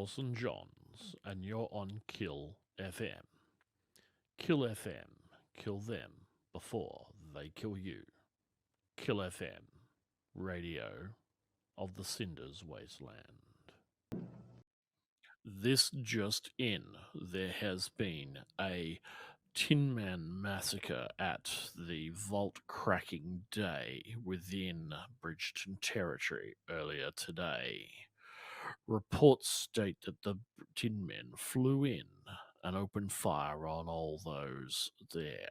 Lawson Johns, and you're on Kill FM. Kill FM, kill them before they kill you. Kill FM, radio of the Cinders Wasteland. This just in, there has been a Tin Man massacre at the Vault Cracking Day within Bridgeton Territory earlier today. Reports state that the Tin Men flew in and opened fire on all those there.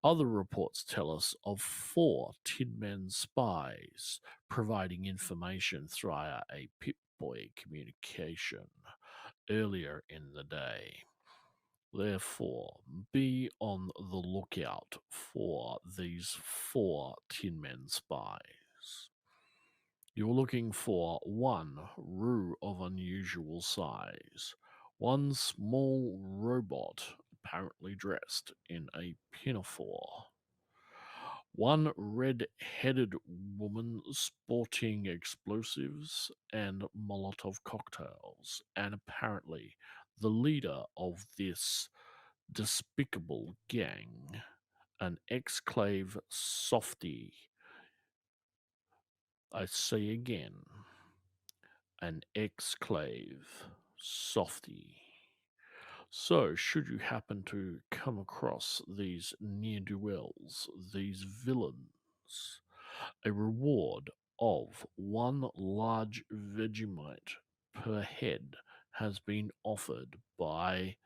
Other reports tell us of 4 Tin Men spies providing information via a Pip-Boy communication earlier in the day. Therefore, be on the lookout for these 4 Tin Men spies. You're looking for 1 Roo of unusual size, 1 small robot apparently dressed in a pinafore, 1 red-headed woman sporting explosives and Molotov cocktails, and apparently the leader of this despicable gang, an Exclave softie. I say again, an Exclave softie. So, should you happen to come across these ne'er-do-wells, these villains, a reward of 1 large Vegemite per head has been offered by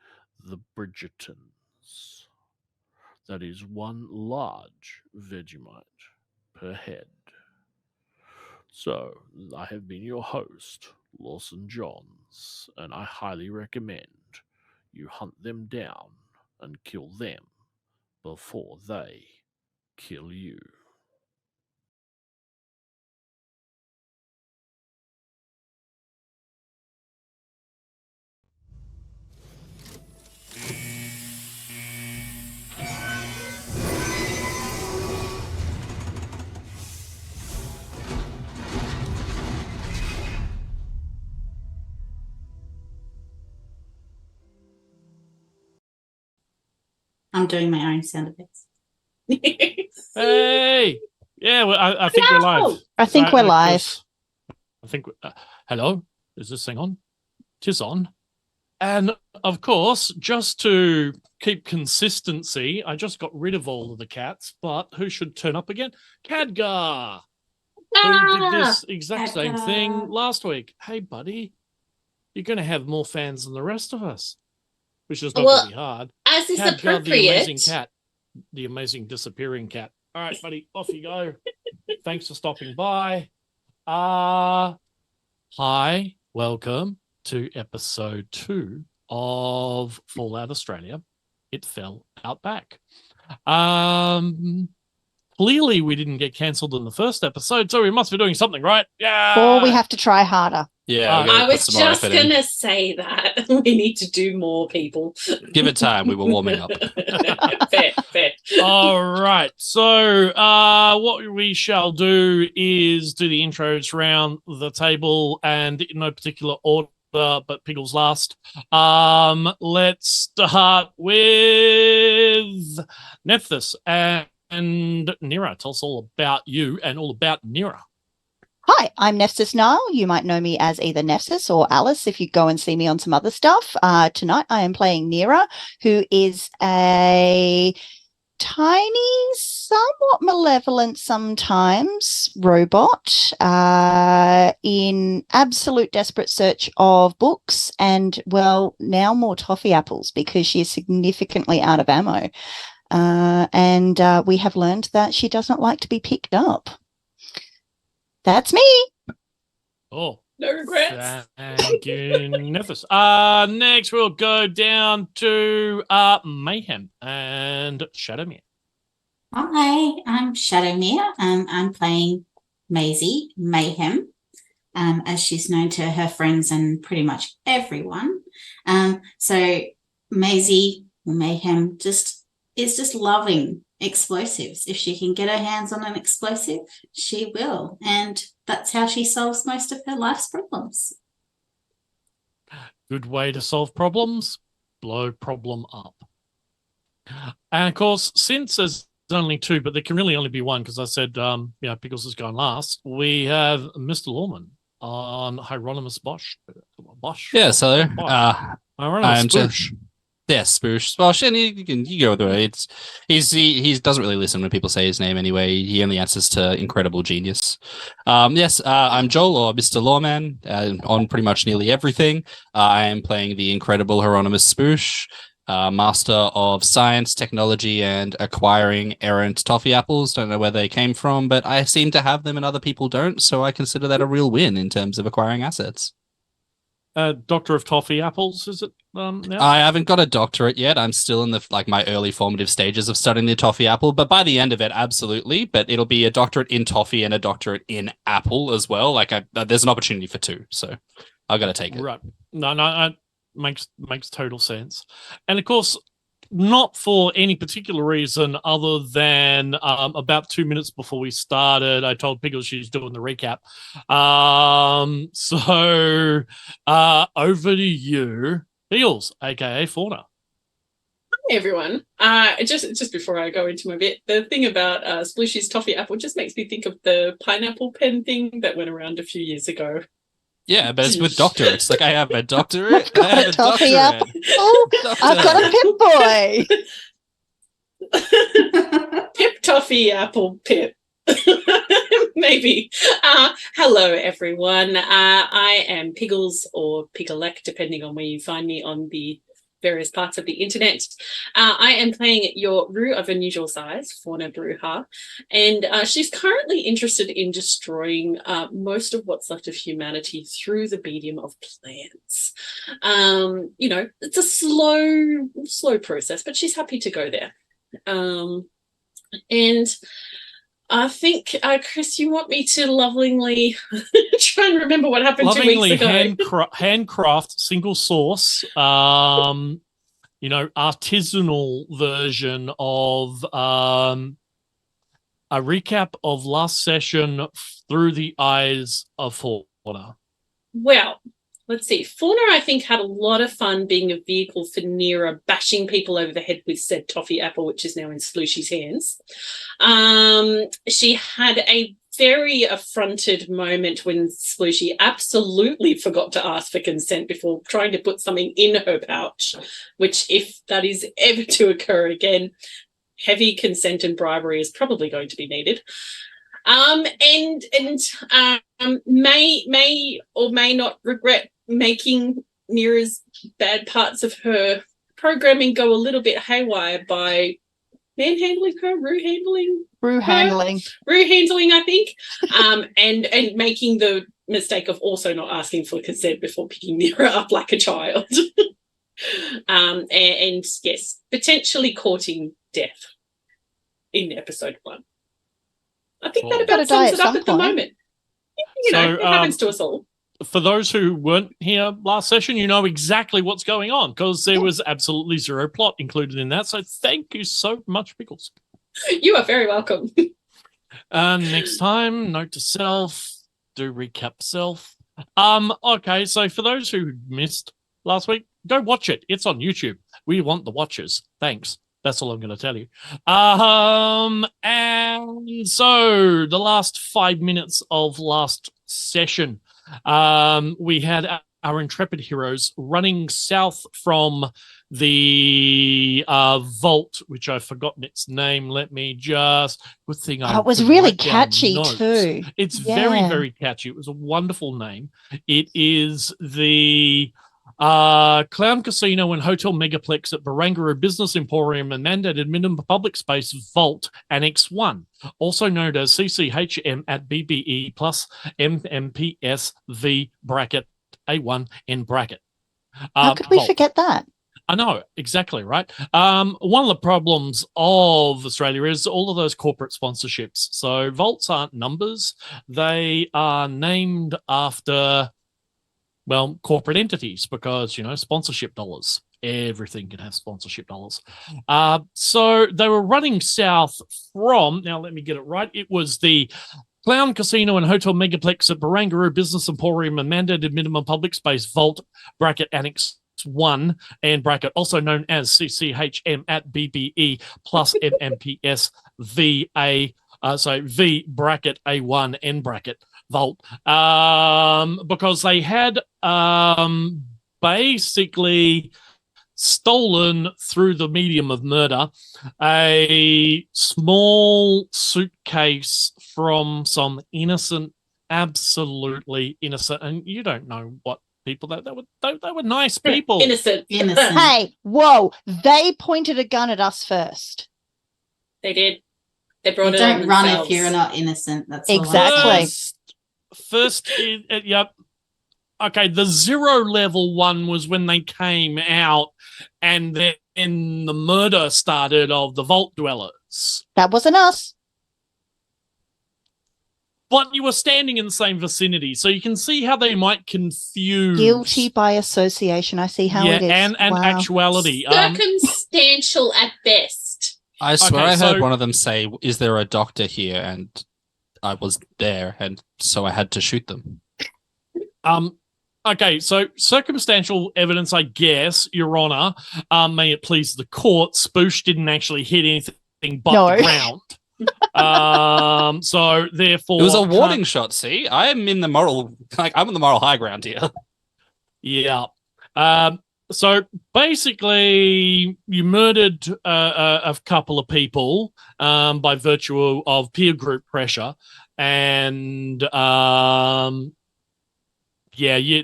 the Bridgertons. That is 1 large Vegemite per head. So, I have been your host, Lawson Johns, and I highly recommend you hunt them down and kill them before they kill you. I'm doing my own sound effects. Hey! Yeah, well, I think we're live. I think we're live. I think. Hello? Is this thing on? 'Tis on. And, of course, just to keep consistency, I just got rid of all of the cats, but who should turn up again? Khadgar! Who did this exact same thing last week. Hey, buddy, you're going to have more fans than the rest of us, which is not going to be hard. As is Khadgar, appropriate. the amazing cat, the amazing disappearing cat. All right, buddy, off you go. Thanks for stopping by. Hi, welcome to episode 2 of Fallout Australia. It fell out back. Clearly we didn't get cancelled in the first episode, so we must be doing something right. Yeah. Or we have to try harder. Yeah, I was just going to say that. We need to do more, people. Give it time. We were warming up. Fair. All right. So what we shall do is do the intros round the table, and in no particular order, but Piggles last. Let's start with Nephthys and N.E.R.A. Tell us all about you and all about N.E.R.A. Hi, I'm NephthysNile. You might know me as either Nephthys or Alice if you go and see me on some other stuff. Tonight I am playing N.E.R.A, who is a tiny, somewhat malevolent sometimes robot in absolute desperate search of books and, well, now more toffee apples because she is significantly out of ammo. And we have learned that she does not like to be picked up. That's me. Oh, No regrets. Thank you, Nephthys. Next, we'll go down to Mayhem and Shadowmere. Hi, I'm Shadowmere. I'm playing Maise Mayhem, as she's known to her friends and pretty much everyone. So Maise Mayhem is just loving explosives. If she can get her hands on an explosive, she will. And that's how she solves most of her life's problems. Good way to solve problems, blow problem up. And of course, since there's only two, but there can really only be one because I said, Piggles is going last, we have Mr. Loreman on Heironymous Spoosh. Yeah, so Heironymous Spoosh. Spoosh. Spoosh, and you go with it. He doesn't really listen when people say his name anyway. He only answers to incredible genius. I'm Joel, or Mr. Loreman, on pretty much nearly everything. I am playing the incredible Heironymous Spoosh, master of science, technology, and acquiring errant toffee apples. Don't know where they came from, but I seem to have them and other people don't, so I consider that a real win in terms of acquiring assets. Doctor of Toffee Apples, is it now? I haven't got a doctorate yet. I'm still in my early formative stages of studying the toffee apple, but by the end of it, absolutely. But it'll be a doctorate in toffee and a doctorate in apple as well. There's an opportunity for two, so I've got to take it. Right. No, makes total sense. And of course, not for any particular reason other than about 2 minutes before we started, I told Piggles she's doing the recap. So over to you, Piggles, aka Fauna. Hey everyone. Just before I go into my bit, the thing about Splooshy's toffee apple just makes me think of the pineapple pen thing that went around a few years ago. Yeah, but it's with doctorates. I have a doctorate. I've got a toffee apple. I've got a Pip Boy. Pip toffee apple Pip. Maybe. Hello, everyone. I am Piggles or Piggalek, depending on where you find me on the various parts of the internet. I am playing your Rue of unusual size, Fauna Bruha, and she's currently interested in destroying most of what's left of humanity through the medium of plants. It's a slow process, but she's happy to go there. And I think, Chris, you want me to lovingly try and remember what happened 2 weeks ago. Handcraft, single source, artisanal version of a recap of last session through the eyes of Fauna. Well, let's see. Fauna, I think, had a lot of fun being a vehicle for N.E.R.A bashing people over the head with said toffee apple, which is now in Splooshy's hands. She had a very affronted moment when Splooshy absolutely forgot to ask for consent before trying to put something in her pouch, which, if that is ever to occur again, heavy consent and bribery is probably going to be needed. May or may not regret making N.E.R.A's bad parts of her programming go a little bit haywire by manhandling her, Rue handling, I think, and making the mistake of also not asking for consent before picking N.E.R.A up like a child, and yes, potentially courting death in episode 1. I think that about sums it up at the moment. It happens to us all. For those who weren't here last session, you know exactly what's going on because there was absolutely zero plot included in that. So thank you so much, Piggles. You are very welcome. Next time, note to self, do recap self. Okay, so for those who missed last week, go watch it. It's on YouTube. We want the watchers. Thanks. That's all I'm going to tell you. And so the last 5 minutes of last session, we had our intrepid heroes running south from the vault, which I've forgotten its name. Let me just... Good thing it was really catchy too. It's very, very catchy. It was a wonderful name. It is the... Clown Casino and Hotel Megaplex at Barangaroo Business Emporium and mandated minimum public space Vault Annex 1, also known as CCHM at BBE plus MMPS V bracket A1 in bracket. How could we forget that? I know, exactly, right? One of the problems of Australia is all of those corporate sponsorships. So vaults aren't numbers. They are named after... corporate entities, because, sponsorship dollars. Everything can have sponsorship dollars. So they were running south from, now let me get it right, it was the Clown Casino and Hotel Megaplex at Barangaroo Business Emporium and mandated minimum public space vault bracket Annex 1 and bracket also known as CCHM at BBE plus MMPS VA so V bracket A1 N bracket vault because they had basically stolen through the medium of murder a small suitcase from some innocent, absolutely innocent, and you don't know what people they were nice people. Innocent. Hey, whoa! They pointed a gun at us first. They did. They brought You it on don't run themselves. if you're not innocent. That's all I'm Exactly. saying. First, yep. Okay, the 0 level one was when they came out, and then the murder started of the vault dwellers. That wasn't us. But you were standing in the same vicinity, so you can see how they might confuse Guilty by association. I see how it is. and Wow. actuality. Circumstantial at best. I swear Okay, I heard so- one of them say, "Is there a doctor here?" And I was there, and so I had to shoot them. Okay, so circumstantial evidence, I guess, Your Honor, may it please the court, Spoosh didn't actually hit anything but No. the ground. So therefore, It was a warning shot. See, I am in the moral, I'm on the moral high ground here. Yeah. So basically, you murdered a couple of people by virtue of peer group pressure, and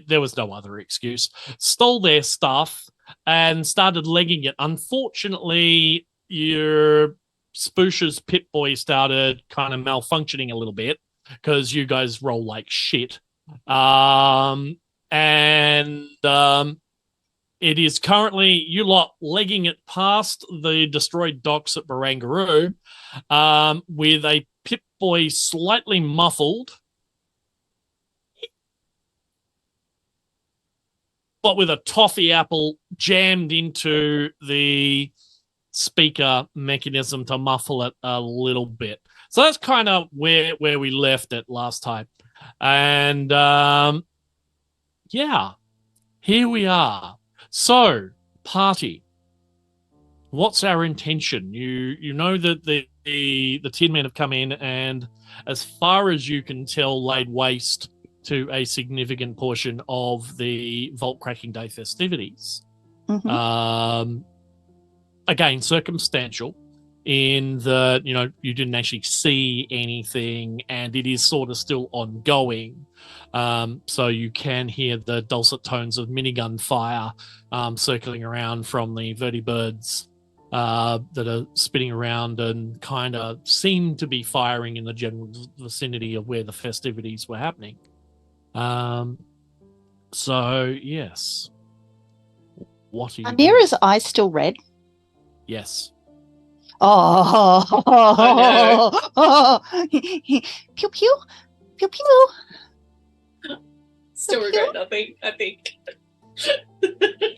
there was no other excuse. Stole their stuff and started legging it. Unfortunately, your Spoosh's Pip Boy started kind of malfunctioning a little bit because you guys roll like shit. It is currently you lot legging it past the destroyed docks at Barangaroo with a Pip Boy slightly muffled, but with a toffee apple jammed into the speaker mechanism to muffle it a little bit. So that's kind of where we left it last time. And here we are. So, party, what's our intention? You know that the Tin Men have come in and, as far as you can tell, laid waste to a significant portion of the Vault Cracking Day festivities. Mhm. Again, circumstantial in that, you didn't actually see anything and it is sort of still ongoing. So you can hear the dulcet tones of minigun fire circling around from the vertibirds that are spinning around and kind of seem to be firing in the general vicinity of where the festivities were happening. So, yes. What are you doing? Amira's eyes still red. Yes. Oh, pew pew pew pew. Still regret nothing, I think.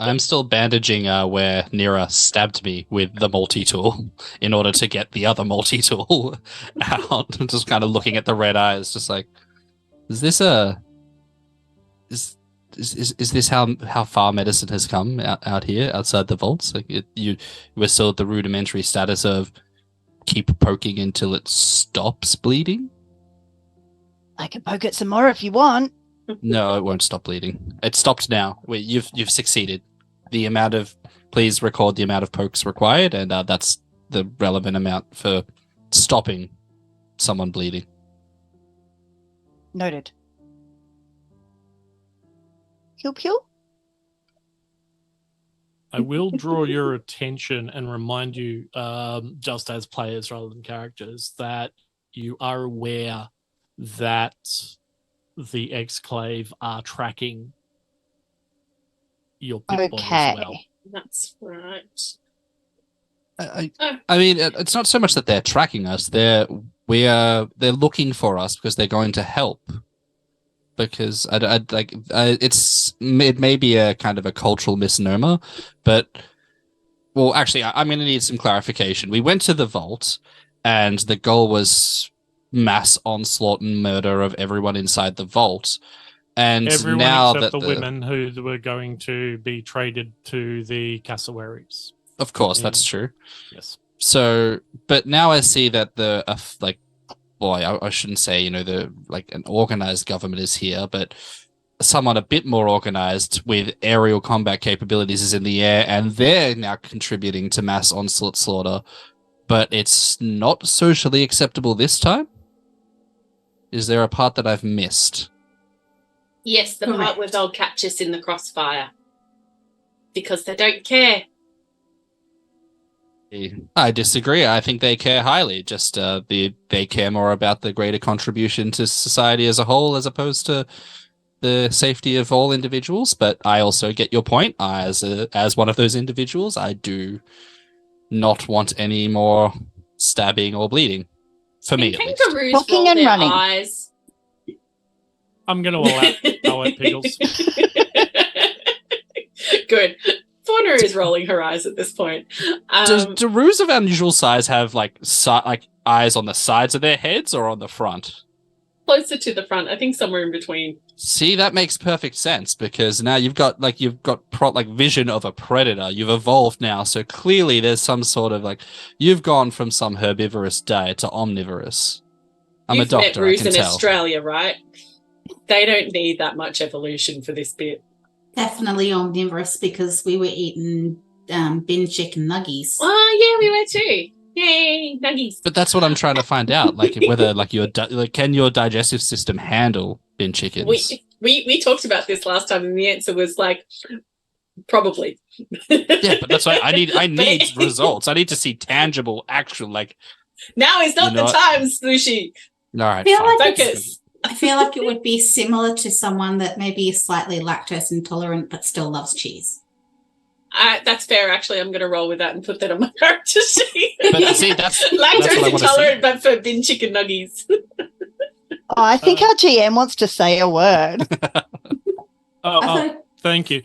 I'm still bandaging where N.E.R.A stabbed me with the multi-tool in order to get the other multi-tool out. I'm just kind of looking at the red eyes, just like, is this is this how far medicine has come out here outside the vaults? Like we're still at the rudimentary status of keep poking until it stops bleeding. I can poke it some more if you want. No, it won't stop bleeding. It stopped now. You've succeeded. Please record the amount of pokes required, and that's the relevant amount for stopping someone bleeding. Noted. Pew pew. I will draw your attention and remind you, just as players rather than characters, that you are aware that the Exclave are tracking your Pip Boy as well. That's right. I mean, it's not so much that they're tracking us. They're looking for us because they're going to help. Because it may be a kind of a cultural misnomer, but actually, I'm going to need some clarification. We went to the vault, and the goal was mass onslaught and murder of everyone inside the vault. And Everyone now except that the women who were going to be traded to the cassowaries. Of course, that's true. Yes. So, but now I see that I shouldn't say, an organized government is here, but someone a bit more organized with aerial combat capabilities is in the air, and they're now contributing to mass onslaught slaughter, but it's not socially acceptable this time? Is there a part that I've missed? Yes, the part where they'll catch us in the crossfire. Because they don't care. I disagree. I think they care highly. Just they care more about the greater contribution to society as a whole as opposed to the safety of all individuals. But I also get your point. As one of those individuals, I do not want any more stabbing or bleeding. For me, at least. Kangaroos Walking roll and their running. eyes. I'm going to allow it, Piggles. Good. Fauna is rolling her eyes at this point. Do roos of unusual size have eyes on the sides of their heads or on the front? Closer to the front. I think somewhere in between. See, that makes perfect sense because now you've got vision of a predator. You've evolved now, so clearly there's some sort of you've gone from some herbivorous diet to omnivorous. I'm a doctor. You've met roos I can in tell. Australia, right? They don't need that much evolution for this bit. Definitely omnivorous because we were eating bin chicken nuggies. Oh, yeah, we were too. Yay, nuggies. But that's what I'm trying to find out. Whether can your digestive system handle bin chickens? We talked about this last time, and the answer was probably. Yeah, but that's why I need results. I need to see tangible, actual Now is not the time, Spooshy. All right, Focus. I feel like it would be similar to someone that maybe is slightly lactose intolerant but still loves cheese. That's fair, actually. I'm going to roll with that and put that on my character sheet. But see, that's lactose intolerant, but for bin chicken nuggies. I think our GM wants to say a word. Thank you.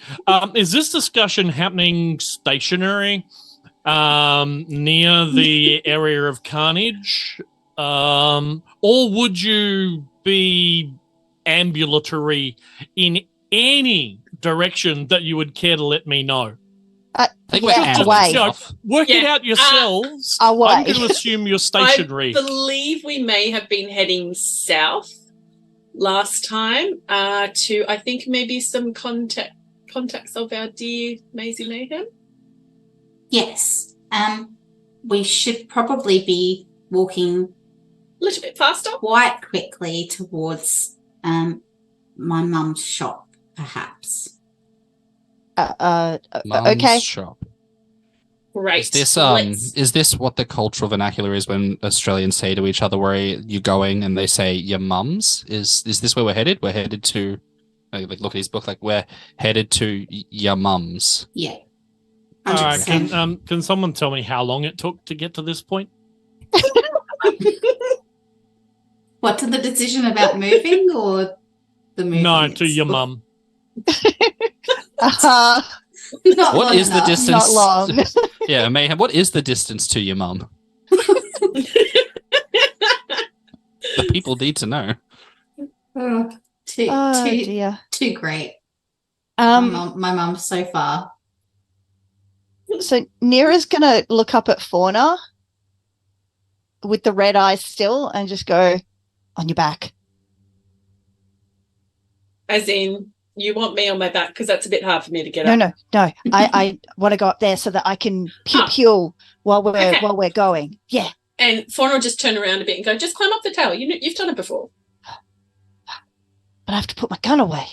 Is this discussion happening stationary near the area of carnage? Or would you be ambulatory in any direction that you would care to let me know? I think we're away. Work it out yourselves. Away. I'm going to assume you're stationary. I believe we may have been heading south last time to, I think, maybe some contacts of our dear Maise Mayhem. Yes. We should probably be walking a little bit faster, quite quickly towards my mum's shop, perhaps. Okay. Shop. Great. Is this what the cultural vernacular is when Australians say to each other, "Where are you going?" and they say "your mums"? Is this where we're headed? We're headed to look at his book. We're headed to your mums. Yeah. All right. Can someone tell me how long it took to get to this point? What, to the decision about moving or the moving? No, to your mum. What is the distance? Not long. Yeah, Mayhem. What is the distance to your mum? The people need to know. Too great. My mum's so far. So N.E.R.A's gonna look up at Fauna with the red eyes still and just go, on your back. As in, you want me on my back because that's a bit hard for me to get up. No. I want to go up there so that I can pew while we're going. Yeah. And Fauna will just turn around a bit and go, just climb up the tower. You've done it before. But I have to put my gun away.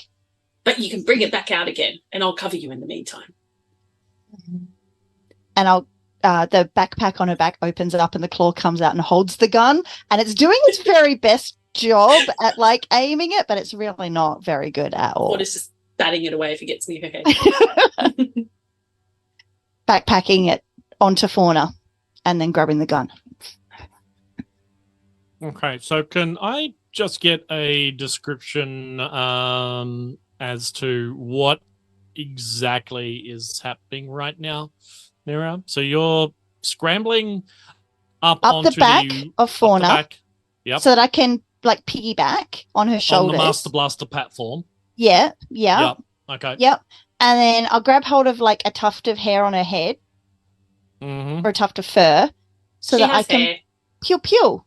But you can bring it back out again, and I'll cover you in the meantime. And I'll the backpack on her back opens it up and the claw comes out and holds the gun, and it's doing its very best job at aiming it, but it's really not very good at all. Or it's just batting it away if it gets near her head. Backpacking it onto Fauna and then grabbing the gun. Okay, so can I just get a description as to what exactly is happening right now, N.E.R.A? So you're scrambling up onto the back of Fauna. Yep. so that I can like piggyback on her On shoulders. the Master Blaster platform. Yeah. Yep. Okay. Yep. And then I'll grab hold of like a tuft of hair on her head Mm-hmm. or a tuft of fur so She that I has can hair. pew pew.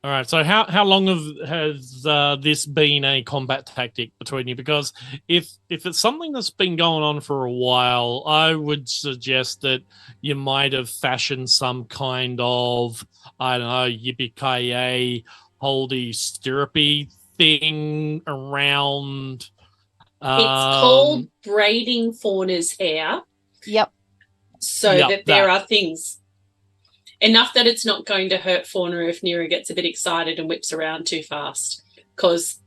All right. So how long has this been a combat tactic between you? Because if it's something that's been going on for a while, I would suggest that you might have fashioned some kind of, I don't know, yippee-ki-yay, holdy stirrupy thing around. It's called braiding Fauna's hair. Yep. So that there are things. Enough that it's not going to hurt Fauna if N.E.R.A gets a bit excited and whips around too fast, because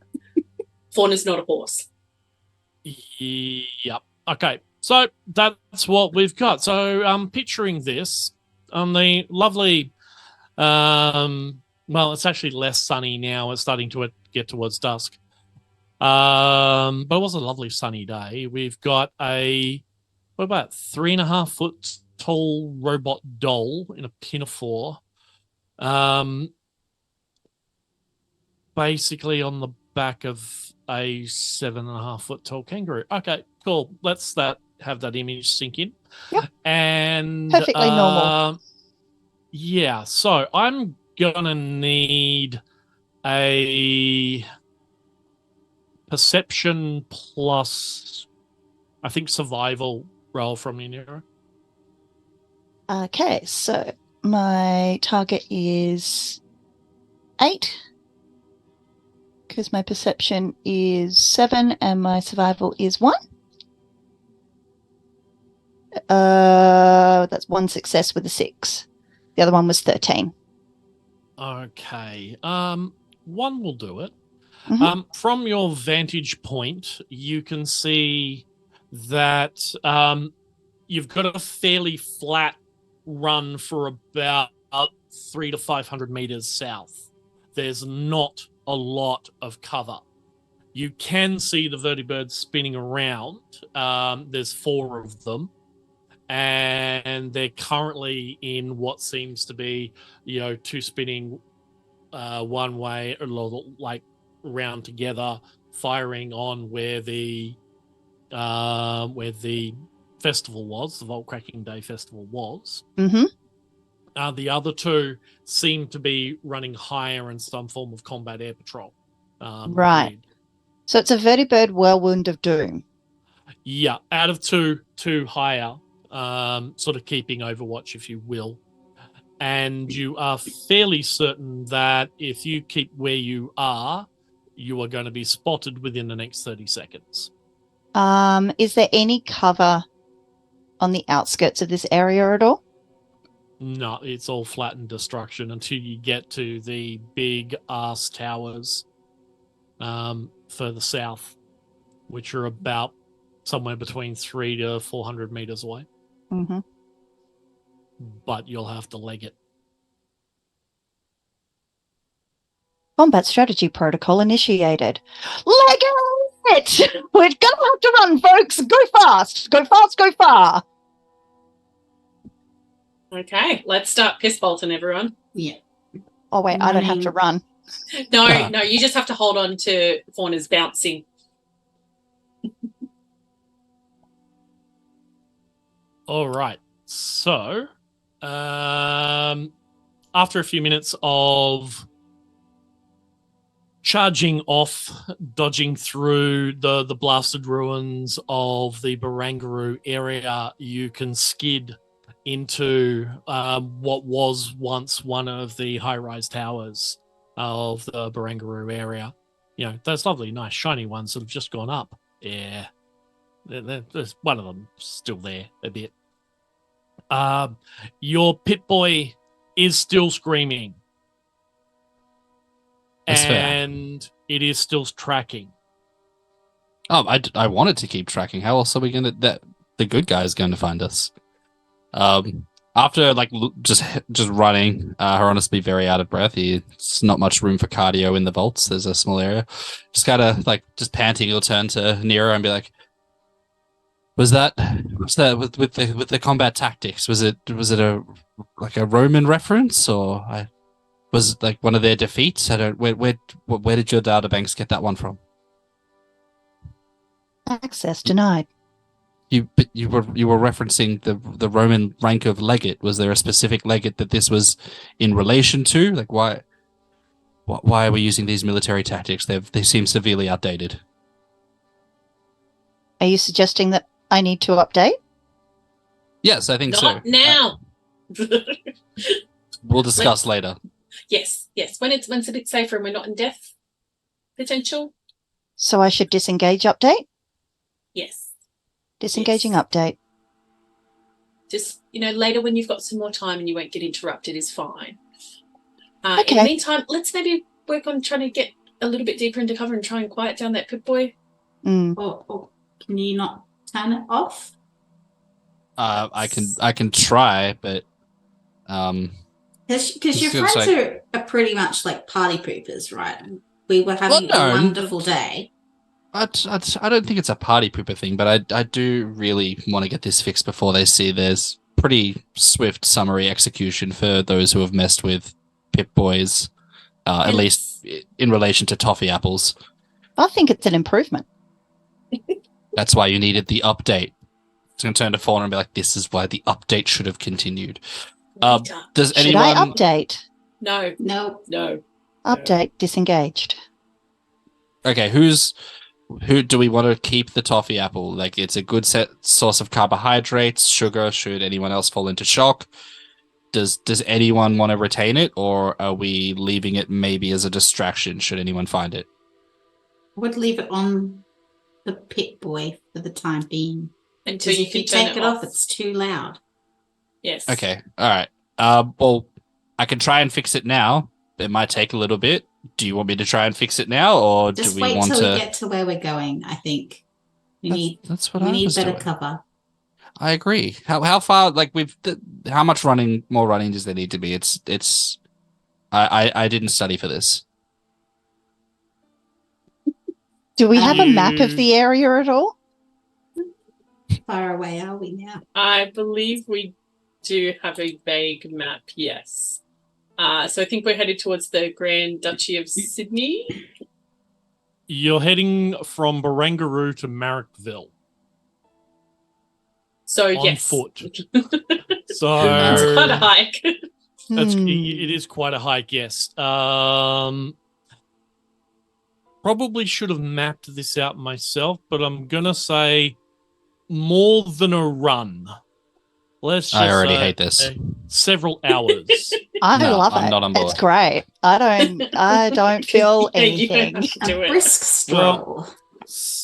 Fauna's not a horse. Yep. Okay. So that's what we've got. So picturing this on the lovely, well, it's actually less sunny now. It's starting to get towards dusk. But it was a lovely sunny day. We've got what about 3.5 foot tall robot doll in a pinafore. Basically on the back of a 7.5 foot tall kangaroo. Okay, cool. Let's have that image sink in. Yep. And Perfectly normal. Yeah, so I'm gonna need a perception plus, I think, survival roll from you, N.E.R.A. Okay, so my target is 8 because my perception is 7 and my survival is 1. That's 1 success with a 6. The other one was 13. Okay. 1 will do it. Mhm. From your vantage point, you can see that you've got a fairly flat run for about 300 to 500 meters south. There's not a lot of cover. You can see the vertibirds spinning around. There's 4 of them, and they're currently in what seems to be, 2 spinning one way, like round together, firing on where the festival was, the Vault Cracking Day festival was. Mhm. The other 2 seem to be running higher in some form of combat air patrol. Right. Grid. So it's a vertibird whirlwind of doom. Yeah, out of 2 higher, sort of keeping overwatch, if you will. And you are fairly certain that if you keep where you are going to be spotted within the next 30 seconds. Is there any cover on the outskirts of this area at all? No, it's all flattened destruction until you get to the big arse towers further south, which are about somewhere between 300 to 400 meters away. Mm-hmm. But you'll have to leg it. Combat strategy protocol initiated. Leg it! We're going to have to run, folks. Go fast. Go fast, go far. Okay, let's start piss bolting, everyone. Yeah. Oh, wait, I don't have to run. No, you just have to hold on to Fauna's bouncing. All right. So, after a few minutes of charging off, dodging through the blasted ruins of the Barangaroo area, you can skid into what was once one of the high-rise towers of the Barangaroo area. Those lovely, nice, shiny ones that have just gone up. Yeah. There's one of them still there a bit. Your Pip-Boy is still screaming. That's fair. And it is still tracking. Oh, I wanted to keep tracking. How else are we going to... The good guy is going to find us. After just running, Heironymous be very out of breath. It's not much room for cardio in the vaults. There's a small area. Just kind of just panting, he'll turn to N.E.R.A and be like, Was that with the combat tactics? Was it a Roman reference or was like one of their defeats? I don't. Where did your databanks get that one from? Access denied. You were referencing the Roman rank of legate. Was there a specific legate that this was in relation to? Like why are we using these military tactics? They seem severely outdated. Are you suggesting that I need to update? Yes, I think so. Not now. We'll discuss later. Yes. When it's a bit safer and we're not in death potential. So I should disengage update? Yes. Disengaging Yes. update. Just, later when you've got some more time and you won't get interrupted is fine. In Okay. the meantime, let's maybe work on trying to get a little bit deeper into cover and try and quiet down that Pip-Boy. Mm. Or can you not turn it off? I can try, but Because your It's friends are pretty much like party poopers, right? We were having Well, no. a wonderful day. I don't think it's a party pooper thing, but I do really want to get this fixed before they see there's pretty swift summary execution for those who have messed with Pip Boys, at least in relation to toffee apples. I think it's an improvement. That's why you needed the update. It's going to turn to Fauna and be like, this is why the update should have continued. Does Should I anyone... update? No. No. Update disengaged. Okay, who do we want to keep the toffee apple? Like, it's a good source of carbohydrates, sugar. Should anyone else fall into shock? Does anyone want to retain it, or are we leaving it maybe as a distraction? Should anyone find it? I would leave it on the Pip Boy for the time being. Until Because you if can you turn take it it off, it's too loud. Yes. Okay, all right. Well, I can try and fix it now. It might take a little bit. Do you want me to try and fix it now, or Just do we wait want till to? we get to where we're going. I think That's what I we need was better doing. cover. I agree. How far? Like how much more running does there need to be? It's. I didn't study for this. Do we have a map of the area at all? Far away are we now? I believe we do have a vague map, yes. So I think we're headed towards the Grand Duchy of Sydney. You're heading from Barangaroo to Marrickville So, on yes. foot. It's So quite a hike. it is quite a hike, yes. Probably should have mapped this out myself, but I'm gonna say more than a run. Let's just I already say hate this. several hours. I No, love I'm it. not on board. It's great. I don't feel Yeah, you anything. don't have to do A it. brisk stroll.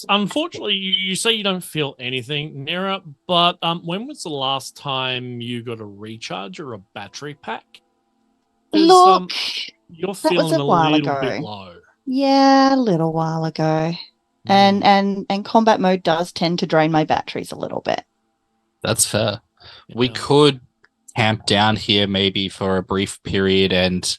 Unfortunately, you say you don't feel anything, N.E.R.A, but when was the last time you got a recharge or a battery pack? 'Cause, Look, you're that was feeling a a while little ago. bit low. yeah, a little while ago. And combat mode does tend to drain my batteries a little bit. That's fair. We Yeah. could camp down here maybe for a brief period and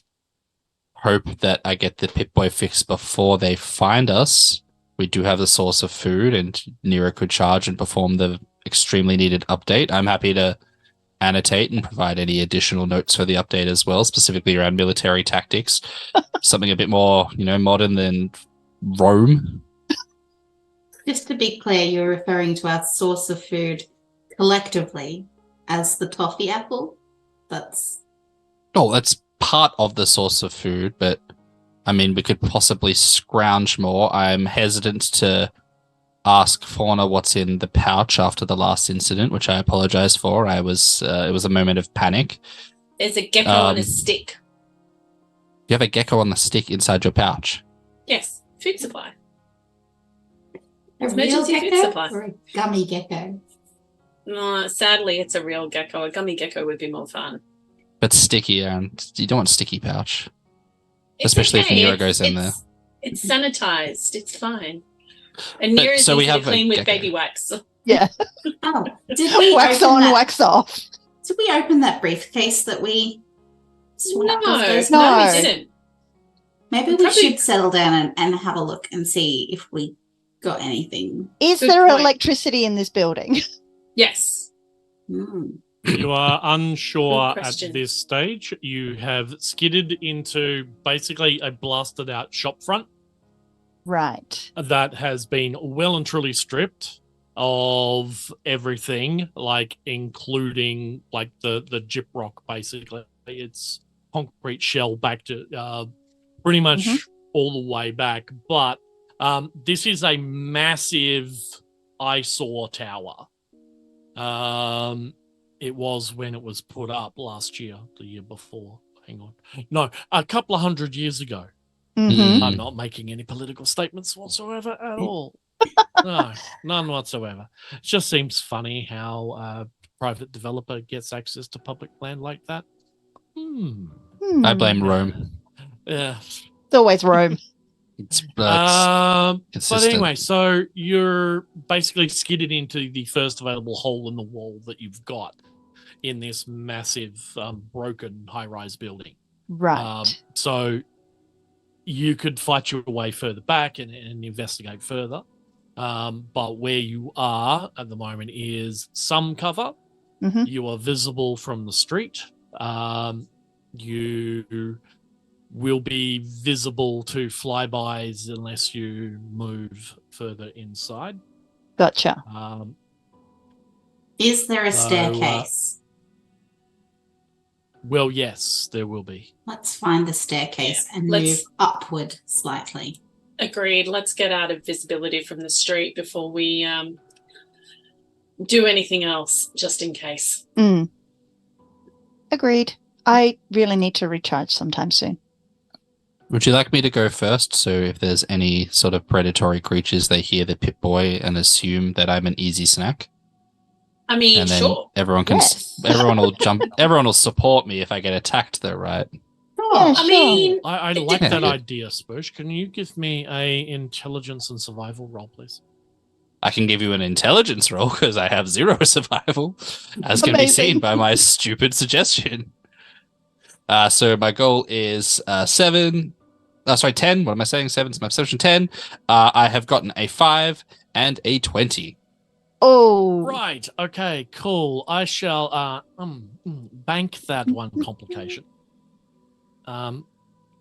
hope that I get the Pip-Boy fixed before they find us. We do have the source of food, and N.E.R.A could charge and perform the extremely needed update. I'm happy to annotate and provide any additional notes for the update as well, specifically around military tactics. Something a bit more, modern than Rome. Just to be clear, you're referring to our source of food collectively as the toffee apple. That's part of the source of food, but I mean, we could possibly scrounge more. I'm hesitant to ask Fauna what's in the pouch after the last incident, which I apologize for. It was a moment of panic. There's a gecko on a stick. You have a gecko on the stick inside your pouch. Yes, food supply. a real Emergency food gecko supply. or a gummy gecko. No, sadly, it's a real gecko. A gummy gecko would be more fun. But sticky, and you don't want sticky pouch. It's Especially if okay. N.E.R.A goes in there. It's sanitized. It's fine. And N.E.R.A is so we easy to have a clean with gecko. baby wax. Yeah. Oh, did we Wax open on, that? wax off. Did we open that briefcase that we swapped No, off those No. no, we notes? didn't. Maybe We we probably- should settle down and have a look and see if we got anything. Is Good there point. electricity in this building? Yes. Hmm. You are unsure Good at question. this stage. You have skidded into basically a blasted out shop front Right. that has been well and truly stripped of everything, like including like the gyprock. Basically, it's concrete shell back to pretty much all the way back. But this is a massive eyesore tower. It was when it was put up last year, the year before. Hang on, no, a couple of 100 years ago. Mhm. I'm not making any political statements whatsoever at all. No, none whatsoever. It just seems funny how a private developer gets access to public land like that. I blame Yeah. Rome. Yeah. It's always Rome. It's But consistent. anyway, so you're basically skidded into the first available hole in the wall that you've got in this massive broken high-rise building. Right. So you could fight your way further back and investigate further. But where you are at the moment is some cover. Mhm. You are visible from the street. You will be visible to flybys unless you move further inside. Gotcha. Is there a So, staircase? Well, yes, there will be. Let's find the staircase and let's- move upward slightly. Agreed. Let's get out of visibility from the street before we do anything else, just in case. Agreed. I really need to recharge sometime soon. Would you like me to go first? So if there's any sort of predatory creatures, they hear the Pip-Boy and assume that I'm an easy snack. I mean, And then sure. everyone can, Yes. everyone will jump, everyone will support me if I get attacked, though, right? Yeah, I mean, I It like that depends. idea, Spoosh. Can you give me a intelligence and survival roll, please? I can give you an intelligence roll because I have 0 survival, as can be seen Amazing. by my stupid suggestion. So my goal is 10. What am I saying? 7 is my perception. 10. I have gotten a 5 and a 20. Oh. Right. Okay. Cool. I shall bank that one complication.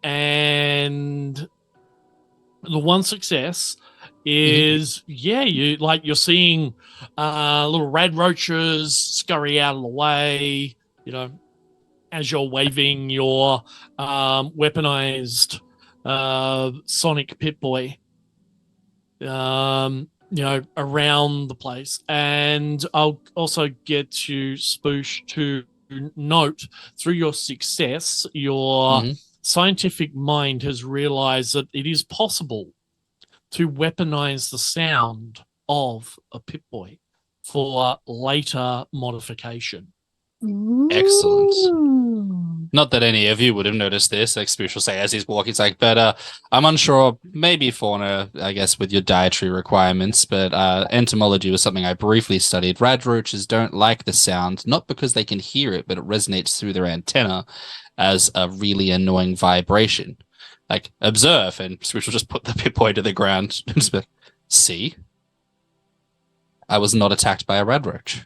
And the one success is you're seeing little rad roaches scurry out of the way, as you're waving your weaponized sonic Pip-Boy around the place. And I'll also get you, Spoosh, to note through your success, your scientific mind has realized that it is possible to weaponize the sound of a Pip-Boy for later modification. Excellent. Ooh. Not that any of you would have noticed this, like Spoosh will say as he's walking, it's like, but I'm unsure, maybe Fauna, I guess, with your dietary requirements, but entomology was something I briefly studied. Radroaches don't like the sound, not because they can hear it, but it resonates through their antenna as a really annoying vibration. Like, observe, and Spoosh will just put the Pip-Boy to the ground and just be like, see? I was not attacked by a radroach.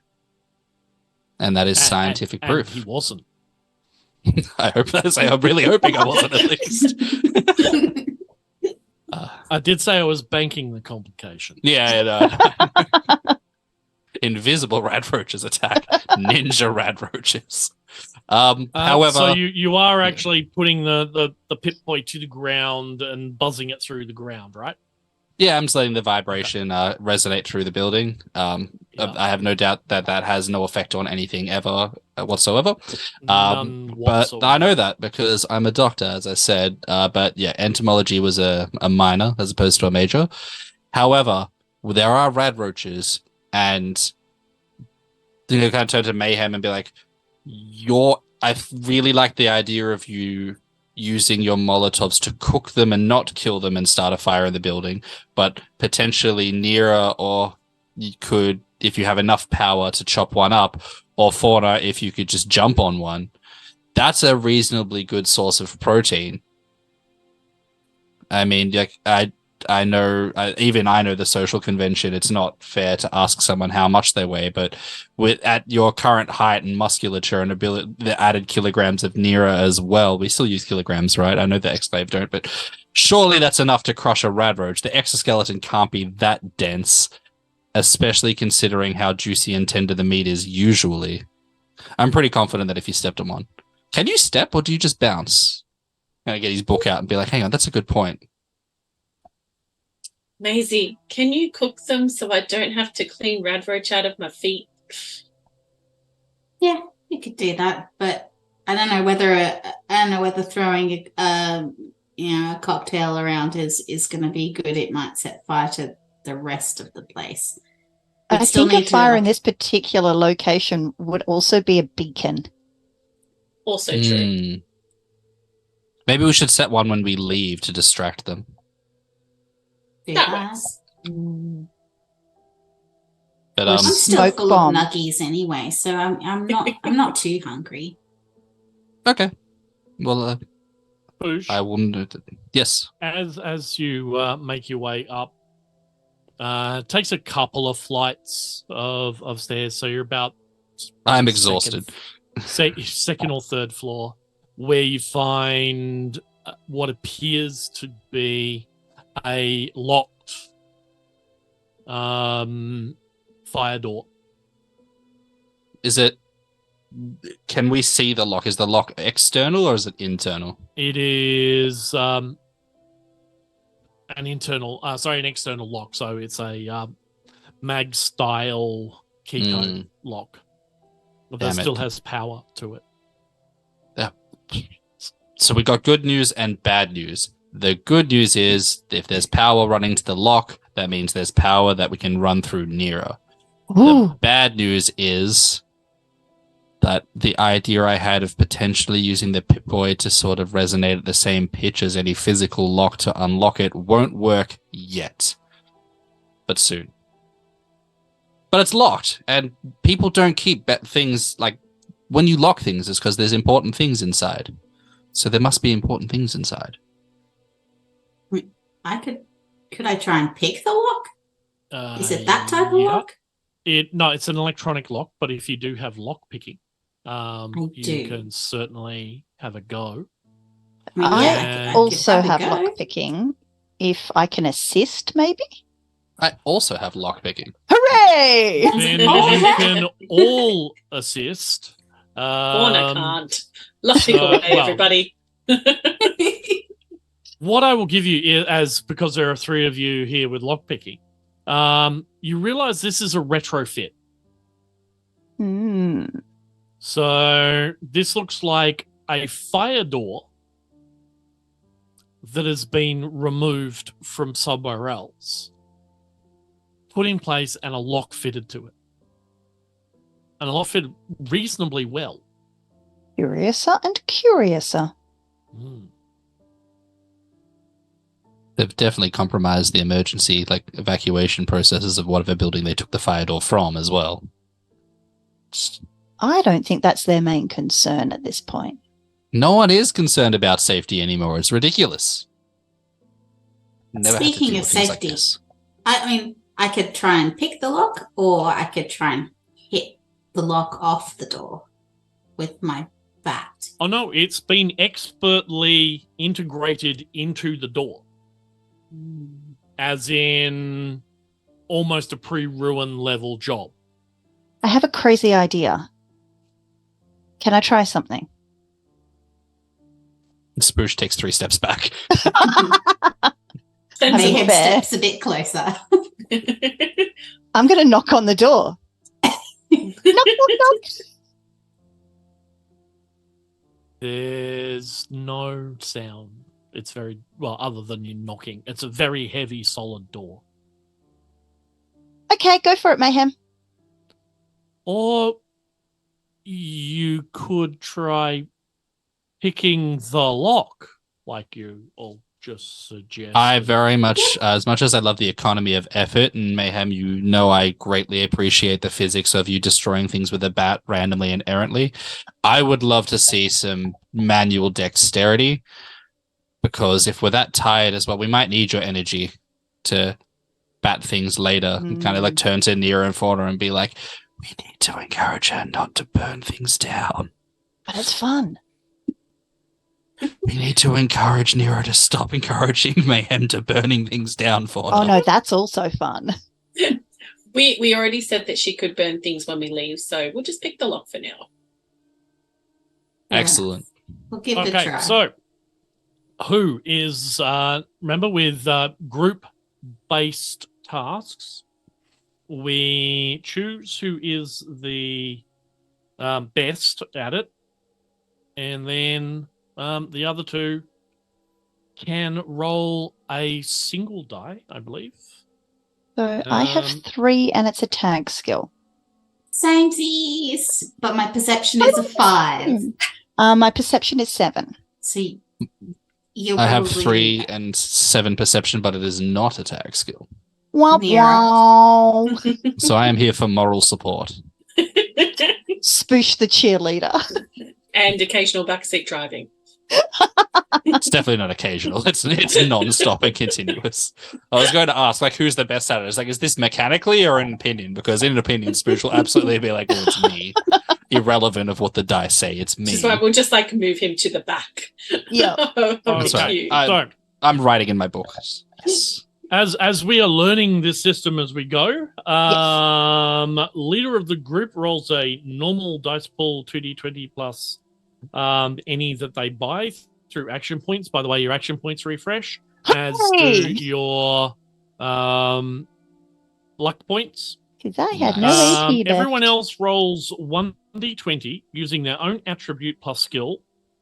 And that is scientific and proof. He wasn't. I hope that's. I'm really hoping I wasn't at least. I did say I was banking the complication. Yeah. Invisible radroaches attack ninja radroaches. However, so you are actually putting the Pip-Boy to the ground and buzzing it through the ground, right? yeah, I'm just letting the vibration resonate through the building. Yeah. I have no doubt that has no effect on anything ever whatsoever. None But whatsoever. I know that because I'm a doctor, as I said. But yeah, entomology was a minor as opposed to a major. However, there are radroaches, and kind of turn to Mayhem and be like, I really like the idea of you using your Molotovs to cook them and not kill them and start a fire in the building, but potentially N.E.R.A, or you could, if you have enough power to chop one up, or Fauna, if you could just jump on one. That's a reasonably good source of protein. I mean, like, I know, even I know the social convention. It's not fair to ask someone how much they weigh, but at your current height and musculature and ability, the added kilograms of N.E.R.A as well. We still use kilograms, right? I know the Exclave don't, but surely that's enough to crush a radroach. The exoskeleton can't be that dense, especially considering how juicy and tender the meat is usually. I'm pretty confident that if you stepped on one. Can you step or do you just bounce? I'm going to get his book out and be like, hang on, that's a good point. Maisie, can you cook them so I don't have to clean radroach out of my feet? Yeah, you could do that, but I don't know whether throwing a cocktail around is going to be good. It might set fire to the rest of the place. I think a fire in this particular location would also be a beacon. Also true. Maybe we should set one when we leave to distract them. That But I'm still Smoke full bomb. of nuggies anyway, so I'm not too hungry. okay. Well, Spoosh, I wouldn't. Yes. as you make your way up, it takes a couple of flights of stairs, so you're about I'm exhausted. second or third floor, where you find what appears to be a locked fire door. Is it? Can we see the lock? Is the lock external or is it internal? It is an external lock. So it's a mag style key code lock, but that Damn it. still has power to it. So we got good news and bad news. The good news is if there's power running to the lock, that means there's power that we can run through N.E.R.A. The bad news is that the idea I had of potentially using the Pip-Boy to sort of resonate at the same pitch as any physical lock to unlock it won't work yet. But soon. But it's locked, and people don't keep things like when you lock things, it's because there's important things inside. So there must be important things inside. Could I try and pick the lock? Is it that type of lock? No, it's an electronic lock, but if you do have lock picking, do. Can certainly have a go. I also have lock picking. If I can assist, maybe? I also have lock picking. Hooray! Then you can all assist. Fauna can't. Lucky away, everybody. What I will give you is, because there are three of you here with lockpicking, you realize this is a retrofit. So this looks like a fire door that has been removed from somewhere else, put in place, and a lock fitted to it. And a lock fitted reasonably well. Curiouser and curiouser. They've definitely compromised the emergency evacuation processes of whatever building they took the fire door from as well. I don't think that's their main concern at this point. No one is concerned about safety anymore. It's ridiculous. Speaking of safety, I mean, I could try and pick the lock, or I could try and hit the lock off the door with my bat. Oh no, it's been expertly integrated into the door. As in almost a pre-ruin level job. I have a crazy idea. Can I try something? Spoosh takes 3 steps back. Mayhem steps a bit closer. I'm going to knock on the door. Knock, knock, knock. There's no sound. It's very, well, other than you knocking. It's a very heavy, solid door. Okay, go for it, Mayhem. Or you could try picking the lock, like you all just suggested. I very much, as much as I love the economy of effort, and Mayhem, you know I greatly appreciate the physics of you destroying things with a bat randomly and errantly. I would love to see some manual dexterity, because if we're that tired as well, we might need your energy to bat things later, and kind of like turn to N.E.R.A and Fauna and be like, we need to encourage her not to burn things down. But it's fun. We need to encourage N.E.R.A to stop encouraging mayhem to burning things down, Fauna. Oh no, that's also fun. We already said that she could burn things when we leave, so we'll just pick the lock for now. Excellent. We'll give it a try. So who is remember with group-based tasks, we choose who is the best at it, and then the other two can roll a single die, I believe. So I have 3 and it's a tag skill. Samesies, but my perception is a 5. My perception is 7. So you're I have probably 3 and 7 perception, but it is not a tag skill. Womp N.E.R.A. womp. So I am here for moral support. Spoosh the cheerleader. And occasional backseat driving. It's definitely not occasional. It's non-stop and continuous. I was going to ask, like, who's the best at it? It's like, is this mechanically or in opinion? Because in opinion, Spoosh will absolutely be like, oh, it's me. Irrelevant of what the dice say, it's me. So we'll just like move him to the back. Yeah. That's right. I'm writing in my book. Yes. As we are learning this system as we go, leader of the group rolls a normal dice pool 2d20 plus any that they buy through action points. By the way, your action points refresh, as do your luck points. Because I had no AP left. Everyone else rolls 1d20 using their own attribute plus skill.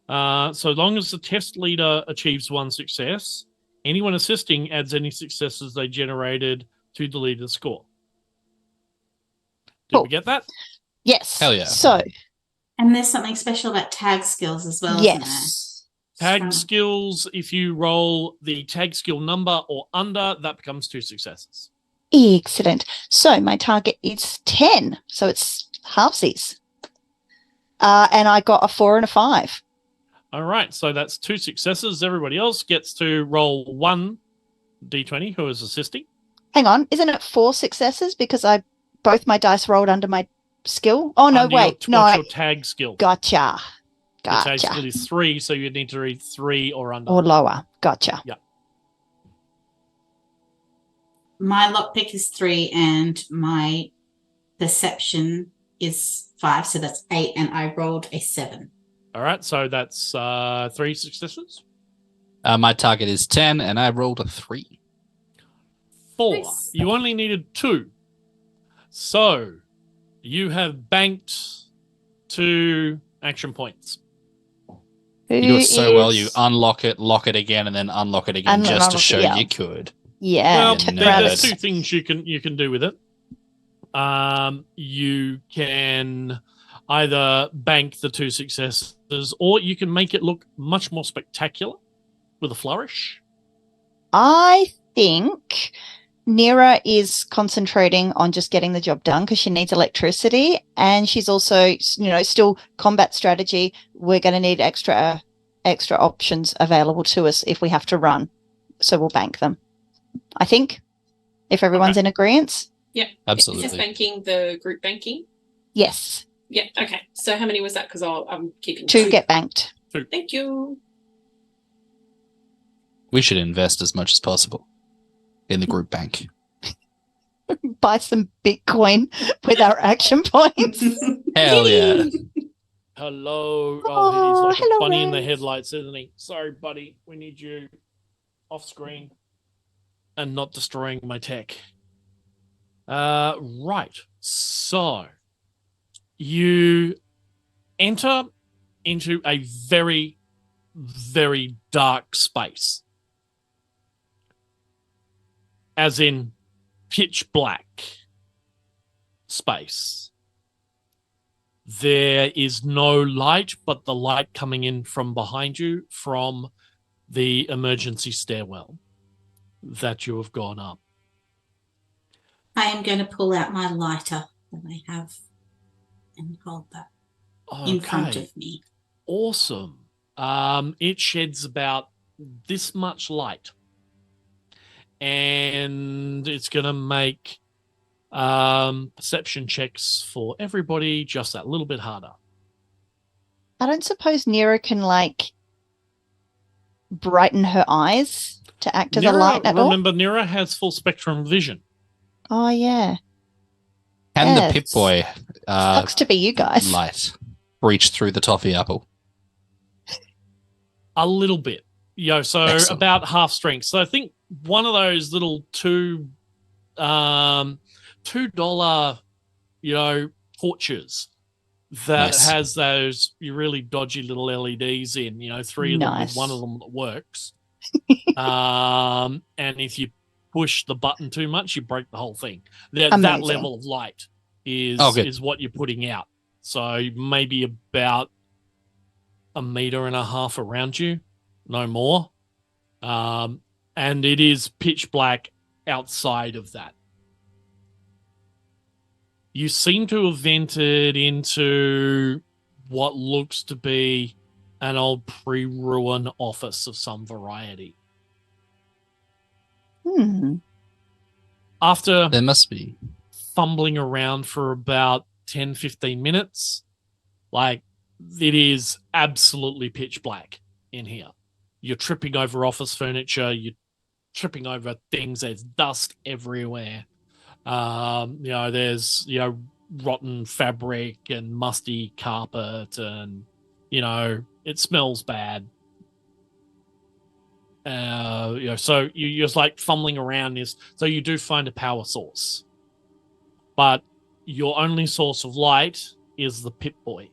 So long as the test leader achieves 1 success, anyone assisting adds any successes they generated to the leader's score. Did we get that? Yes. Hell yeah. So. And there's something special about tag skills as well, Yes. isn't Tag skills, if you roll the tag skill number or under, that becomes 2 successes. Excellent. So my target is 10. So it's halvesies. And I got a 4 and a 5. All right, so that's 2 successes. Everybody else gets to roll 1 d20, who is assisting. Hang on, isn't it 4 successes because both my dice rolled under my skill? Oh no, Under wait, what's your tag skill? Gotcha. Your tag skill is 3, so you need to read 3 or under. Or lower. Gotcha. Yeah. My lockpick is 3 and my perception is 5, so that's 8, and I rolled a 7. All right, so that's 3 successes. My target is 10, and I rolled a 3. 4. Nice. You only needed 2. So you have banked 2 action points. You do it so well, you unlock it, lock it again, and then unlock it again just to show you could. Yeah. Well, there's 2 things you can do with it. You can either bank the 2 successes, or you can make it look much more spectacular with a flourish. I think N.E.R.A is concentrating on just getting the job done because she needs electricity, and she's also, still combat strategy. We're going to need extra options available to us if we have to run, so we'll bank them. I think, if everyone's in agreement. Yeah, absolutely. Is this banking the group banking? Yes. Yeah. Okay. So how many was that? Because I'm keeping 2 get banked. 2. Thank you. We should invest as much as possible in the group bank. Buy some Bitcoin with our action points. Hell yeah. Hello. Oh, He's like hello, a bunny in the Rose. headlights, isn't he? Sorry, buddy. We need you off screen and not destroying my tech. Right. So you enter into a very, very dark space. As in pitch black space. There is no light, but the light coming in from behind you from the emergency stairwell that you have gone up. I am going to pull out my lighter that I have and hold that in front of me. Awesome. It sheds about this much light. and it's going to make perception checks for everybody just that little bit harder. I don't suppose N.E.R.A can like brighten her eyes to act as a light at all? Remember, N.E.R.A has full spectrum vision. Oh, yeah. Can Yes. the Pip-Boy Sucks to be you guys. light reach through the toffee apple? A little bit. So Excellent. about half strength. So I think one of those little $2, torches that Nice. has those really dodgy little LEDs in, 3 of them with Nice. one of them that works. And if you push the button too much, you break the whole thing. That Amazing. level of light good. is what you're putting out. So maybe about 1.5 meters around you, no more. And it is pitch black outside of that. You seem to have entered into what looks to be an old pre-ruin office of some variety. After There must be. fumbling around for about 10, 15 minutes, like, it is absolutely pitch black in here. You're tripping over office furniture, you're tripping over things, there's dust everywhere. There's, rotten fabric and musty carpet, and, it smells bad. So you're just like fumbling around this. So you do find a power source, but your only source of light is the Pip-Boy.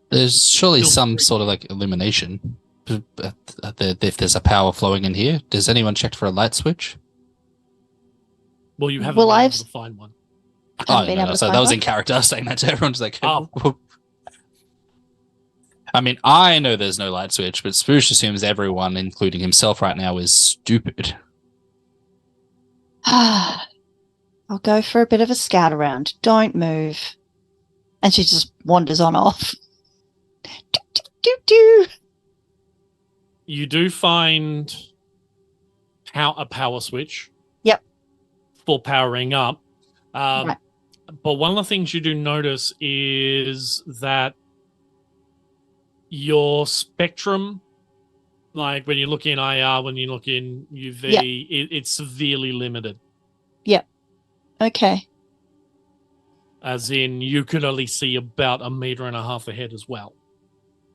There's surely Still some creepy. sort of like illumination. If there's a power flowing in here, does anyone check for a light switch? Well, you haven't Well, been I've- able to find one. Haven't been able to So find that was one? in character saying that to everyone. Just like, Oh. I mean, I know there's no light switch, but Spoosh assumes everyone, including himself right now, is stupid. I'll go for a bit of a scout around. Don't move. And she just wanders on off. Do. You do find a power switch. Yep. For powering up. Right. But one of the things you do notice is that your spectrum, like when you look in IR, when you look in UV, it's severely limited. Okay. As in, you can only see about 1.5 meters ahead as well.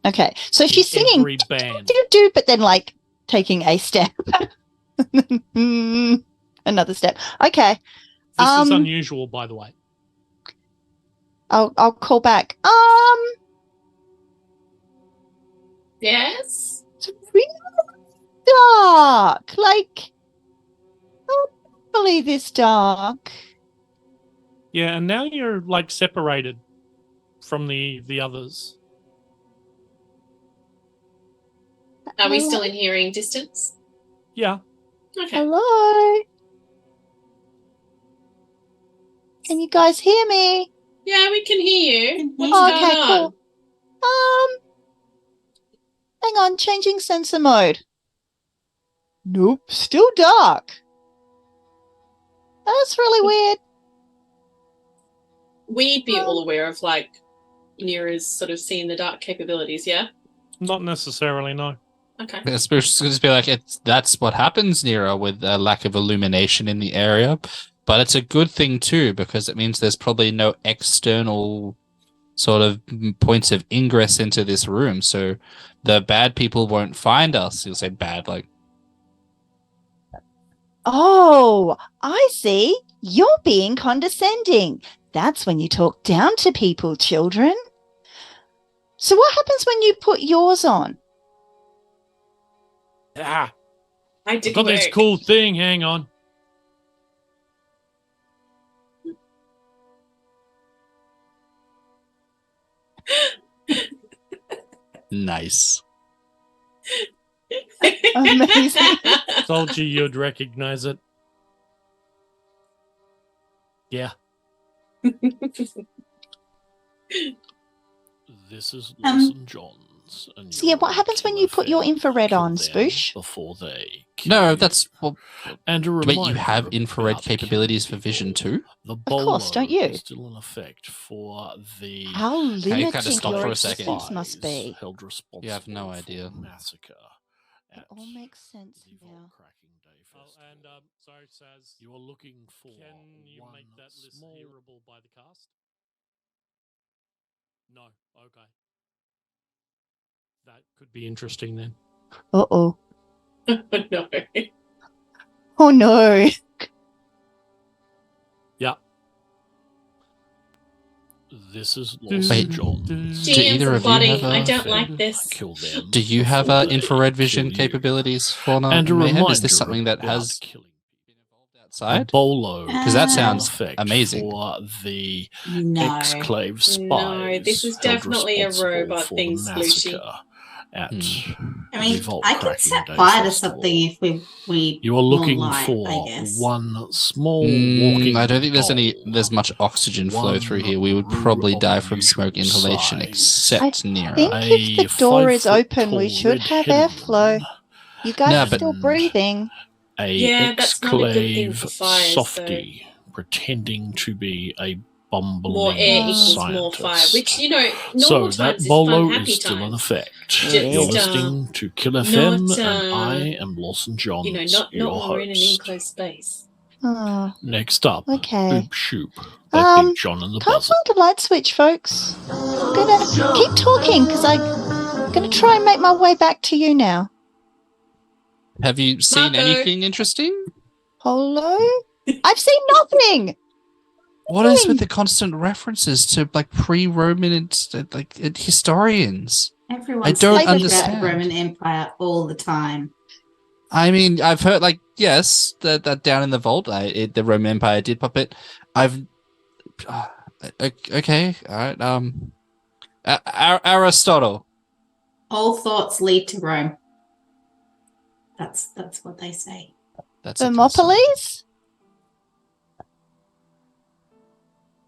Okay. So she's In singing every band. do, but then like taking a step. Another step. Okay. This is unusual, by the way. I'll call back. Yes. It's really dark. Like, not really this dark. Yeah, and now you're like separated from the others. Are we still in hearing distance? Yeah. Okay. Hello? Can you guys hear me? Yeah, we can hear you. What's Oh, going okay, on? cool. Hang on, changing sensor mode. Nope, still dark. That's really weird. We'd be all aware of like N.E.R.A's sort of seeing the dark capabilities, yeah? Not necessarily, no. Okay. Yeah, Spoosh is going to be like, that's what happens, N.E.R.A, with a lack of illumination in the area. But it's a good thing too, because it means there's probably no external sort of points of ingress into this room. So the bad people won't find us. You'll say bad, like, Oh, I see. You're being condescending. That's when you talk down to people, children. So what happens when you put yours on? Ah, I I've did got this cool thing. Hang on. nice. Amazing. Told you you'd recognize it. Yeah. This is Lawson Johns. And So yeah, what happens when you put your infrared on, kill them Spoosh? Before they No, kill that's you. well. And a Wait, you reminder have infrared about capabilities for killing vision people. too? The course, don't bolo you? is still in effect for the How limiting stop your for a second? existence must spies be. held responsible You have no for idea. the massacre. It all makes sense the now. Vault Cracking Day Festival. Sorry, Saz, you are looking for. Can you make that list hearable by the cast? No. Okay. That could be interesting then. Uh-oh. No. Oh no. Yeah. This is Wait, Lawson Johns. do GMs either are of you plotting. have I a- don't like this. Kill them Do you have before they infrared kill vision you. capabilities, Fauna And a Mayhem? Is this reminder something that about has killing been evolved a outside? bolo? Because that sounds effect amazing. For the No. Exclave spies. No, this is held definitely a responsible robot for thing, the massacre at I the mean, Vault I can Cracking set Day fire to Festival. something if we You are looking light, for I guess. one small walking. I don't think bowl. there's much oxygen flow One through here. We would brew probably of die from smoke unusual inhalation, size. except I N.E.R.A. think if the door is 5 foot open, we tall should have red-headed airflow. one, You guys No, are but- still breathing. a Yeah, that's not a good thing Exclave for fires, softy pretending to be a bumbling More air equals scientist. more fire, which, So normal that times is bolo fun, happy is still in times. effect. It You're is. listening to Kill FM, not, and I am Lawson Johns, not your when we're in an host. enclosed space. Oh, Next up, okay. Oop Shoop by Big John and the Can't Buzzard. find a light switch, folks. I'm gonna keep talking because I'm gonna try and make my way back to you now. Have you seen Marco. anything interesting? Hello? I've seen nothing. What is with the constant references to like pre-Roman and like historians? everyone's don't talking about understand. the Roman Empire all the time. I mean, I've heard like yes, that down in the vault, the Roman Empire did pop it. I've okay, all right. Aristotle. All thoughts lead to Rome. That's what they say. That's a person. Thermopylae?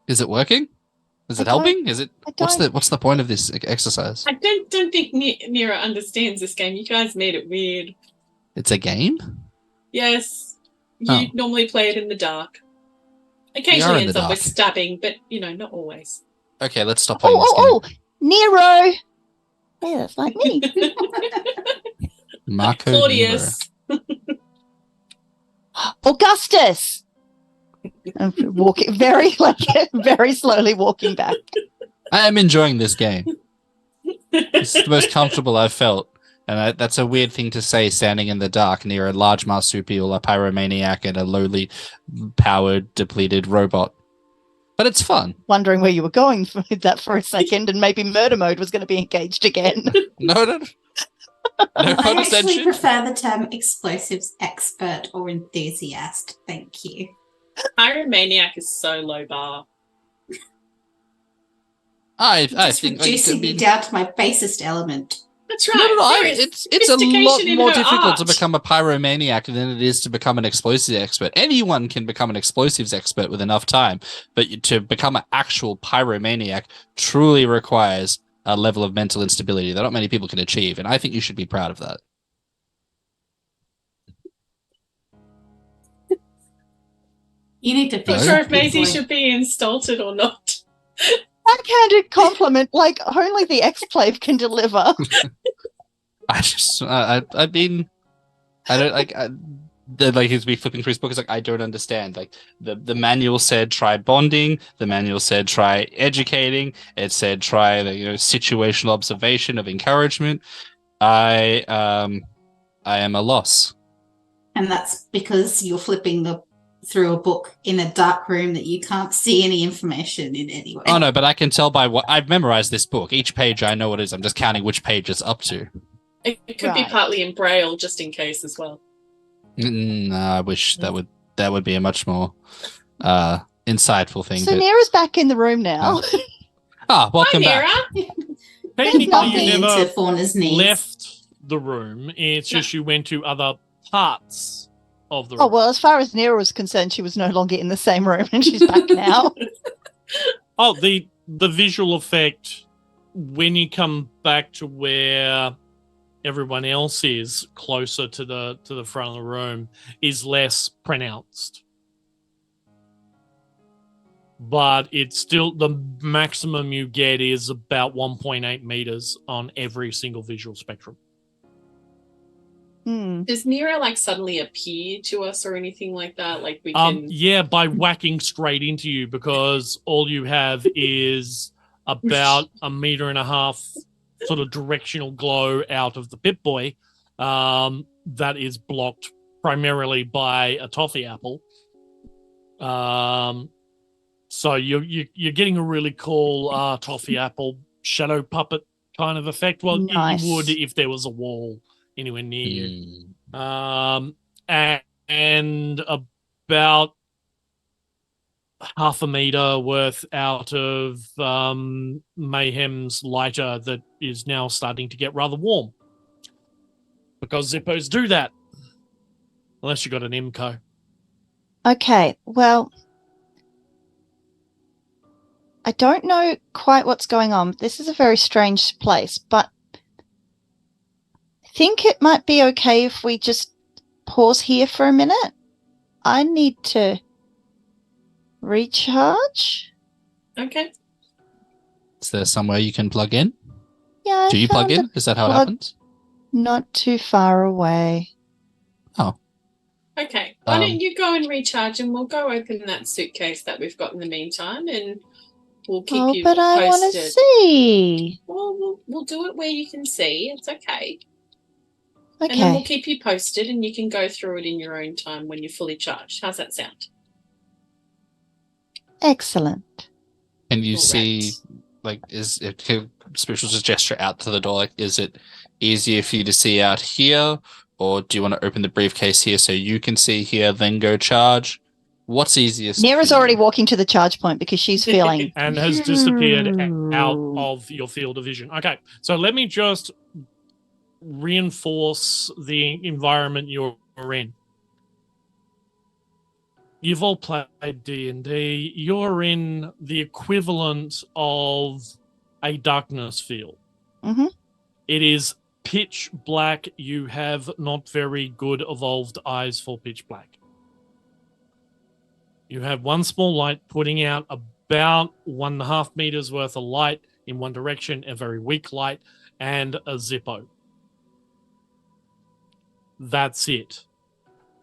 Is it working? Is I it don't- helping? Is it? I What's the point of this exercise? I don't think N.E.R.A understands this game. You guys made it weird. It's a game. Yes, you Oh. normally play it in the dark. We are Occasionally in ends the up with dark. stabbing, but not always. Okay, let's stop playing this game. Oh, Nero. Hey, that's like me. Marco Nero. Claudius. Augustus. I'm walking very slowly walking back. I am enjoying this game. It's the most comfortable I've felt. And that's a weird thing to say standing in the dark near a large marsupial, a pyromaniac, and a lowly powered, depleted robot. But it's fun. Wondering where you were going with that for a second, and maybe murder mode was going to be engaged again. No. No I actually condescension. prefer the term explosives expert or enthusiast. Thank you. Pyromaniac is so low bar. I Just think reducing me down to my basest element. That's right. No, There is it's a lot sophistication in more her difficult to art. become a pyromaniac than it is to become an explosives expert. Anyone can become an explosives expert with enough time, but to become an actual pyromaniac truly requires a level of mental instability that not many people can achieve, and I think you should be proud of that. You need to Not fix sure that if Maisie big boy. should be insulted or not. Backhanded compliment, like only the Exclave can deliver. I've been, I don't like. Like he's be flipping through his book. It's like I don't understand. Like the manual said try bonding. The manual said try educating. It said try the situational observation of encouragement. I am a loss. And that's because you're flipping through a book in a dark room that you can't see any information in any way. Oh no, but I can tell by what I've memorized this book. Each page I know what it is. I'm just counting which page it's up to. It could be Right. partly in Braille, just in case as well. No, I wish that would be a much more insightful thing. So but- Nera's back in the room now. Welcome Hi, back. N.E.R.A. Technically, Bumping you into never Fauna's knees. left the room. It's just you went to other parts of the room. Oh, well, as far as Nera was concerned, she was no longer in the same room and she's back now. Oh, the visual effect when you come back to where everyone else is, closer to the front of the room, is less pronounced. But it's still, the maximum you get is about 1.8 meters on every single visual spectrum. Does N.E.R.A like suddenly appear to us or anything like that? Like we can. Yeah, by whacking straight into you, because all you have is about 1.5 meters sort of directional glow out of the Pip-Boy. That is blocked primarily by a toffee apple. So you're getting a really cool toffee apple shadow puppet kind of effect. Well, Nice. you would if there was a wall anywhere near you. And about 0.5 meter worth out of Mayhem's lighter that is now starting to get rather warm. Because Zippos do that. Unless you got an IMCO. Okay, well, I don't know quite what's going on. This is a very strange place, but I think it might be okay if we just pause here for a minute. I need to recharge. Okay. Is there somewhere you can plug in? Yeah. Do you plug in? Is that how it happens? Not too far away. Oh. Okay. Why don't you go and recharge, and we'll go open that suitcase that we've got in the meantime, and we'll keep you but posted. I want to see. Well, we'll do it where you can see. It's okay. Okay. And then we'll keep you posted, and you can go through it in your own time when you're fully charged. How's that sound? Excellent. Can you All see, right. is it Spiritual just gesture out to the door? Like, is it easier for you to see out here, or do you want to open the briefcase here so you can see here, then go charge? What's easiest? N.E.R.A's for you? already walking to the charge point because she's feeling And has disappeared out of your field of vision. Okay, so let me just reinforce the environment you're in. You've all played D&D. You're in the equivalent of a darkness field. Mhm. It is pitch black. You have not very good evolved eyes for pitch black. You have one small light putting out about 1.5 meters worth of light in one direction, a very weak light, and a Zippo. That's it.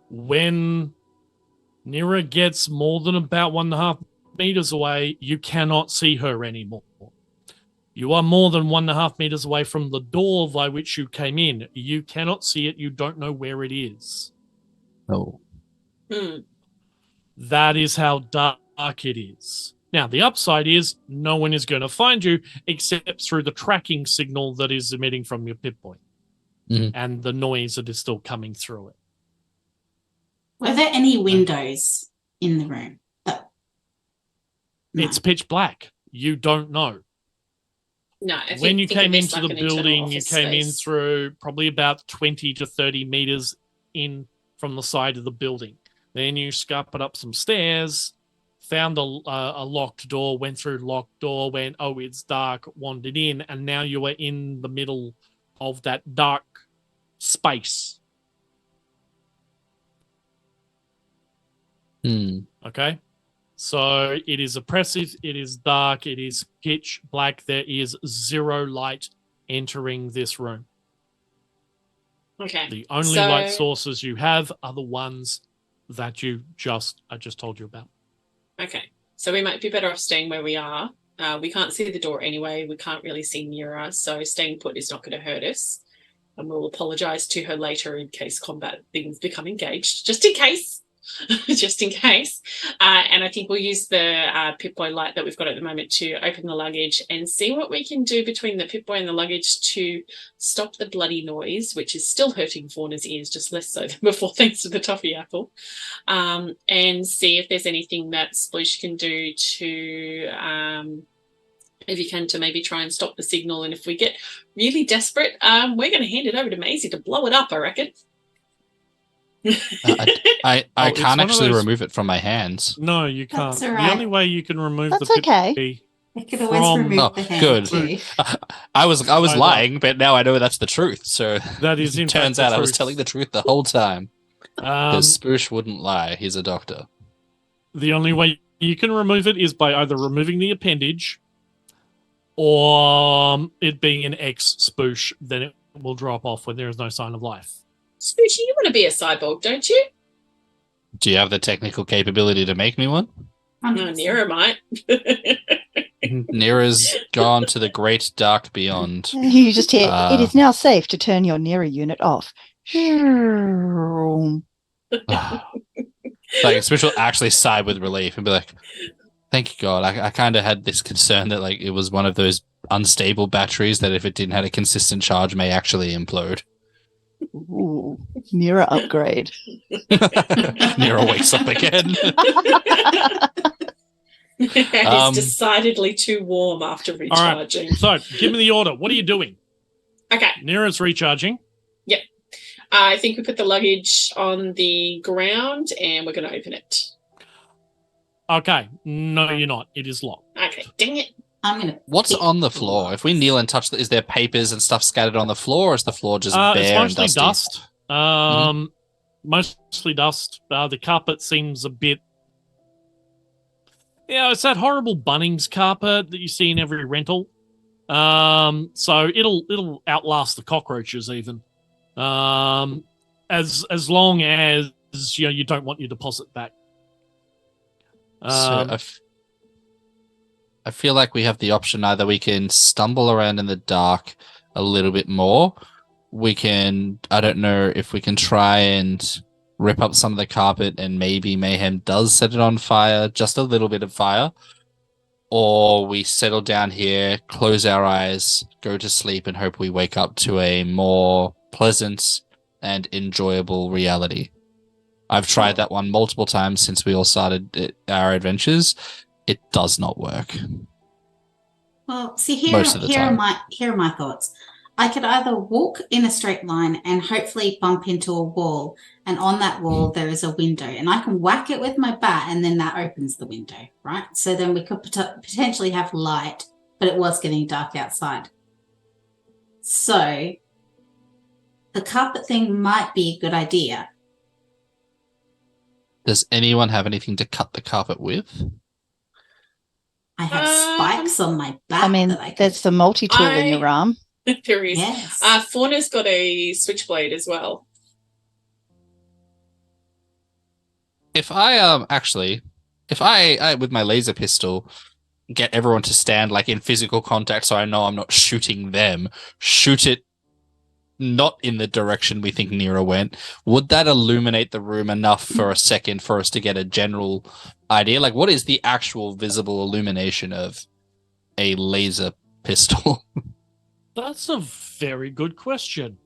When N.E.R.A gets more than about 1.5 meters away, you cannot see her anymore. You are more than 1.5 meters away from the door by which you came in. You cannot see it. You don't know where it is. Oh. That is how dark it is. Now, the upside is no one is going to find you except through the tracking signal that is emitting from your Pip-Boy and the noise that is still coming through it. Were there any windows in the room? No. It's pitch black. You don't know. No. When you came into the building, you came in through probably about 20 to 30 meters in from the side of the building. Then you scupped up some stairs, found a locked door, went through locked door, went, oh, it's dark, wandered in, and now you are in the middle of that dark space. Okay? So it is oppressive, it is dark, it is pitch black. There is zero light entering this room. Okay. The only light sources you have are the ones that I just told you about. Okay. So we might be better off staying where we are. We can't see the door anyway. We can't really see N.E.R.A, so staying put is not going to hurt us. And we'll apologise to her later in case combat things become engaged, just in case. Just in case. And I think we'll use the Pip-Boy light that we've got at the moment to open the luggage and see what we can do between the Pip-Boy and the luggage to stop the bloody noise, which is still hurting Fauna's ears, just less so than before, thanks to the toffee apple. And see if there's anything that Sploosh can do to, if you can, to maybe try and stop the signal. And if we get really desperate, we're going to hand it over to Maise to blow it up, I reckon. I can't actually remove it from my hands. No, you can't. That's all right. The only way you can remove That's the okay. Pip-Boy I could always From- remove the hand good. too. I was Either. lying, but now I know that's the truth. So That is in fact turns the out I was truth. telling the truth the whole time. Because Spoosh wouldn't lie. He's a doctor. The only way you can remove it is by either removing the appendage or it being an X-spoosh. Then it will drop off when there is no sign of life. Spooshy, you want to be a cyborg, don't you? Do you have the technical capability to make me one? No, N.E.R.A might. N.E.R.A's gone to the great dark beyond. You just hear, it is now safe to turn your N.E.R.A unit off. Like, Spoosh will actually sigh with relief and be like, thank you, God. I kind of had this concern that like it was one of those unstable batteries that if it didn't have a consistent charge may actually implode. Ooh, N.E.R.A upgrade. N.E.R.A wakes up again. It's decidedly too warm after recharging. So, give me the order. What are you doing? Okay. N.E.R.A's recharging. Yep. I think we put the luggage on the ground and we're going to open it. Okay. No, you're not. It is locked. Okay. Dang it. I'm gonna. What's pick on the floor? If we kneel and touch, is there papers and stuff scattered on the floor, or is the floor just bare It's and mostly dusty? dust. Mostly dust. The carpet seems a bit. Yeah, it's that horrible Bunnings carpet that you see in every rental. So it'll outlast the cockroaches even. As long as you don't want your deposit back. So I feel like we have the option either we can stumble around in the dark a little bit more. We can, I don't know if we can try and rip up some of the carpet and maybe Mayhem does set it on fire, just a little bit of fire. Or we settle down here, close our eyes, go to sleep and hope we wake up to a more pleasant and enjoyable reality. I've tried that one multiple times since we all started our adventures. It does not work. Well, see, here Most of the time. are my thoughts. I could either walk in a straight line and hopefully bump into a wall, and on that wall there is a window, and I can whack it with my bat, and then that opens the window, right? So then we could potentially have light, but it was getting dark outside. So the carpet thing might be a good idea. Does anyone have anything to cut the carpet with? I have spikes on my back. I mean, there's the multi-tool in your arm. There is. Yes. Fauna's got a switchblade as well. If I with my laser pistol get everyone to stand like in physical contact so I know I'm not shooting them, shoot it not in the direction we think N.E.R.A went, would that illuminate the room enough for a second for us to get a general idea? Like, what is the actual visible illumination of a laser pistol? That's a very good question.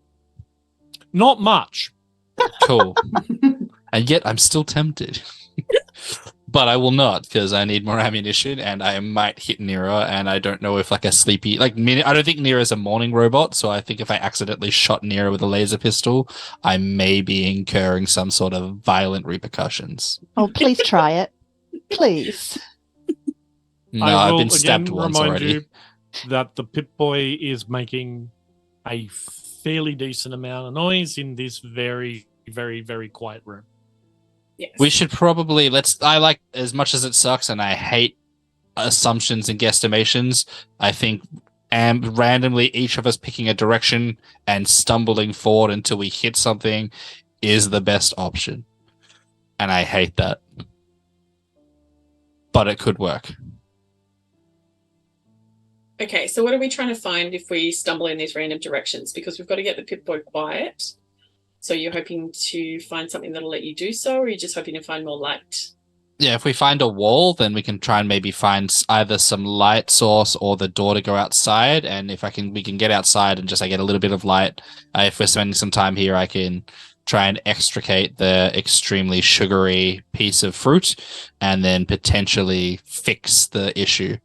Not much. Cool. And yet I'm still tempted. But I will not, because I need more ammunition and I might hit N.E.R.A, and I don't know if like a sleepy I don't think N.E.R.A is a morning robot, so I think if I accidentally shot N.E.R.A with a laser pistol, I may be incurring some sort of violent repercussions. Oh, please try it. Please. No, I I've will been stabbed again once remind already. you that the Pip-Boy is making a fairly decent amount of noise in this very, very, very quiet room. Yes. We should probably I like, as much as it sucks and I hate assumptions and guesstimations, I think randomly each of us picking a direction and stumbling forward until we hit something is the best option. And I hate that. But it could work. Okay, so what are we trying to find if we stumble in these random directions? Because we've got to get the Pip-Boy quiet. So you're hoping to find something that'll let you do so, or are you just hoping to find more light? Yeah, if we find a wall, then we can try and maybe find either some light source or the door to go outside. And if we can get outside and just get a little bit of light. If we're spending some time here, I can try and extricate the extremely sugary piece of fruit and then potentially fix the issue.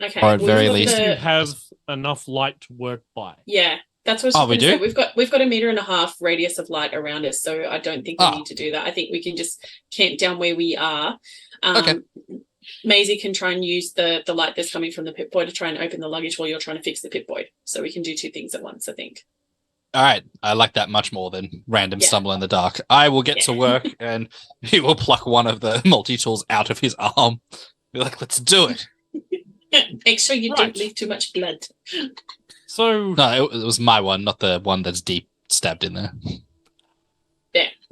Okay. Or at very least- You have enough light to work by. Yeah, that's what I was we going to do? say. We've got 1.5 meter radius of light around us, so I don't think we need to do that. I think we can just camp down where we are. Okay. Maisie can try and use the light that's coming from the Pip-Boy to try and open the luggage while you're trying to fix the Pip-Boy. So we can do two things at once, I think. All right, I like that much more than random Yeah. stumble in the dark. I will get Yeah. to work, and he will pluck one of the multi-tools out of his arm. Be like, let's do it. Make sure you Right. don't leave too much blood. So No, it was my one, not the one that's deep stabbed in there.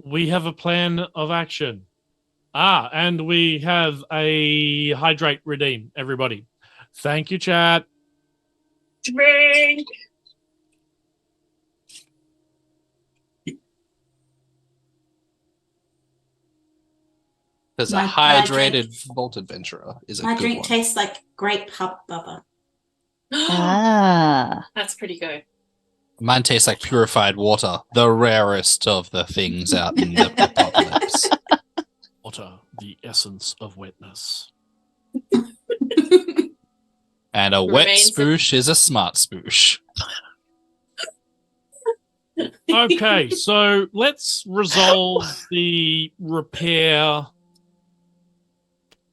we have a plan of action. And we have a hydrate redeem, everybody. Thank you, chat. Drink. Because a My hydrated Vault Adventurer is a My good drink one. tastes like grape hub bubba. Ah. That's pretty good. Mine tastes like purified water, the rarest of the things out in the apocalypse. Water, the essence of wetness. And a wet Remains- spoosh is a smart spoosh. Okay, so let's resolve the repair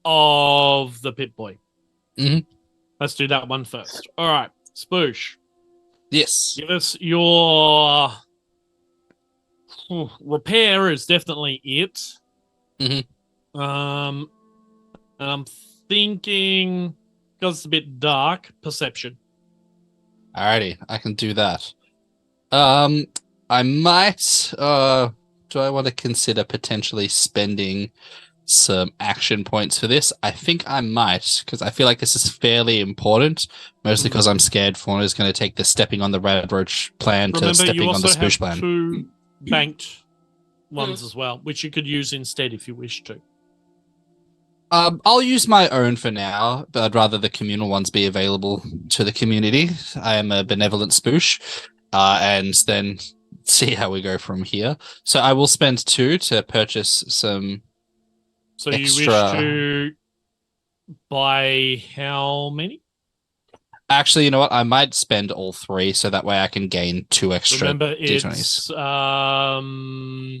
of the Pip-Boy. Mhm. Let's do that one first. All right, Spoosh, Yes. give us your repair is definitely it. Mhm. And I'm thinking because it's a bit dark, perception. Alrighty, I can do that. I might. Do I want to consider potentially spending some action points for this? I think I might, because I feel like this is fairly important. Mostly because I'm scared Fauna is going to take the stepping on the red roach plan to Remember, stepping you on the also spoosh have plan. 2 banked ones as well, which you could use instead if you wish to. I'll use my own for now, but I'd rather the communal ones be available to the community. I am a benevolent spoosh, and then see how we go from here. So I will spend 2 to purchase some. So you wish Extra. to buy how many? Actually, you know what? I might spend all 3, so that way I can gain 2 extra Remember, d20s. it's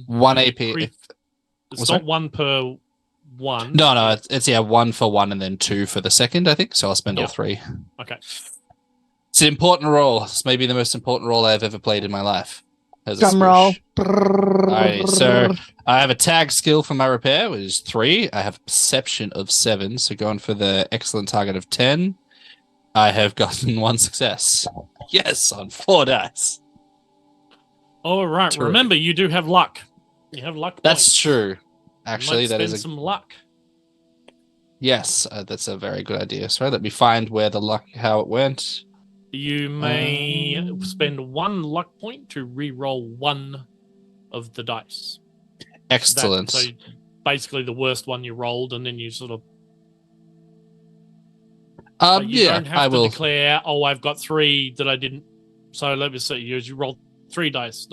1 AP. Pre- If, it's what's not that? 1 per 1. no, it's 1 for 1 and then 2 for the second, I think. So I'll spend all Yep. 3. Okay. It's an important role. It's maybe the most important role I've ever played in my life. As a Drum roll. spoosh. Alrighty, so I have a tag skill for my repair, which is 3. I have perception of 7, so going for the excellent target of 10. I have gotten 1 success. Yes, on 4 dice. All right. Terrific. Remember, you do have luck. You have luck. That's points. true. Actually, Might that is spend some luck. yes. That's a very good idea. Sorry, let me find where the luck, how it went. You may spend 1 luck point to re-roll 1 of the dice. Excellent. So basically, the worst one you rolled, and then you sort of. But you don't have I to will. declare, oh, I've got 3 that I didn't. So let me see. You rolled 4 dice,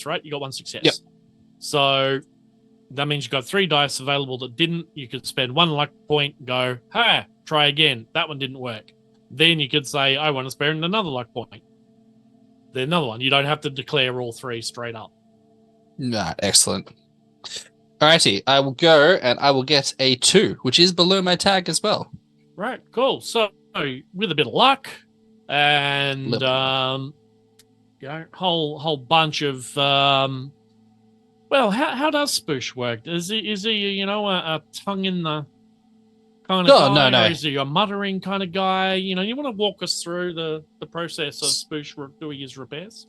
right? You got 1 success. Yep. So that means you got 3 dice available that didn't. You could spend 1 luck point, go, hey, try again. That one didn't work. Then you could say, I want to spend another luck point. Then another one. You don't have to declare all 3 straight up. Nah, excellent. Alrighty, I will go and I will get a 2, which is below my tag as well. Right, cool. So with a bit of luck and whole bunch of well, how does Spoosh work? Is he a tongue in the kind of guy? No. Or is he a muttering kind of guy? You want to walk us through the process of Spoosh doing his repairs?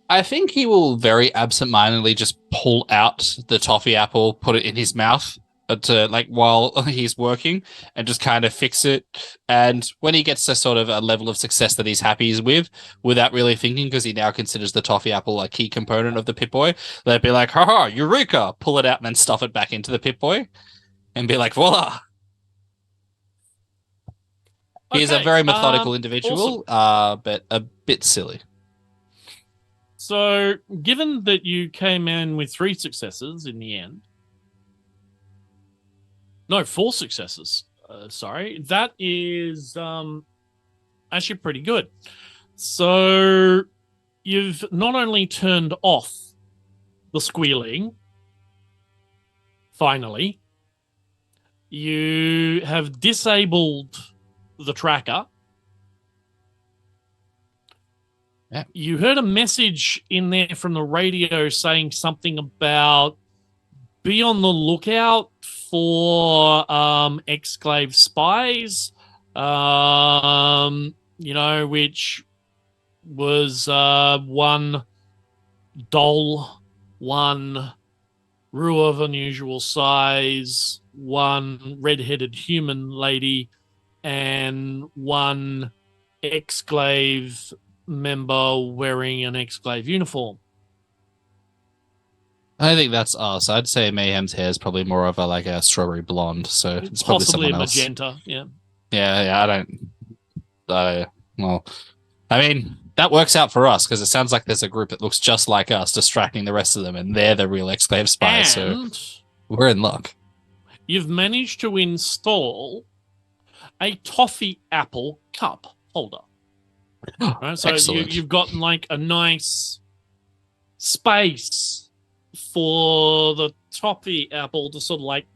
I think he will very absentmindedly just pull out the toffee apple, put it in his mouth while he's working, and just kind of fix it. And when he gets to sort of a level of success that he's happy with, without really thinking, because he now considers the toffee apple a key component of the Pip-Boy, they'd be like, haha, eureka, pull it out and then stuff it back into the Pip-Boy and be like, voila. He's a Okay, very methodical individual, but a bit silly. So, given that you came in with 3 successes in the end, no, 4 successes. Sorry, that is actually pretty good. So, you've not only turned off the squealing, finally, You have disabled the tracker. Yeah. You heard a message in there from the radio saying something about be on the lookout for Exclave spies, which was one doll, one Rue of unusual size, one red-headed human lady, and one Exclave member wearing an Exclave uniform. I think that's us. I'd say Mayhem's hair is probably more of a strawberry blonde, so it's probably Possibly someone a else. magenta, yeah. Yeah, I mean, that works out for us because it sounds like there's a group that looks just like us distracting the rest of them, and they're the real Exclave spies, And so we're in luck. you've managed to install a toffee apple cup holder. Right? So Excellent. you've got like a nice space for the toffee apple to sort of like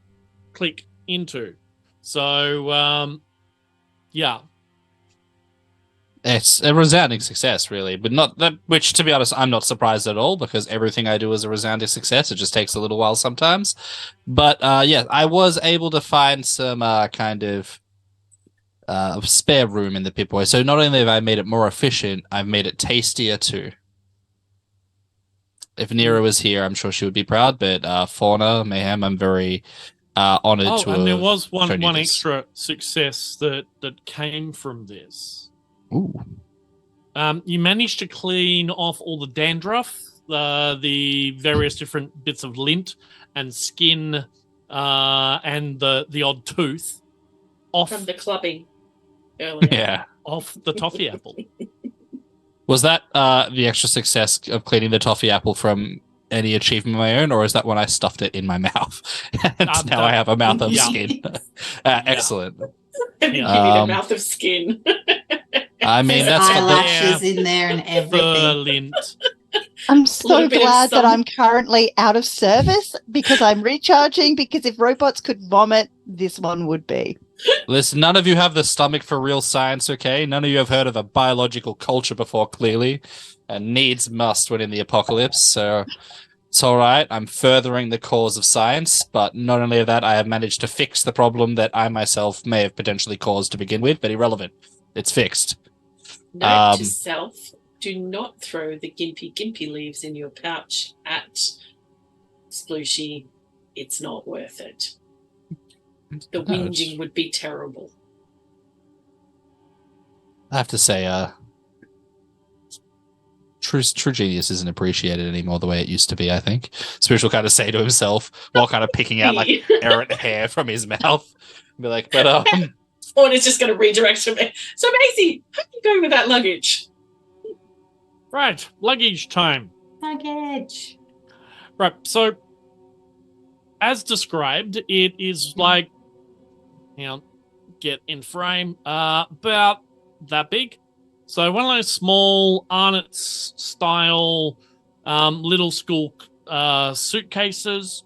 click into. So, yeah. It's a resounding success, really, but not that. Which, to be honest, I'm not surprised at all because everything I do is a resounding success. It just takes a little while sometimes, but yeah, I was able to find some kind of spare room in the Pip-Boy. So not only have I made it more efficient, I've made it tastier too. If N.E.R.A was here, I'm sure she would be proud. But Fauna Mayhem, I'm very honored to. And there was one this. extra success that came from this. Ooh. You managed to clean off all the dandruff, the various different bits of lint and skin, and the odd tooth off From the clubbing earlier. Yeah. off the toffee apple. Was that the extra success of cleaning the toffee apple from any achievement of my own, or is that when I stuffed it in my mouth? And now I have a mouth of skin. Excellent. You need a mouth of skin. I mean, There's that's eyelashes in there and everything. The lint. I'm so little bit of glad that some- I'm currently out of service because I'm recharging, because if robots could vomit, this one would be. Listen, none of you have the stomach for real science, okay? None of you have heard of a biological culture before, clearly. And needs must when in the apocalypse, so it's all right. I'm furthering the cause of science, but not only of that, I have managed to fix the problem that I myself may have potentially caused to begin with, but irrelevant. It's fixed. Note to self, do not throw the gimpy leaves in your pouch at Splooshy. It's not worth it. The whinging would be terrible. I have to say, true genius isn't appreciated anymore the way it used to be, I think. Spoosh will kind of say to himself while kind of picking out like errant hair from his mouth. Be like, but Fauna's just going to redirect from it. So, Maise, how are you going with that luggage? Right, luggage time. Luggage. Right, so as described, it is like, get in frame, about that big. So one of those small Arnott's style little school suitcases.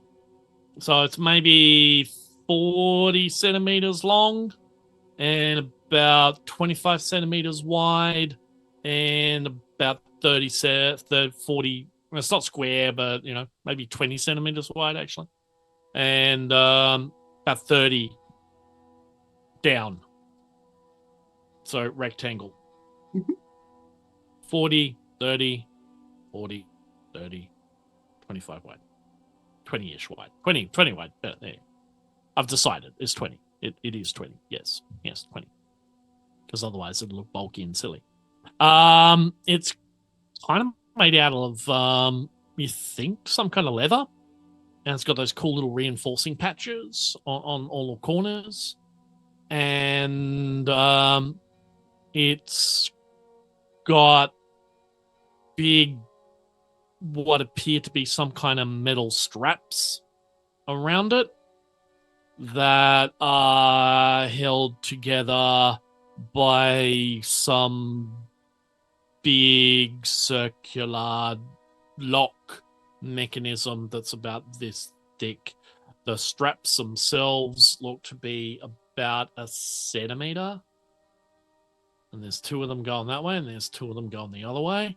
So it's maybe 40 centimeters long and about 25 centimeters wide and about 40, well, it's not square, but, maybe 20 centimeters wide, actually. And about 30 down. So rectangle. Mhm. 40, 30, 40, 30, 25 wide. 20-ish wide. 20 wide. There. I've decided it's 20. It is 20. Yes, 20. Because otherwise it'll look bulky and silly. It's kind of made out of, you think, some kind of leather. And it's got those cool little reinforcing patches on all the corners. And it's got big, what appear to be some kind of metal straps around it that are held together by some big circular lock mechanism that's about this thick The straps themselves look to be about a centimeter. And there's 2 of them going that way, and there's 2 of them going the other way.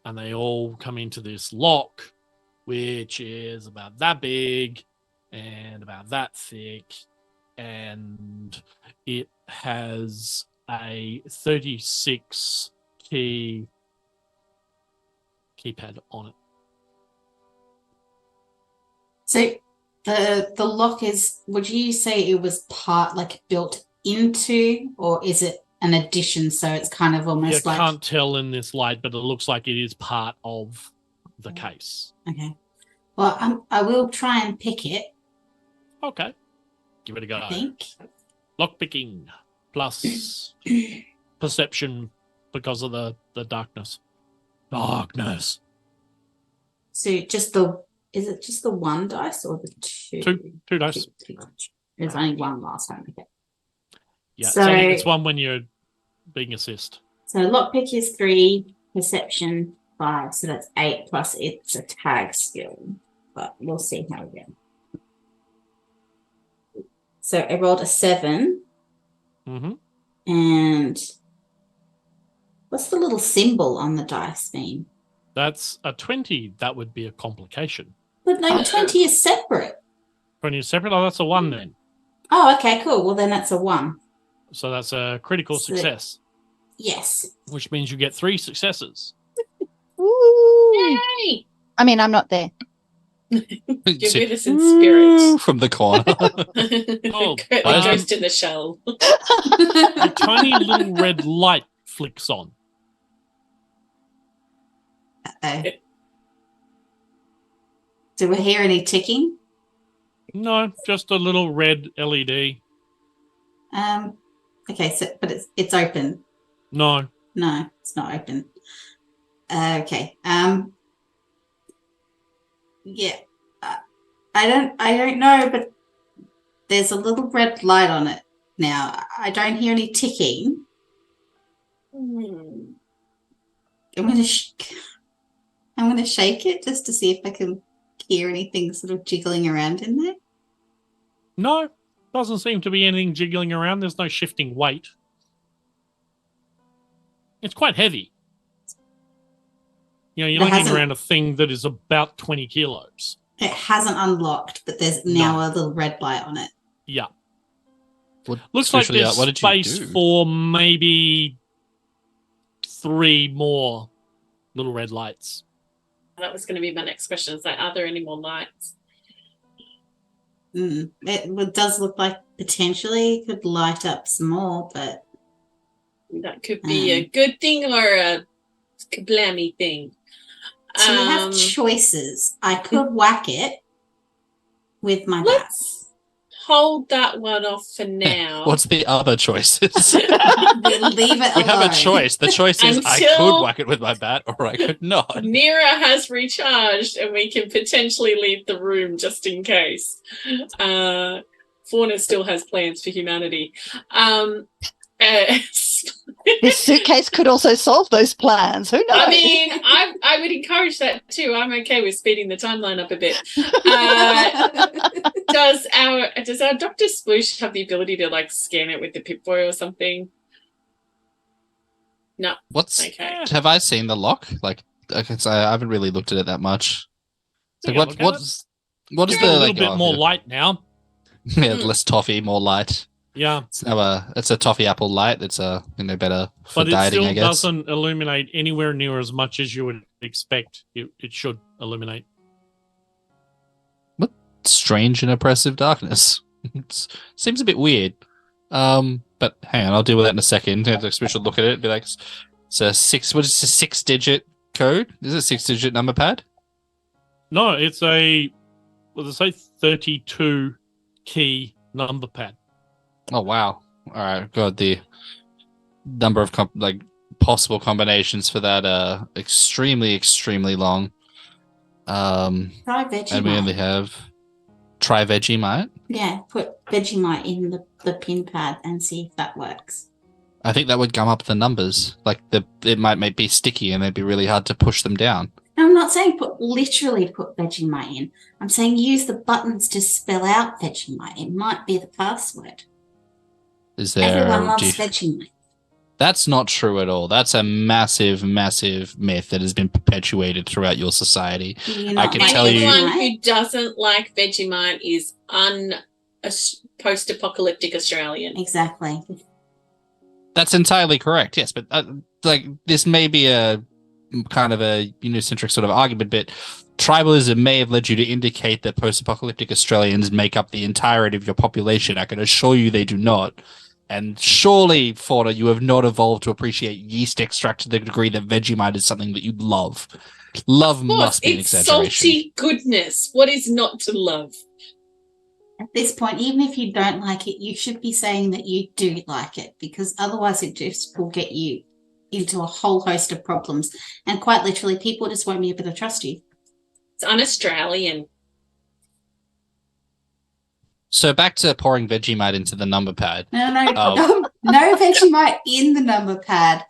And they all come into this lock, which is about that big and about that thick. And it has a 36 key keypad on it. So the lock is, would you say it was part like built into, or is it an addition? So it's kind of almost You can't tell in this light, but it looks like it is part of the case. Okay. Well, I will try and pick it. Okay. Give it a go. I think. Lock picking plus perception because of the darkness. Darkness. So is it just the 1 dice or the 2? 2 dice. There's only 1 last time. Okay. Yeah, So it's 1 when you're being assist. So lockpick is 3, perception 5, so that's 8 plus it's a tag skill. But we'll see how we go. So I rolled a 7. Mm-hmm. And what's the little symbol on the dice mean? That's a 20. That would be a complication. But no, 20 is separate. 20 is separate? Oh, that's a 1 then. Oh, okay, cool. Well, then that's a 1. So that's a critical So- success, Yes. which means you get 3 successes. Woo. Yay! I mean, I'm not there. You're See, with us in spirit. from the corner. Oh, The ghost in the shell. A tiny little red light flicks on. Uh-oh. Do we hear any ticking? No, just a little red LED. Okay, so but it's open. No. No, it's not open. Okay. Yeah. I don't know, but there's a little red light on it now. I don't hear any ticking. I'm gonna shake it just to see if I can hear anything sort of jiggling around in there. No, doesn't seem to be anything jiggling around. There's no shifting weight. It's quite heavy. You know, you're There looking hasn't- around a thing that is about 20 kilos. It hasn't unlocked, but there's now a little red light on it. Yeah. What- Looks like especially, there's what did you space do? for maybe 3 more little red lights. That was going to be my next question. Is like, are there any more lights? It does look like potentially it could light up some more, but That could be a good thing or a kablammy thing. so we have choices. I could whack it with my bat. Let's hold that one off for now. What's the other choices? We'll leave it We alone. have a choice. The choice is I Until- could whack it with my bat or I could not. N.E.R.A has recharged and we can potentially leave the room just in case. Fauna still has plans for humanity. This suitcase could also solve those plans. Who knows? I mean, I would encourage that too. I'm okay with speeding the timeline up a bit. Does our Dr. Spoosh have the ability to like scan it with the Pip-Boy or something? No. What's Okay. have I seen the lock? Like, okay, so I haven't really looked at it that much. So Take a look at what is It's the got a little like, bit more light now. yeah, less toffee, more light. Yeah, It's a toffee apple light. It's a better for but it dieting, still I guess. doesn't illuminate anywhere near as much as you would expect it should illuminate. Strange and oppressive darkness. Seems a bit weird. But hang on, I'll deal with that in a second. We should look at it and be like, it's a 6-digit code? Is it a 6-digit number pad? No, it's a, what does it say, 32 key number pad. Oh wow! All right, God, the number of possible combinations for that extremely long. Try And we Vegemite. only have try Vegemite. Yeah, put Vegemite in the pin pad and see if that works. I think that would gum up the numbers. Like it might be sticky and they'd be really hard to push them down. I'm not saying literally put Vegemite in. I'm saying use the buttons to spell out Vegemite. It might be the password. Is there? Everyone loves Vegemite. That's not true at all. That's a massive, massive myth that has been perpetuated throughout your society. I can tell you. Anyone who doesn't like Vegemite is post-apocalyptic Australian. Exactly. That's entirely correct. Yes, but like this may be a kind of a unicentric sort of argument, but tribalism may have led you to indicate that post-apocalyptic Australians make up the entirety of your population. I can assure you they do not. And surely, Fauna, you have not evolved to appreciate yeast extract to the degree that Vegemite is something that you love. Love must be an exaggeration. It's salty goodness. What is not to love? At this point, even if you don't like it, you should be saying that you do like it, because otherwise it just will get you into a whole host of problems. And quite literally, people just won't be able to trust you. It's un-Australian. So back to pouring Vegemite into the number pad. No Vegemite in the number pad.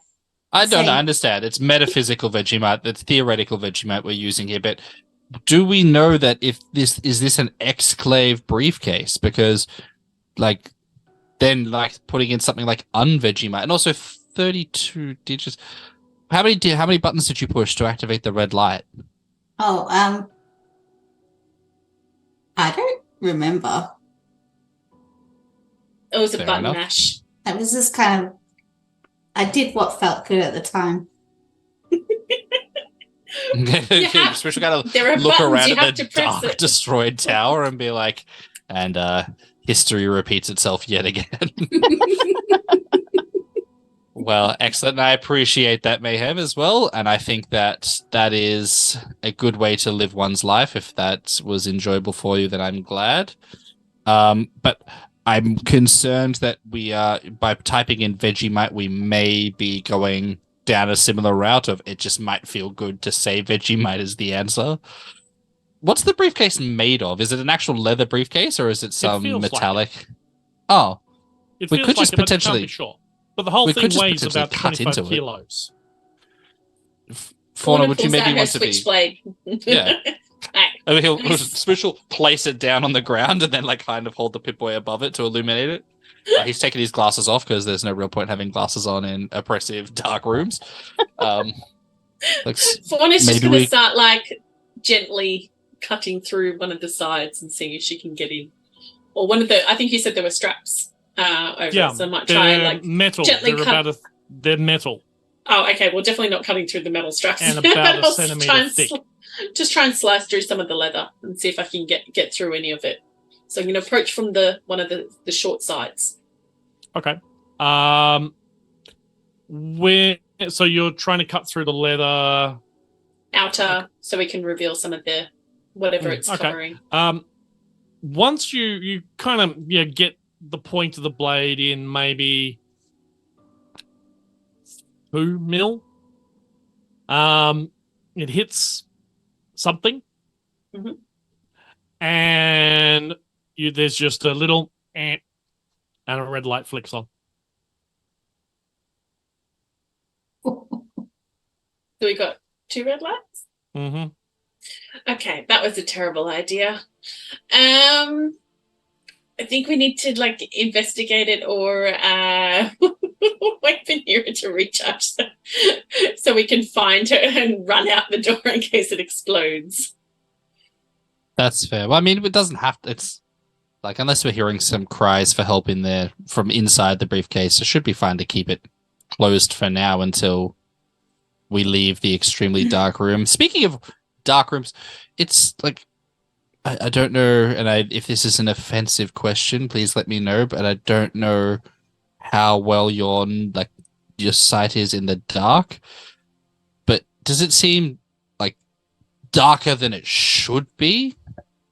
I understand. It's metaphysical Vegemite. That's theoretical Vegemite we're using here. But do we know that if this is an Exclave briefcase? Because then putting in something like unvegemite, and also 32 digits. How many buttons did you push to activate the red light? I don't remember. It was a Fair button enough. mash. It was just kind of, I did what felt good at the time. Especially gotta look around at the dark, destroyed tower and be like, and history repeats itself yet again. Well, excellent. And I appreciate that, Mayhem, as well. And I think that is a good way to live one's life. If that was enjoyable for you, then I'm glad. But I'm concerned that we are, by typing in Vegemite, we may be going down a similar route of it just might feel good to say Vegemite is the answer. What's the briefcase made of? Is it an actual leather briefcase or is it some metallic? Like it. Oh, It we feels could like just it, but potentially. can't be sure. But the whole we thing could just weighs potentially about cut 25 into it. kilos. Fauna, would you maybe want to be? Switchblade. Yeah. I mean, Spoosh will place it down on the ground and then kind of hold the Pip-Boy above it to illuminate it. He's taking his glasses off because there's no real point having glasses on in oppressive dark rooms. Fauna's just going to start gently cutting through one of the sides and seeing if she can get in. Or one of the, I think you said there were straps over it, so I might try metal. Gently They're metal. Oh, okay. Well, definitely not cutting through the metal straps. And about a centimetre thick. Just try and slice through some of the leather and see if I can get through any of it. So I'm going to approach from one of the short sides. Okay. So you're trying to cut through the leather outer, so we can reveal some of the whatever it's covering. Once you kind of get the point of the blade in maybe 2 mil, it hits something, and there's just a little and a red light flicks on. So we got 2 red lights? Mm-hmm. Okay, that was a terrible idea. I think we need to investigate it or wait for N.E.R.A to recharge so we can find her and run out the door in case it explodes. That's fair. Well, I mean, it doesn't have to. It's unless we're hearing some cries for help in there from inside the briefcase, it should be fine to keep it closed for now until we leave the extremely dark room. Speaking of dark rooms, it's I don't know, and if this is an offensive question, please let me know, but I don't know how well your sight is in the dark, but does it seem darker than it should be?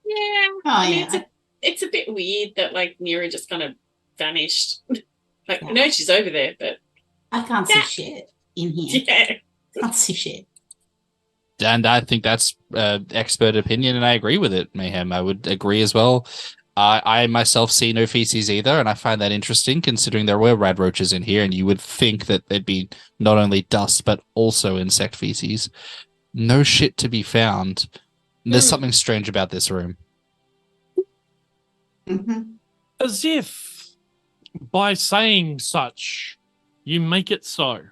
Yeah. It's a bit weird that N.E.R.A just kind of vanished. I know she's over there, but I can't see shit in here. Yeah. Can't see shit. And I think that's expert opinion, and I agree with it, Mayhem. I would agree as well. I myself see no feces either, and I find that interesting considering there were rad roaches in here, and you would think that there'd be not only dust but also insect feces. No shit to be found. There's something strange about this room. Mhm. As if by saying such, you make it so.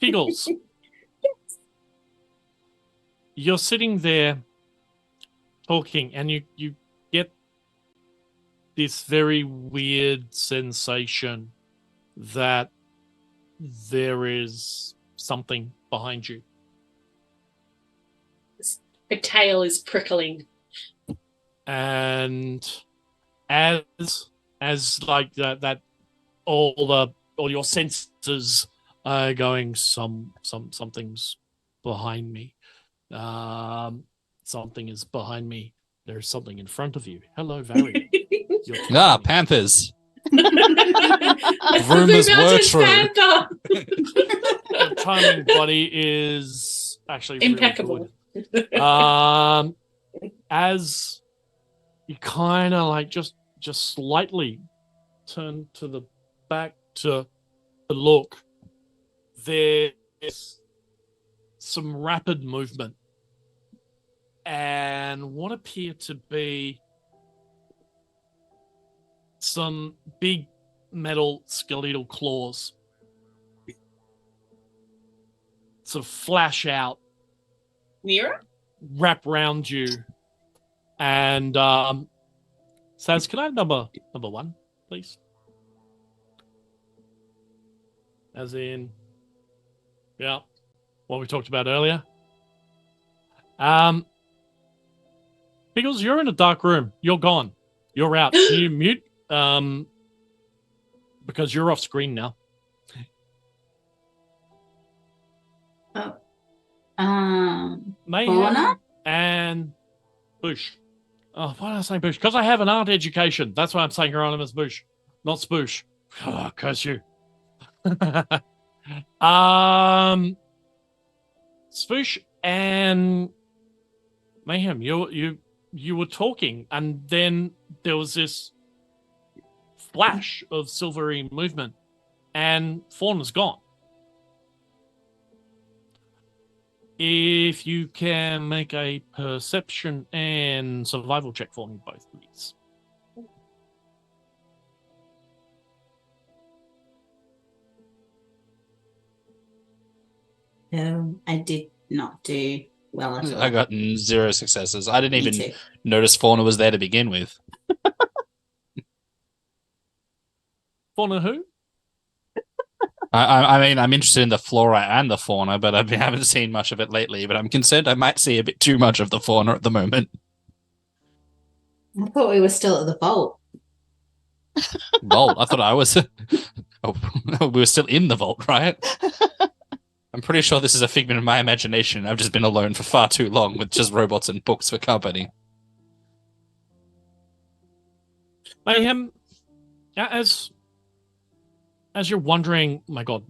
Piggles. You're sitting there talking, and you get this very weird sensation that there is something behind you. The tail is prickling. And as like that all your senses are going, something's behind me. Something is behind me. There's something in front of you. Hello, Vari. Panthers. It's the Rumors Blue were Mountain true. Panther. Your timing, buddy, is actually Impeccable. Really good. As you kind of like just slightly turn to the back to look, there's some rapid movement and what appear to be some big metal skeletal claws sort of flash out, N.E.R.A? wrap around you, and says, "Can I have number one, please?" As in, yeah, what we talked about earlier. Piggles, you're in a dark room. You're gone. You're out. Can you mute? Because you're off screen now. Mayhem Fauna? and Bush. Oh, why did I say Bush? Because I have an art education. That's why I'm saying Heironymous Bush, not Spoosh. Oh, curse you. Spoosh and Mayhem, you were talking, and then there was this flash of silvery movement, and Fauna's gone. If you can make a perception and survival check for me both, please. No, I did not do well at all. I got 0 successes. I didn't Me even too. notice Fauna was there to begin with. Fauna who? I mean, I'm interested in the flora and the fauna, but I haven't seen much of it lately. But I'm concerned I might see a bit too much of the fauna at the moment. I thought we were still at the vault. Vault? I thought I was. Oh, we were still in the vault, right? I'm pretty sure this is a figment of my imagination. I've just been alone for far too long with just robots and books for company. Mayhem, as you're wondering, my God,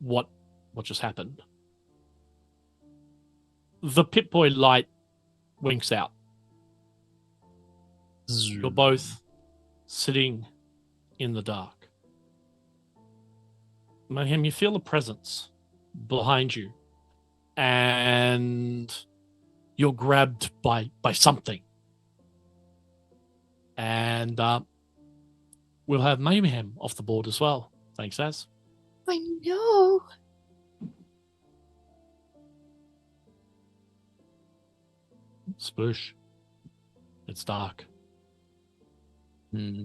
what just happened? The Pip-Boy light winks out. You're both sitting in the dark. Mayhem, you feel a presence behind you, and you're grabbed by something. And we'll have Mayhem off the board as well. Thanks, Az. I know. Spoosh. It's dark. Hmm.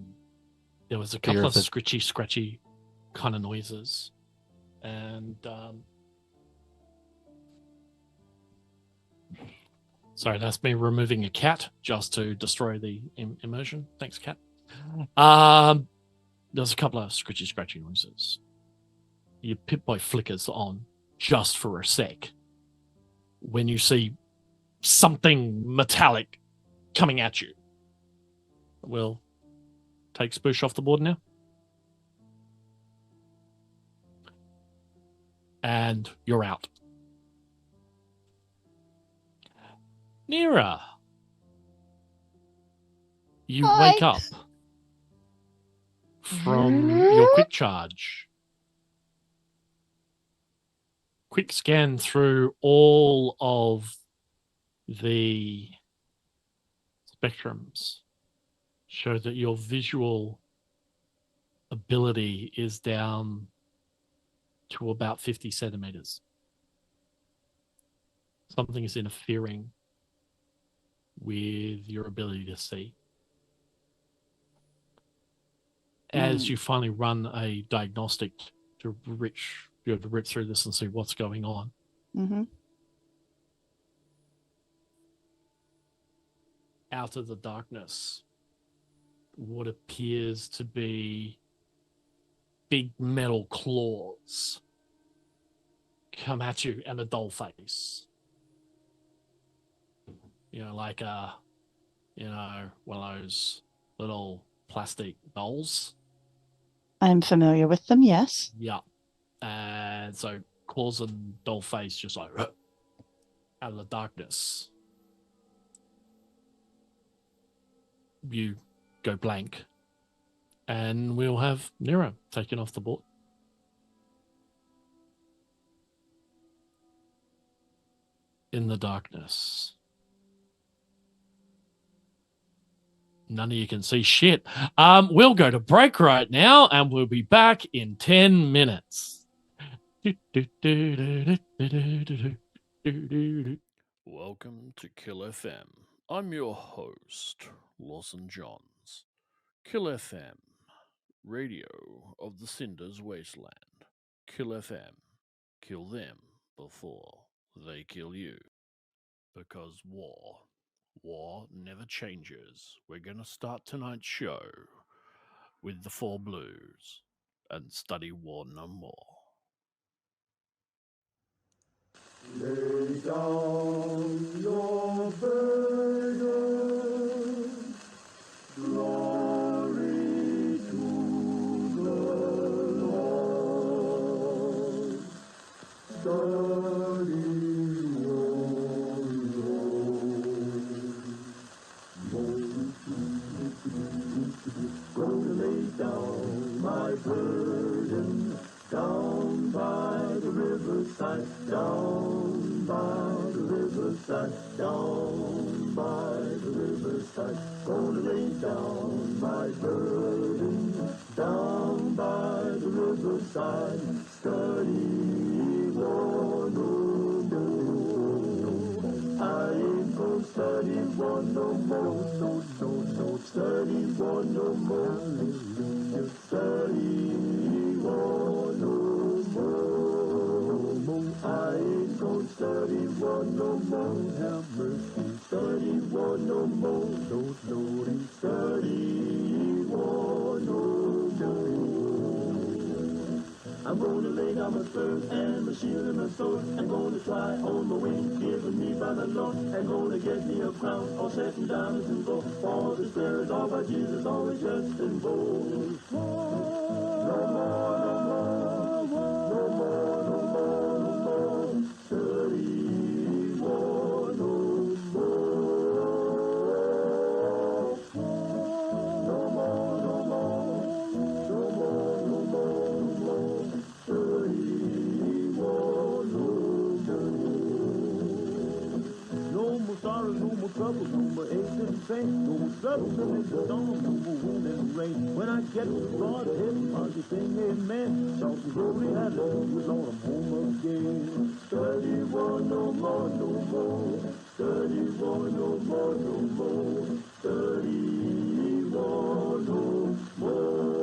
There was a couple of scratchy kind of noises. And sorry, that's me removing a cat just to destroy the immersion. Thanks, cat. There's a couple of scratchy noises. Your Pip-Boy flickers on just for a sec when you see something metallic coming at you. We'll take Spoosh off the board now. And you're out. N.E.R.A, you Hi. wake up from your quick charge. quick scan through all of the spectrums show that your visual ability is down to about 50 centimeters. Something is interfering with your ability to see. As you finally run a diagnostic to rip through this and see what's going on. Mm-hmm. Out of the darkness, what appears to be big metal claws come at you and a doll face. Like one of those little plastic dolls. I'm familiar with them, yes. Yeah. And so claws and doll face just like out of the darkness. You go blank. And we'll have N.E.R.A taken off the board. In the darkness. None of you can see shit. We'll go to break right now, and we'll be back in 10 minutes. Welcome to Kill FM. I'm your host, Lawson Johns. Kill FM, radio of the Cinders Wasteland. Kill FM, kill them before they kill you. Because war never changes. We're going to start tonight's show with the Four Blues and study war no more. Lay down your burden, glory to the Lord. Study gonna lay down my burden down by the riverside, down by the riverside, down by the riverside. Gonna lay down my burden down by the riverside. Study war no more. I ain't gonna study war no more. No, study war no more. Study war no more. I ain't gonna study war no more. Have mercy. Study war no more. Don't study war no more. I'm gonna lay down my sword and my shield and my sword. I'm gonna fly on my wings given me by the Lord. I'm gonna get me a crown all set in diamonds and gold. For the spirit of our Jesus always just and bold. No more, no more, no more, no more, no more. Study war no more. No more, no more, no more, no more, no more. Study war no more. No more sorrow, no more trouble, no more aches and pain, no more struggles in the storm, no more wind and rain. When I get to the Lord, everybody sing amen. Shout the glory, hallelujah, Lord, I'm home again. Study war no more, no more. Study war no more, no more. Study war no more.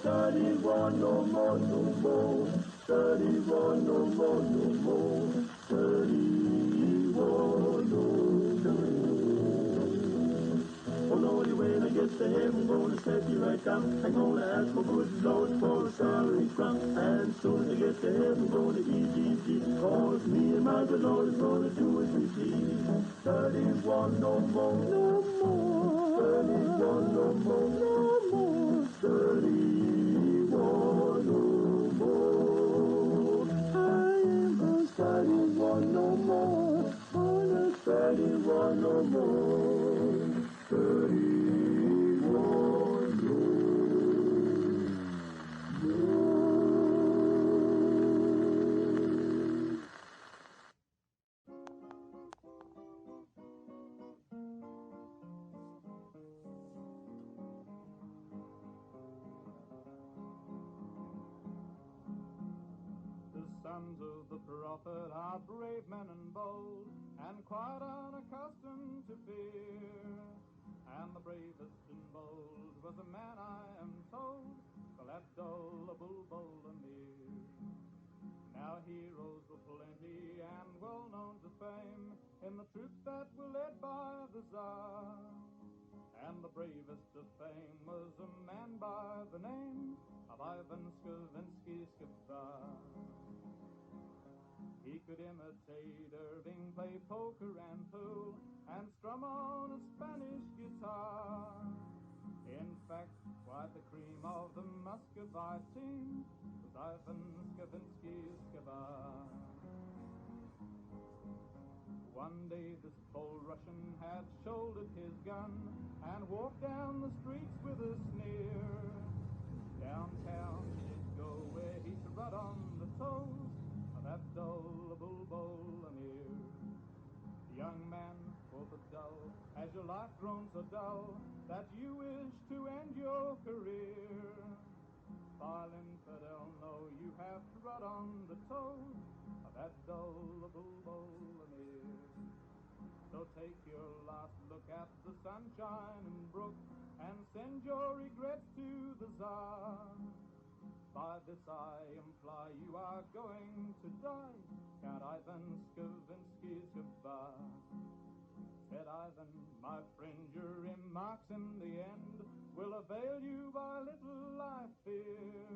Study war no more, no more. Study war no more, no more. Study war no more. Oh Lordy, when I get to heaven, I'm gonna set you right down. I'm gonna ask my good Lord for a salary crown. And soon as I get to heaven, I'm gonna eat. Cause me and my good Lord is gonna do as we please. 31 no more, no more. 31 no more, no more. 31 no more. I am a 31 no more. On a 31 no more. 31 no more. sons of the prophet are brave men and bold, and quite unaccustomed to fear. And the bravest and bold was a man, I am told, called Abdul-Abul-Bul-Amir. Now heroes were plenty and well known to fame in the troops that were led by the Tsar. And the bravest of fame was a man by the name of Ivan Skavinsky-Skabar. He could imitate Irving, play poker and pool, and strum on a Spanish guitar. In fact, quite the cream of the Muscovite team was Ivan Skavinsky-Skabar. One day this bold Russian had shouldered his gun and walked down the streets with a sneer. Downtown he'd go where he trod on the toes of Abdul-Abul-Bul-Amir. The young man, quoth Abdul, has your life grown so dull that you wish to end your career? Vile infidel, no, you have trod on the toes of Abdul-Abul-Bul-Amir. So take your last look at the sunshine and brook, and send your regrets to the Tsar. By this I imply you are going to die, Count Ivan Skavinsky-Skabar. Said Ivan, my friend, your remarks in the end will avail you by little, I fear,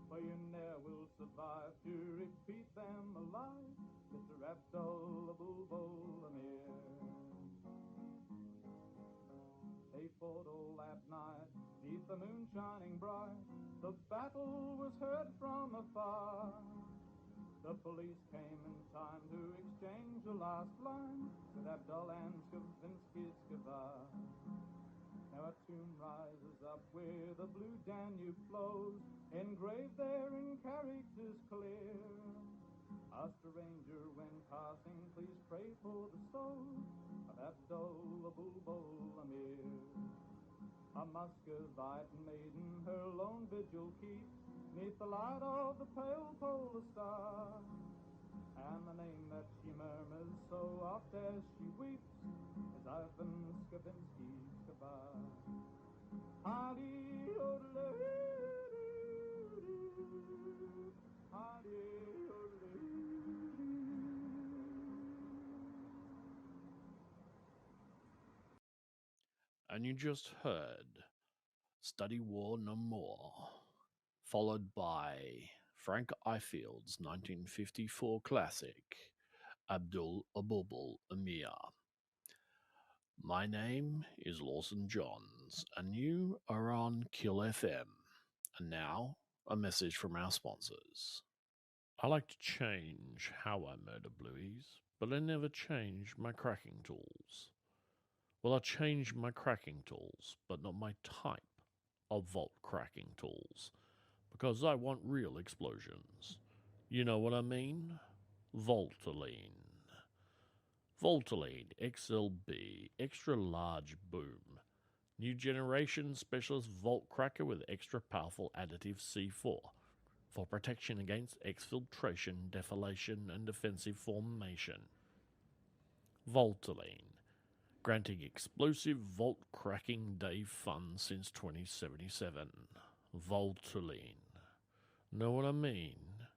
for you ne'er will survive to repeat them alive, Mr. Abdul-Abul-Bul-Amir. They fought all that night, neath the moon shining bright. The battle was heard from afar. The police came in time to exchange the last line with Abdul and Skavinsky-Skabar. Now a tomb rises up where the blue Danube flows, engraved there in characters clear. A stranger when passing, please pray for the soul of Abdul-Abul-Bul-Amir. A Muscovite maiden her lone vigil keeps, neath the light of the pale polar star. And the name that she murmurs so oft as she weeps is Ivan Skavinsky-Skabar. Hadi-odle-doo-doo, hadi-odle-doo-doo. And you just heard Study War No More, followed by Frank Ifield's 1954 classic, Abdul-Abul-Amir. My name is Lawson Johns, and you are on Kill FM. And now, a message from our sponsors. I like to change how I murder blueies, but I never change my cracking tools. Well, I change my cracking tools, but not my type of vault cracking tools, because I want real explosions. You know what I mean? Voltaline. Voltaline XLB, extra large boom. New generation specialist vault cracker with extra powerful additive C4 for protection against exfiltration, defilation, and defensive formation. Voltaline, granting explosive vault cracking day fun since 2077. Voltaline. Know what I mean?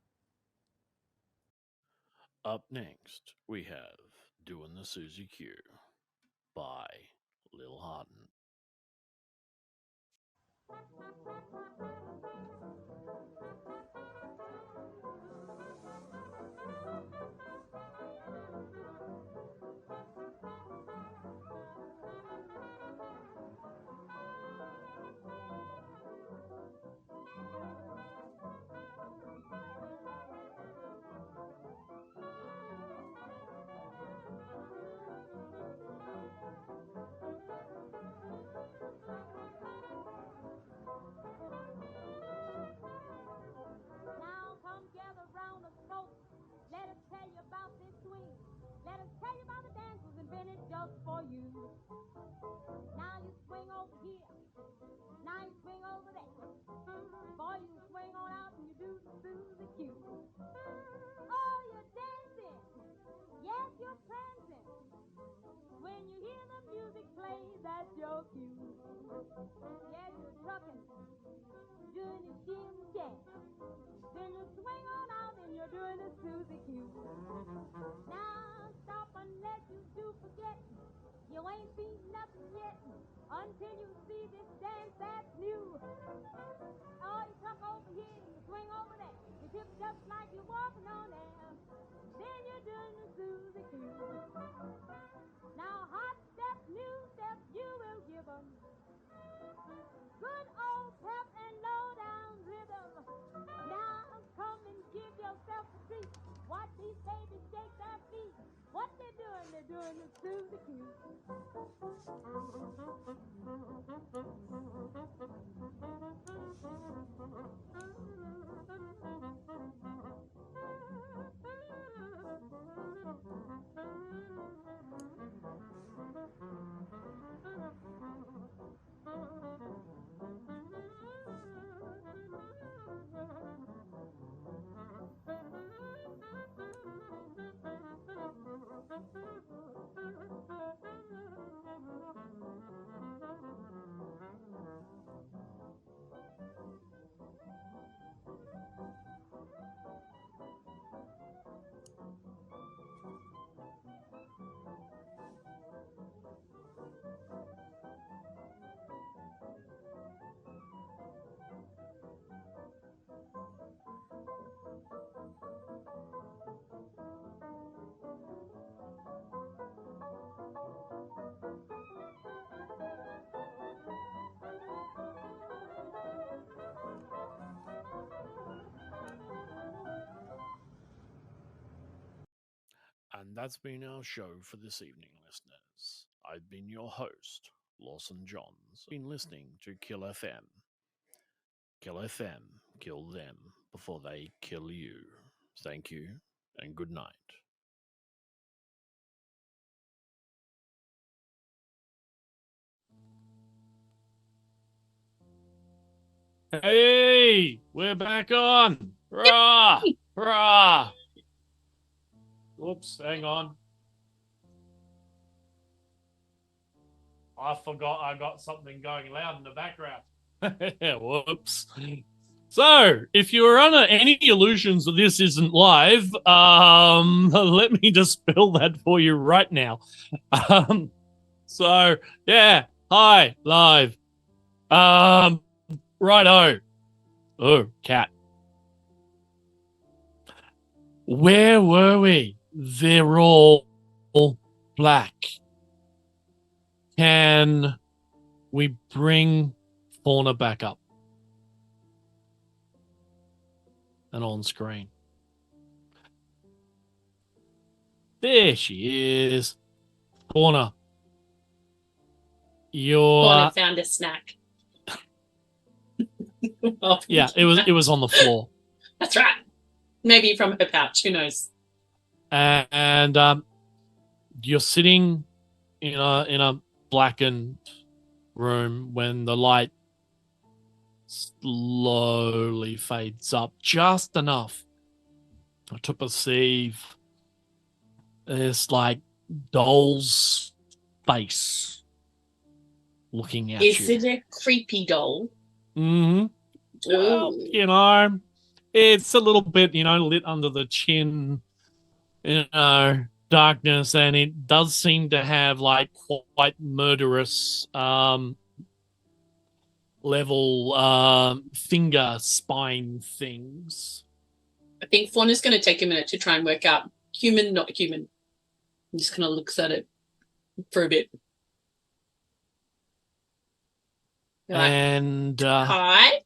Up next, we have Doing the Susie Q by Lil Harden. Now come gather round us, folks. Let us tell you about this swing. Let us tell you about the dances invented just for you. Now you swing over here. Now you swing over there. Boy, you swing on out and you do the Susie Q. Yeah, you're trucking, doing the jim jam. Then you swing on out and you're doing the Susie Q. Now stop unless you do forget. You ain't seen nothing yet until you see this dance that's new. Oh, you truck over here, you swing over there. You tip just like you're walking on air. Then you're doing the Susie Q. Now hot step, new step, you will give 'em good old pep and low down rhythm. Now come and give yourself a treat. Watch these babies shake their feet. What they're doing the Susie Q. And that's been our show for this evening, listeners. I've been your host, Lawson Johns. Been listening to Kill FM. Kill FM, kill them before they kill you. Thank you, and good night. Hey, we're back on. Rah, rah. Whoops, hang on. I forgot I got something going loud in the background. Whoops. So, if you are under any illusions that this isn't live, let me just spell that for you right now. So, yeah, hi, live. Righto. Oh, cat. Where were we? They're all black. Can we bring Fauna back up and on screen? There she is. Fauna. Fauna found a snack. Yeah, it was on the floor. That's right. Maybe from her pouch. Who knows? And you're sitting in a blackened room when the light slowly fades up just enough to perceive this like doll's face looking at you. Is it a creepy doll? Mm-hmm. Well, you know, it's a little bit, lit under the chin, darkness, and it does seem to have like quite murderous level finger spine things. I think Fauna's going to take a minute to try and work out human, not human. I'm just kind of looks at it for a bit. And hi.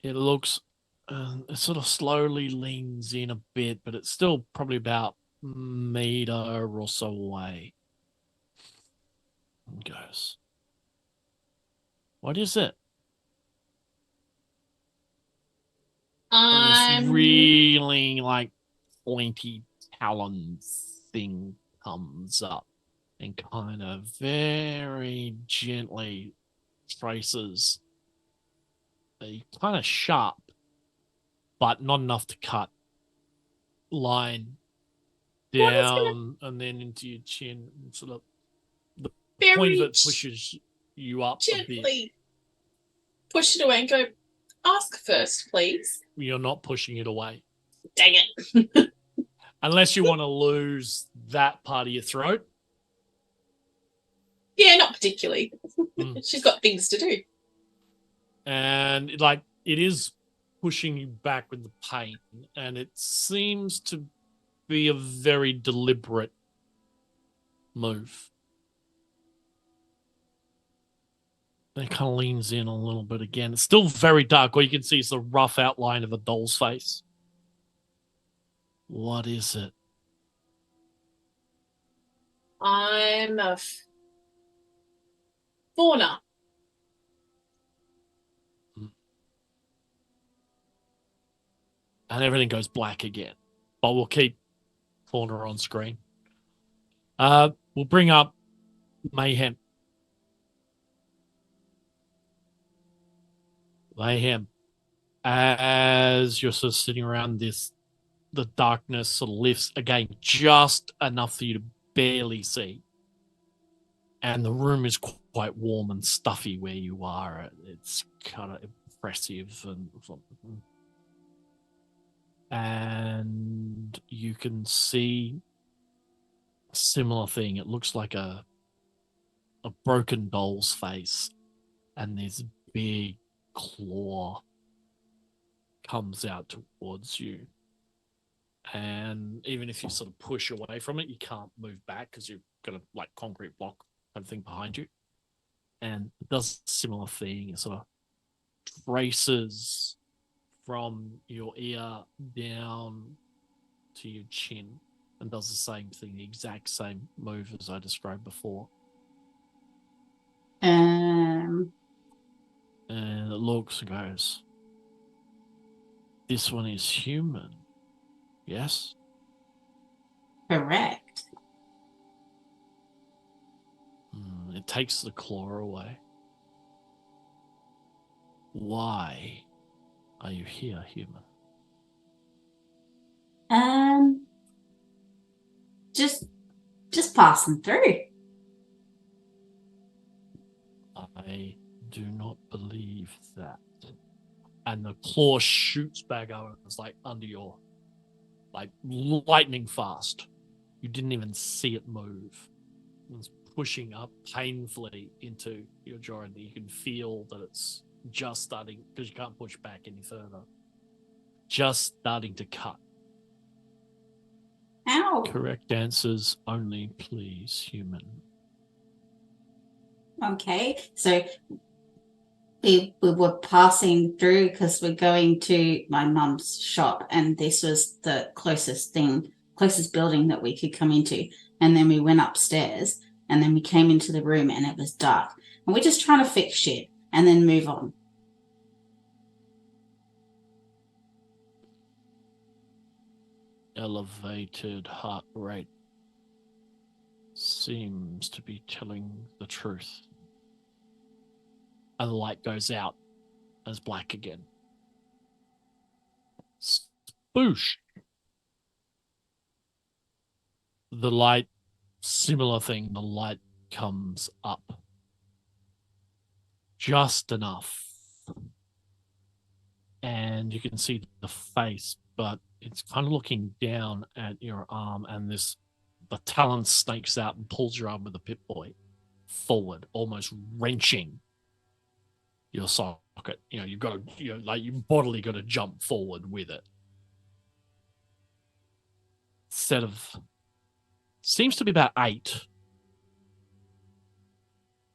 It looks, it sort of slowly leans in a bit, but it's still probably about a meter or so away. And goes, what is it? This really like pointy talon thing comes up and kind of very gently traces a kind of sharp, but not enough to cut line down and then into your chin. And sort of the point of it pushes you up a bit. Gently push it away and go, ask first, please. You're not pushing it away. Dang it. Unless you want to lose that part of your throat. Yeah, not particularly. Mm. She's got things to do. And like it is pushing you back with the pain, and it seems to be a very deliberate move. It kind of leans in a little bit again. It's still very dark. All you can see is the rough outline of a doll's face. What is it? I'm a fauna. And everything goes black again. But we'll keep Fauna on screen. We'll bring up Mayhem. Mayhem. As you're sort of sitting around this, the darkness sort of lifts again, just enough for you to barely see. And the room is quite warm and stuffy where you are. It's kind of impressive and you can see a similar thing. It looks like a broken doll's face, and this big claw comes out towards you. And even if you sort of push away from it, you can't move back because you've got a like concrete block kind of thing behind you. And it does a similar thing. It sort of traces from your ear down to your chin and does the same thing, the exact same move as I described before. And it looks and goes, this one is human, yes? Correct. It takes the claw away. Why are you here, human? Just passing through. I do not believe that. And the claw shoots back over. It's like under your, like lightning fast. You didn't even see it move. It's pushing up painfully into your jaw, and you can feel that it's just starting, because you can't push back any further. Just starting to cut. Ow. Correct answers only, please, human. Okay, so we were passing through because we're going to my mum's shop, and this was the closest building that we could come into. And then we went upstairs, and then we came into the room, and it was dark. And we're just trying to fix shit and then move on. Elevated heart rate seems to be telling the truth. And the light goes out as black again. Spoosh. The light, similar thing, the light comes up. Just enough. And you can see the face, but it's kind of looking down at your arm, and the talon snakes out and pulls your arm with a pit boy forward, almost wrenching your socket. You've got to, like you bodily got to jump forward with it. Seems to be about 8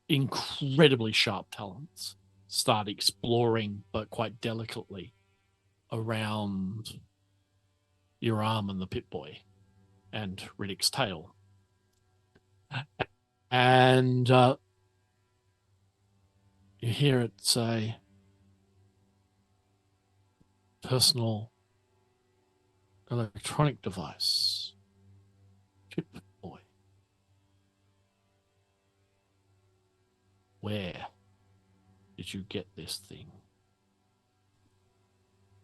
incredibly sharp talons start exploring, but quite delicately, around your arm and the pit boy and Riddick's tail. And you hear it say, personal electronic device, pit boy. Where did you get this thing?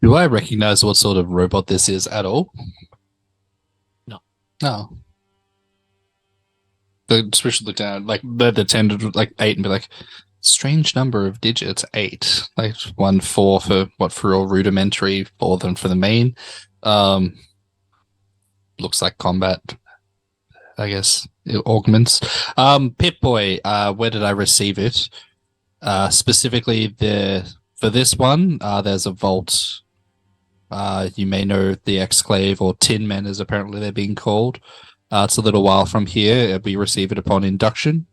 Do I recognize what sort of robot this is at all? No. No. The switch look down, like the 10 to like 8 and be like, strange number of digits, 8. Like 1 4 for what for all rudimentary, 4 than for the main. Looks like combat, I guess. It augments. Pip-Boy, where did I receive it? Specifically for this one, there's a vault. You may know the Exclave or Tin Men as apparently they're being called. It's a little while from here. We receive it upon induction.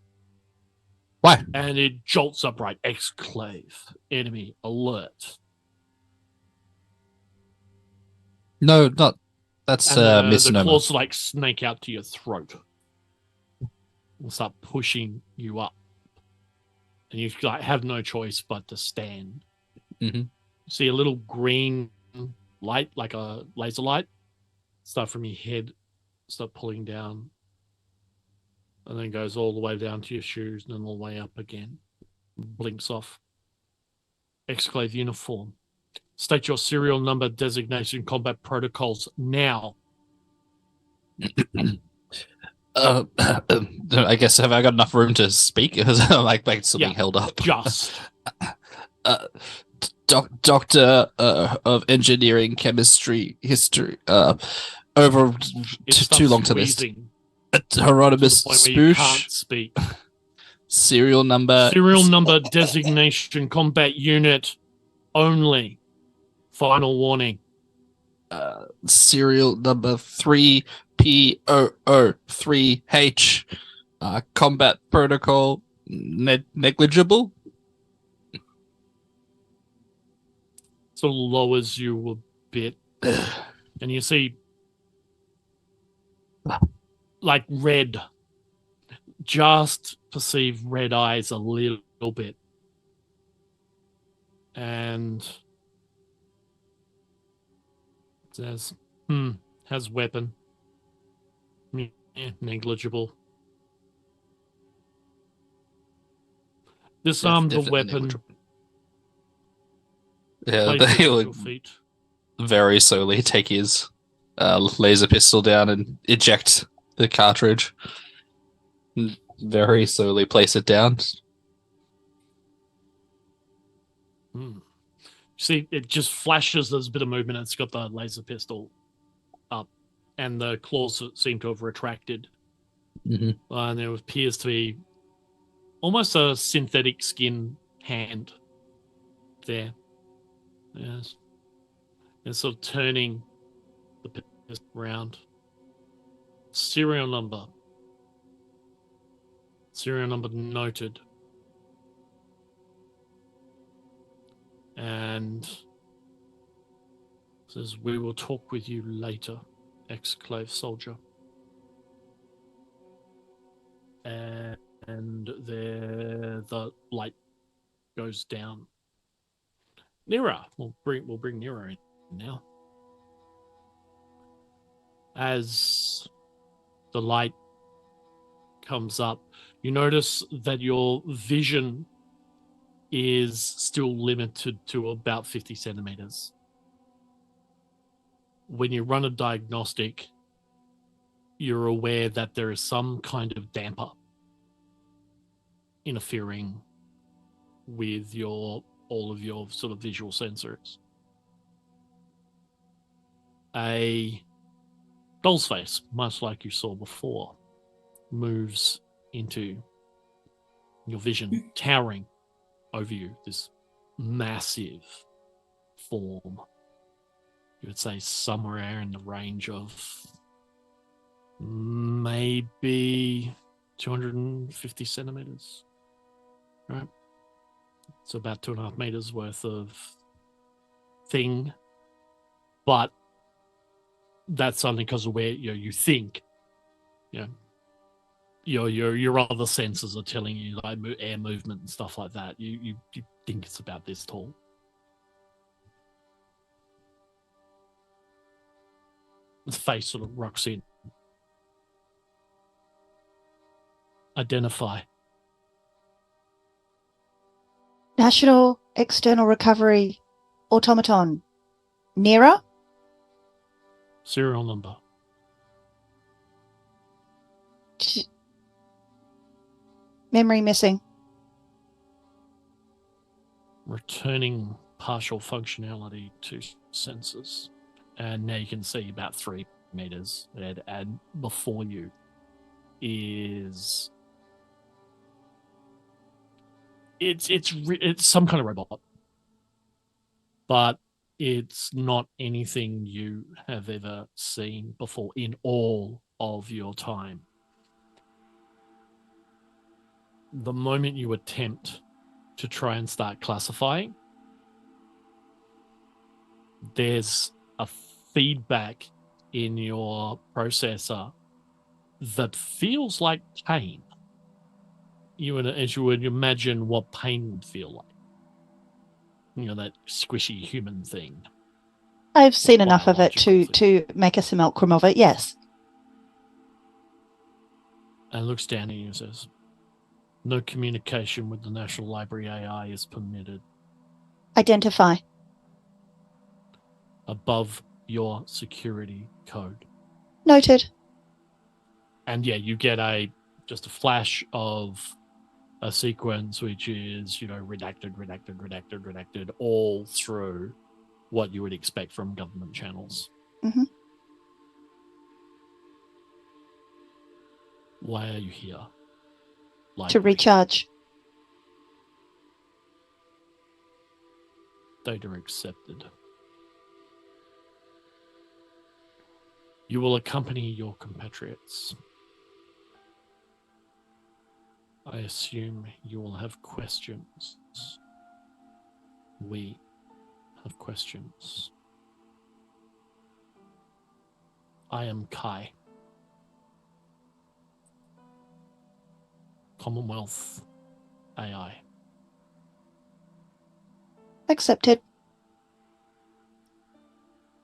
Why? And it jolts upright. Exclave. Enemy alert. No, not. That's and the misnomer. claws like snake out to your throat. And start pushing you up. And you like have no choice but to stand. Mm-hmm. See a little green light, like a laser light, start from your head, start pulling down, and then goes all the way down to your shoes and then all the way up again. Blinks off. Exclave uniform. State your serial number, designation, combat protocols now. I guess have I got enough room to speak? Because I'm like still being held up. Just. Doctor of engineering, chemistry, history. Over too long to list. Heironymous Spoosh. Spoosh. Speak. Serial number. Serial number, designation, combat unit only. Final warning. Serial number 3P003H. Combat protocol negligible. Sort of lowers you a bit, and you see like red. Just perceive red eyes a little bit, and says, has weapon. Negligible. Disarm the weapon. Yeah, they will very slowly take his laser pistol down and eject the cartridge. Very slowly place it down. See, it just flashes. There's a bit of movement. It's got the laser pistol up, and the claws seem to have retracted. Mm-hmm. And there appears to be almost a synthetic skin hand there. Yes. And sort of turning the pistol around. Serial number. Serial number noted. And says, we will talk with you later, Exclave soldier. And there the light goes down. N.E.R.A. We'll bring N.E.R.A. in now. As the light comes up, you notice that your vision is still limited to about 50 centimeters. When you run a diagnostic, you're aware that there is some kind of damper interfering with all of your sort of visual sensors. A doll's face, much like you saw before, moves into your vision, towering over you, this massive form. You would say somewhere in the range of maybe 250 centimeters, right? It's about 2.5 meters worth of thing, but that's only because of where you think, your other senses are telling you, like air movement and stuff like that. You think it's about this tall. The face sort of rocks in. Identify. National External Recovery Automaton. N.E.R.A. Serial number. Memory missing. Returning partial functionality to senses. And now you can see about 3 meters ahead, and before you is it's some kind of robot, but it's not anything you have ever seen before in all of your time. The moment you attempt to try and start classifying, there's a feedback in your processor that feels like pain. As you would imagine what pain would feel like. You know, that squishy human thing. I've seen enough of it Biological to make a simulacrum of it, yes. And looks down at you and says, "No communication with the National Library AI is permitted Identify. above your security code." Noted. And yeah, you get just a flash of a sequence which is, redacted all through what you would expect from government channels. Mhm. Why are you here? To Library. recharge. Data accepted. You will accompany your compatriots. I assume you will have questions. We have questions. I am Cai. Commonwealth AI. Accepted.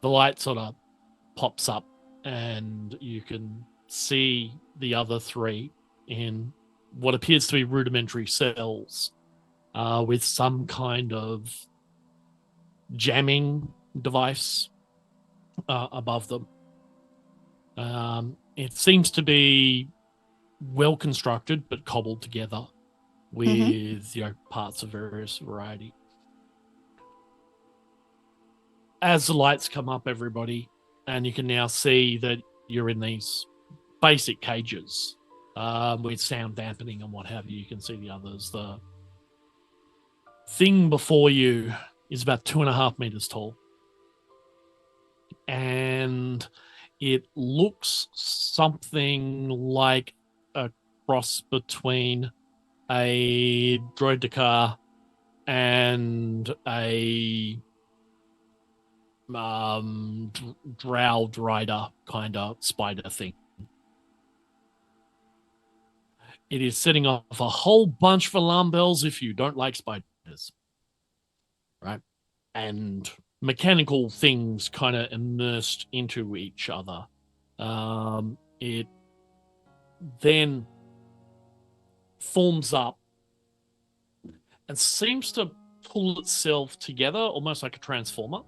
The light sort of pops up and you can see the other 3 in what appears to be rudimentary cells with some kind of jamming device above them. It seems to be well constructed but cobbled together with parts of various variety. As the lights come up, everybody, and you can now see that you're in these basic cages with sound dampening and what have you. You can see the others. The thing before you is about 2.5 meters tall, and it looks something like a cross between a droideka and a drow rider kind of spider thing. It is setting off a whole bunch of alarm bells if you don't like spiders, right? And mechanical things kind of immersed into each other. It then forms up and seems to pull itself together almost like a transformer,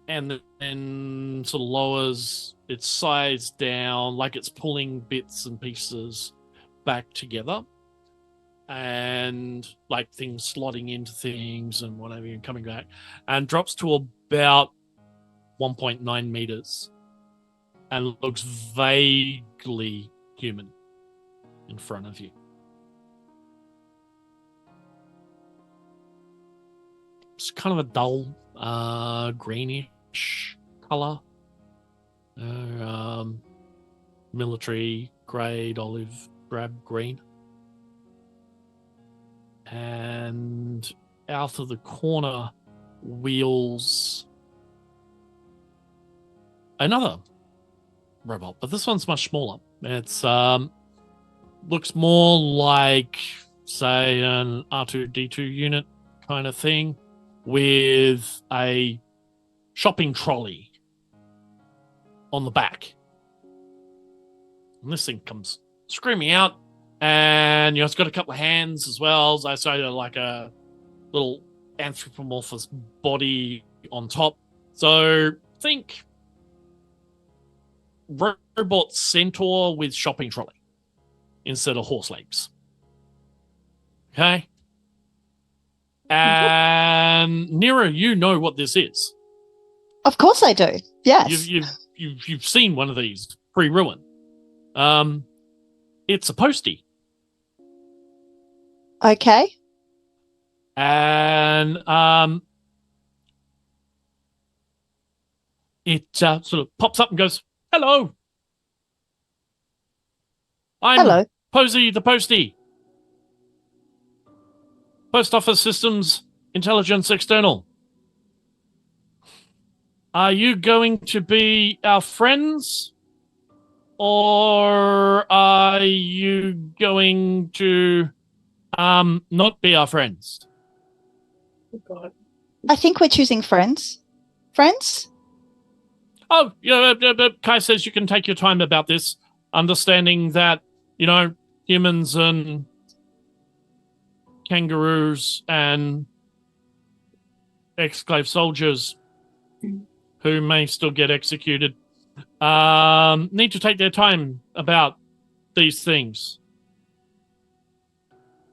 and then sort of lowers its size down like it's pulling bits and pieces back together, and like things slotting into things and whatever, and coming back, and drops to about 1.9 meters and looks vaguely human in front of you. It's kind of a dull greenish color, military grade, olive drab green. And out of the corner wheels another robot, but this one's much smaller. It's looks more like, say, an R2D2 unit kind of thing with a shopping trolley on the back. And this thing comes screaming out, and it's got a couple of hands as well. So like a little anthropomorphous body on top. So think robot centaur with shopping trolley instead of horse legs. Okay? And N.E.R.A, you know what this is. Of course I do. Yes. You've seen one of these pre-ruin. It's a postie. Okay. And it sort of pops up and goes, "Hello. I'm Hello. Posie the Postie. Post Office Systems Intelligence External. Are you going to be our friends? Or are you going to not be our friends?" Oh, God. I think we're choosing friends. Friends? Oh, yeah, Cai says you can take your time about this, understanding that, humans and kangaroos and Exclave soldiers who may still get executed need to take their time about these things.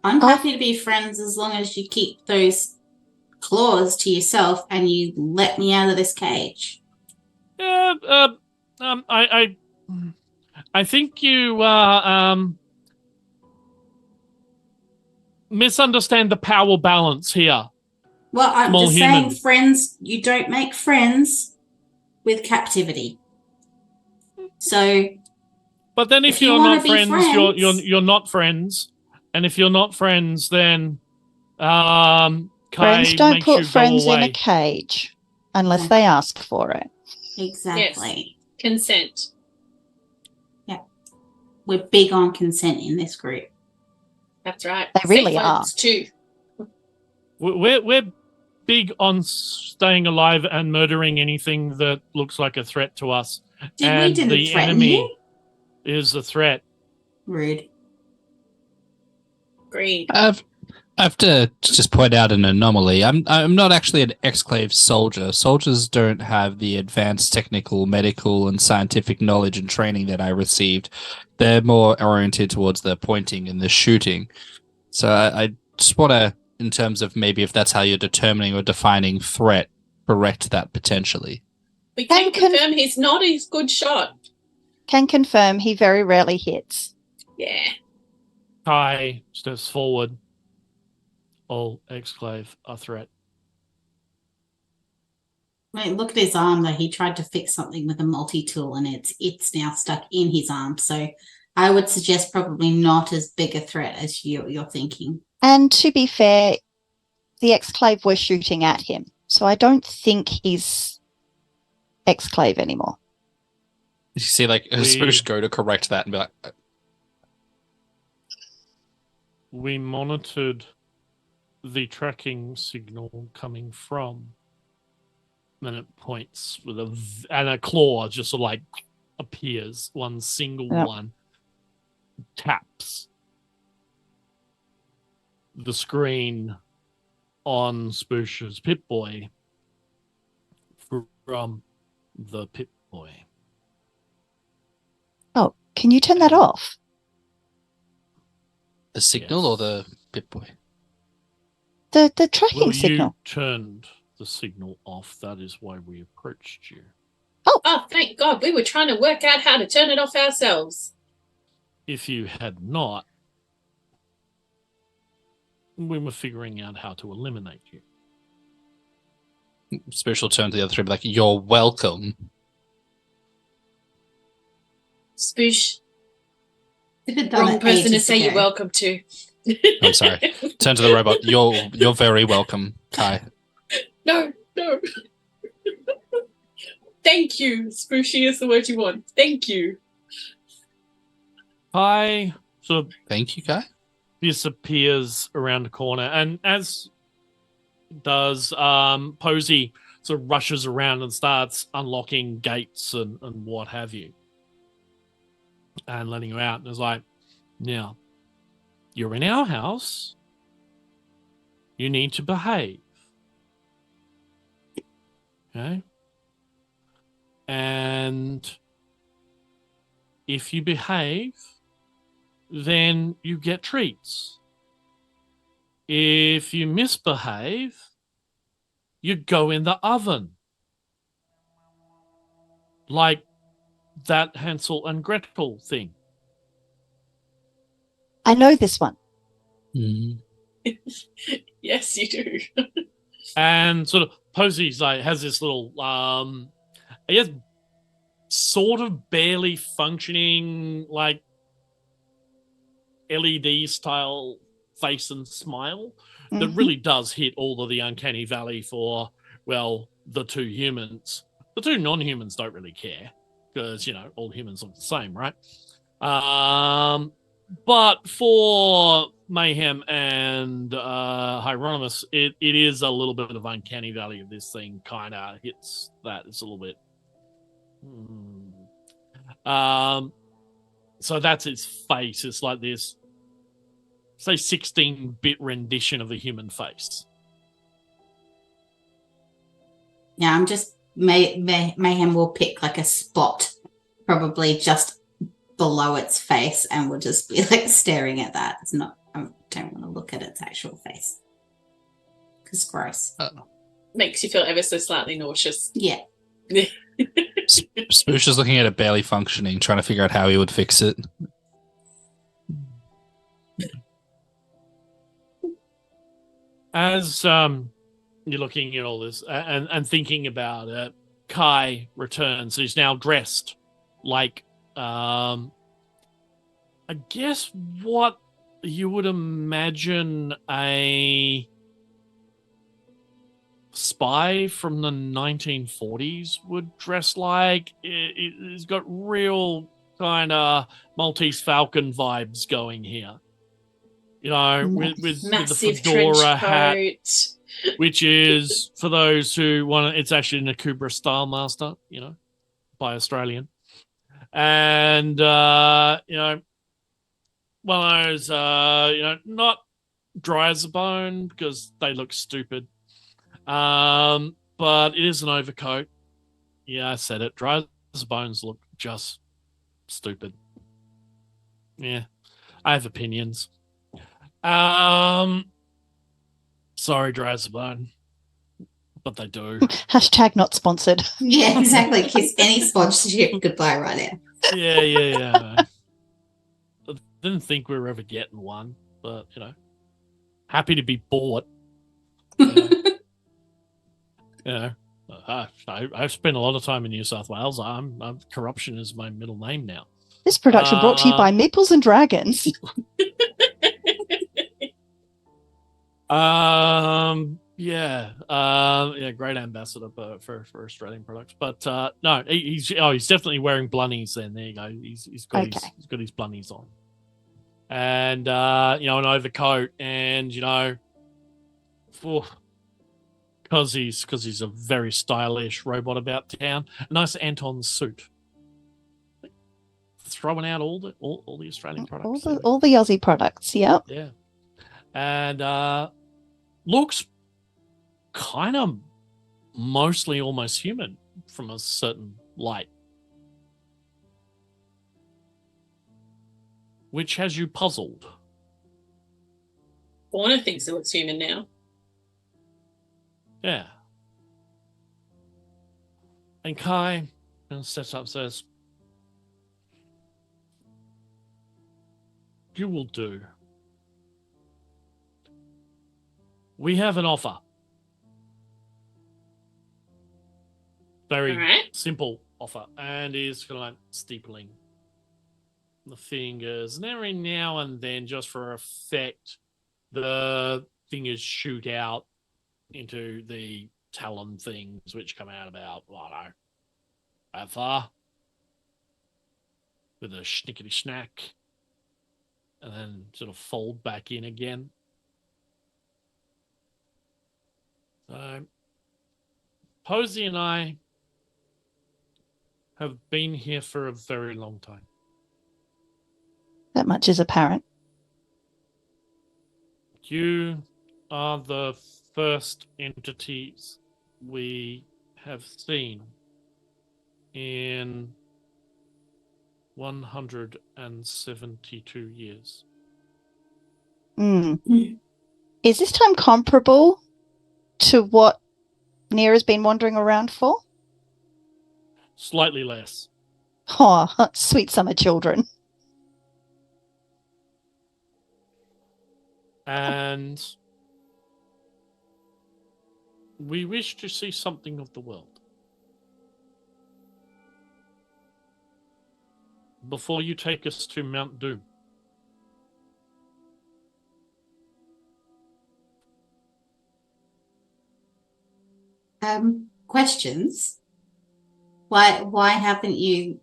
I'm happy to be friends as long as you keep those claws to yourself and you let me out of this cage. Yeah, I think you misunderstand the power balance here. Well, I'm Small just human. saying, friends, you don't make friends with captivity. So, But then if you you're wanna not be friends, friends- you're not friends. And if you're not friends, then Kai Friends don't makes put you friends go away. in a cage unless Yeah. they ask for it. exactly. Consent. We're big on consent in this group. That's right. They really Safe are. ones too. We're big on staying alive and murdering anything that looks like a threat to us. We And didn't the threaten enemy you. is a threat. Rude. Agreed. I have to just point out an anomaly. I'm not actually an exclave soldier. Soldiers don't have the advanced technical, medical, and scientific knowledge and training that I received. They're more oriented towards the pointing and the shooting. So I just want to, in terms of maybe if that's how you're determining or defining threat, correct that potentially. We can Can- confirm he's not a good shot. Can confirm he very rarely hits. Yeah. Kai steps forward. All Exclave a threat. Wait, look at his arm though. He tried to fix something with a multi-tool and it's now stuck in his arm. So I would suggest probably not as big a threat as you're thinking. And to be fair, the exclave were shooting at him. So I don't think he's exclave anymore. You see, like, Spoosh go to correct that and be like, We monitored the tracking signal coming from. Then it points with and a claw just sort of like appears. One single one taps the screen on Spoosh's Pip-Boy from the Pip-Boy. Oh, can you turn that off? the signal or the Pip-Boy? The tracking Well, signal. you turned the signal off. That is why we approached you. Oh, thank God. We were trying to work out how to turn it off ourselves. If you had not, we were figuring out how to eliminate you. Spoosh will turn to the other three and be like, you're welcome. Spoosh. Could have done Wrong it person to ages say you're ago. welcome to. I'm sorry. Turn to the robot. You're very welcome, Kai. No. Thank you. Spooshy is the word you want. Thank you. Kai sort of Thank you, Kai. disappears around the corner, and as does Posie sort of rushes around and starts unlocking gates and what have you, and letting you out. And it's like, now, you're in our house. You need to behave. Okay? And if you behave, then you get treats. If you misbehave, you go in the oven. Like that Hansel and Gretel thing. I know this one. Mhm. Yes, you do. And sort of Posie's like has this little I guess sort of barely functioning like LED style face and smile that Mhm. really does hit all of the uncanny valley for, well, the two humans. The two non-humans don't really care because, all humans look the same, right? But for Mayhem and Heironymous, it is a little bit of uncanny valley of this thing kind of hits that. It's a little bit. So that's its face. It's like this, say, 16-bit rendition of a human face. Yeah, I'm just Mayhem will pick like a spot, probably just below its face, and will just be like staring at that. It's not. I don't want to look at its actual face because gross. Makes you feel ever so slightly nauseous. Yeah. Spoosh is looking at it barely functioning, trying to figure out how he would fix it. As you're looking at all this and thinking about it, Cai returns. He's now dressed like, I guess, what you would imagine a spy from the 1940s would dress like. He's got real kind of Maltese Falcon vibes going here. With the Massive fedora trench hat, coat. which is, for those who want it's actually an Akubra Style Master, by Australian. And, one of those, not dry as a bone because they look stupid. But it is an overcoat. Yeah, I said it. Dry as bones look just stupid. Yeah, I have opinions. Sorry, dry as a bone, but they do. Hashtag not sponsored. Yeah, exactly. Kiss any sponsorship goodbye right there. Yeah. I didn't think we were ever getting one, but happy to be bought. I've spent a lot of time in New South Wales. Corruption is my middle name now. This production brought to you by Meeples and Dragons. Great ambassador for Australian products. But no, he's definitely wearing blunnies. Then there you go. He's got his blunnies on, and an overcoat, and because he's a very stylish robot about town. A nice Anton suit. Throwing out all the Australian products. All the Aussie products, yep. Yeah. And looks kind of mostly almost human from a certain light. Which has you puzzled? Fauna thinks it looks human now. Yeah. And Cai steps up, says, "You will do. We have an offer. Very simple offer." And he's kind of like steepling the fingers. And every now and then, just for effect, the fingers shoot out into the talon things, which come out about, I don't know, that far. With a schnickety snack. And then sort of fold back in again. So, Posie and I have been here for a very long time. That much is apparent. You are the first entities we have seen in 172 years. Is this time comparable to what N.E.R.A's been wandering around for? Slightly less. Oh, sweet summer children. And we wish to see something of the world. Before you take us to Mount Doom. Questions? Why haven't you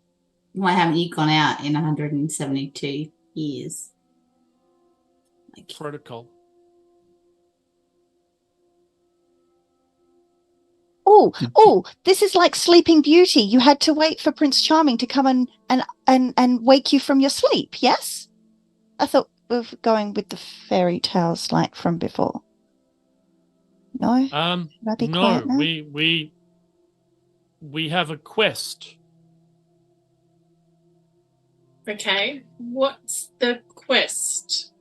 gone out in 172 years? Protocol. Oh, this is like Sleeping Beauty. You had to wait for Prince Charming to come and wake you from your sleep, yes? I thought we were going with the fairy tales like from before. No? Should I be No, quiet now? we have a quest. Okay, what's the quest?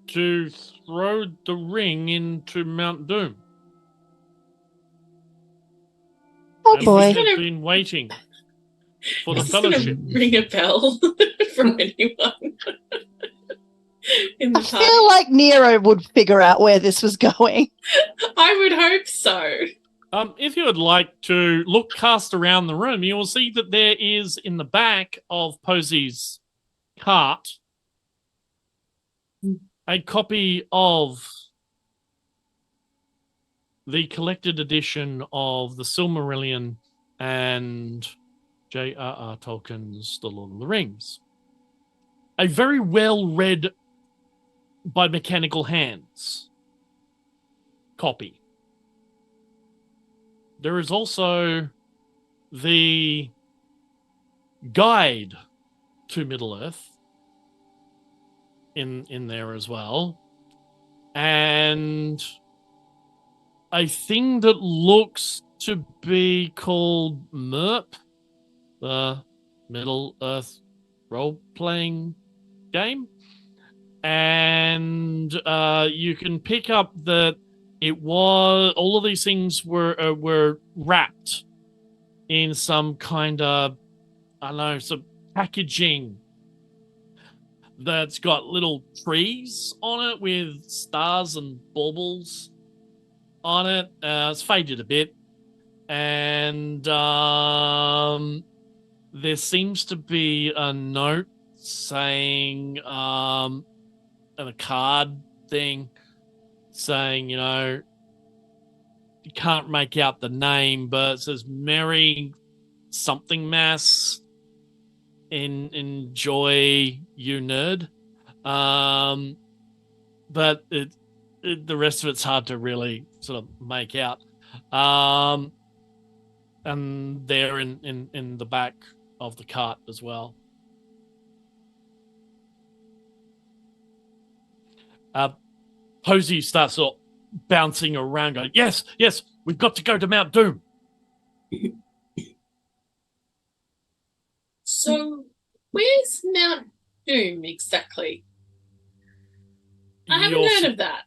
To throw the ring into Mount Doom. Oh And boy. we have been waiting for the Is this gonna fellowship. ring a bell from anyone? In the I party? feel like N.E.R.A would figure out where this was going. I would hope so. If you would like to cast around the room, you will see that there is in the back of Posie's cart a copy of the collected edition of the Silmarillion and J.R.R. Tolkien's The Lord of the Rings. A very well read by mechanical hands copy. There is also the guide to Middle-earth in there as well. And a thing that looks to be called MERP, the Middle-earth role-playing game. And you can pick up that all of these things were wrapped in some kind of, I don't know, some packaging that's got little trees on it with stars and baubles on it. It's faded a bit. And there seems to be a note saying, and a card thing saying, you can't make out the name, but it says Merry something Mass. Enjoy, you nerd. But the rest of it's hard to really sort of make out. And they're in the back of the cart as well. Posie starts sort of bouncing around, going, yes, we've got to go to Mount Doom. So, where's Mount Doom exactly? I haven't heard of that.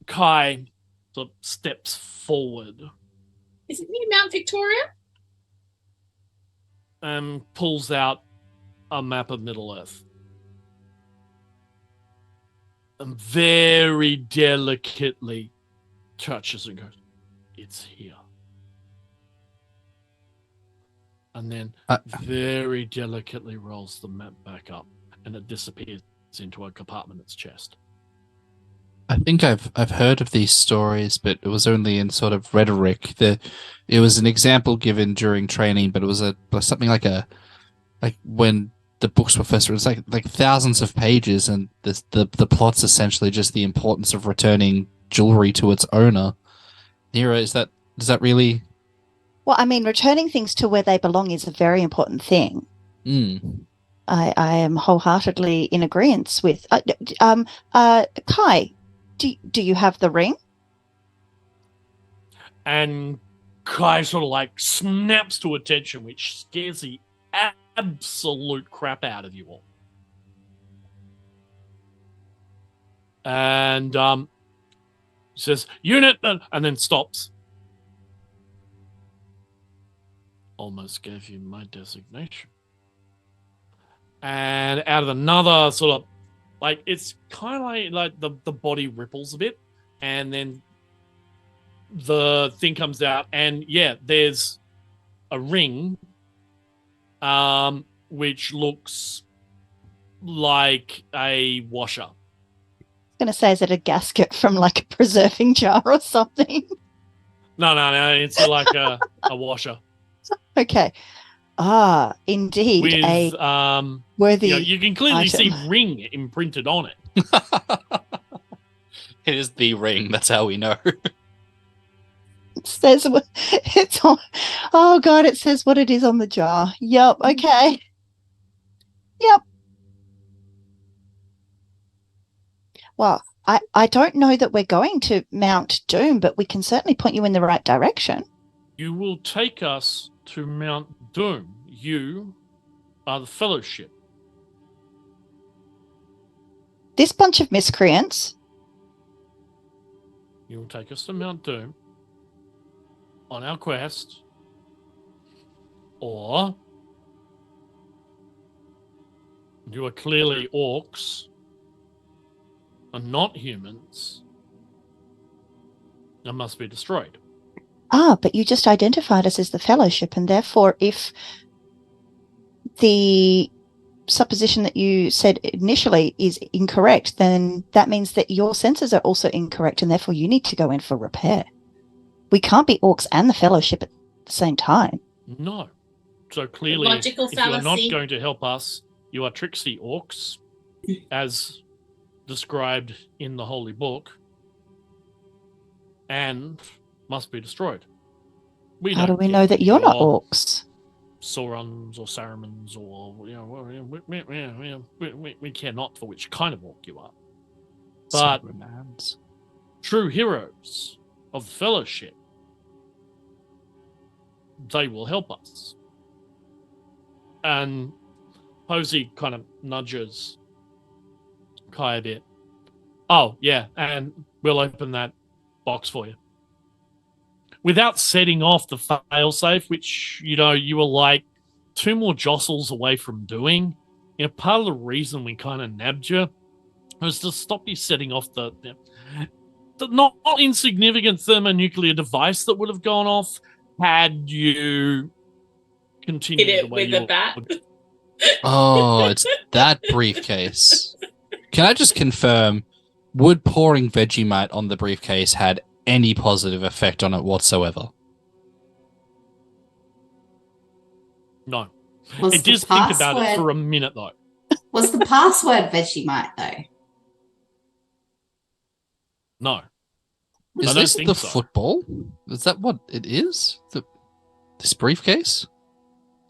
Cai sort of steps forward. Is it near Mount Victoria? And pulls out a map of Middle-earth. And very delicately touches and goes, it's here. And then very delicately rolls the map back up, and it disappears into a compartment in its chest. I think I've heard of these stories, but it was only in sort of rhetoric. It was an example given during training, but it was something like when the books were first written, it's like thousands of pages, and the plot's essentially just the importance of returning jewelry to its owner. N.E.R.A, does that really? Well, I mean, returning things to where they belong is a very important thing. I am wholeheartedly in agreement with. Cai, do you have the ring? And Cai sort of like snaps to attention, which scares the absolute crap out of you all. And says, unit, and then stops. Almost gave you my designation. And out of another sort of, like, it's kind of like the body ripples a bit, and then the thing comes out, and yeah, there's a ring, which looks like a washer. I was going to say, is it a gasket from like a preserving jar or something? No, it's like a washer. Okay. Ah, indeed. With, a worthy you can clearly item. see ring imprinted on it. It is the ring. That's how we know. It says it's on. Oh God, it says what it is on the jar. Yep. Okay. Yep. Well, I don't know that we're going to Mount Doom, but we can certainly point you in the right direction. You will take us to Mount Doom. You are the Fellowship. This bunch of miscreants. You will take us to Mount Doom on our quest, or you are clearly orcs and not humans and must be destroyed. Ah, but you just identified us as the Fellowship, and therefore if the supposition that you said initially is incorrect, then that means that your senses are also incorrect, and therefore you need to go in for repair. We can't be orcs and the Fellowship at the same time. No. So clearly, Logical if you are not fallacy. going to help us, you are tricksy orcs, as described in the Holy Book, and must be destroyed. How do we know that you're not orcs? Saurons or Saruman's, or we care not for which kind of orc you are. But Romance. true heroes of the Fellowship, they will help us. And Posie kind of nudges Cai a bit. Oh, yeah, and we'll open that box for you. Without setting off the failsafe, which, you were like 2 more jostles away from doing. Part of the reason we kind of nabbed you was to stop you setting off the not insignificant thermonuclear device that would have gone off had you continued Hit the it way with you a bat. Oh, it's that briefcase. Can I just confirm, would pouring Vegemite on the briefcase had any positive effect on it whatsoever? No. Was It the did think about it password- for a minute, though. Was the password Vegemite, though? No. Is I don't this think the so. football? Is that what it is? This briefcase?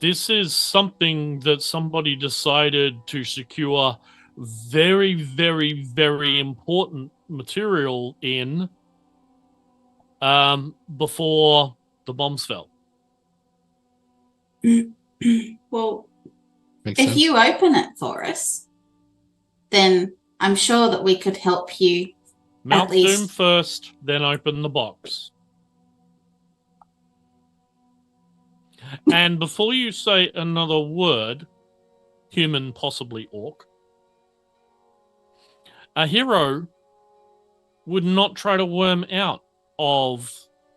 This is something that somebody decided to secure very, very, very important material in before the bombs fell. Well, Makes if sense. you open it for us, then I'm sure that we could help you. Mount least- Doom first, then open the box. And before you say another word, human, possibly orc, a hero would not try to worm out of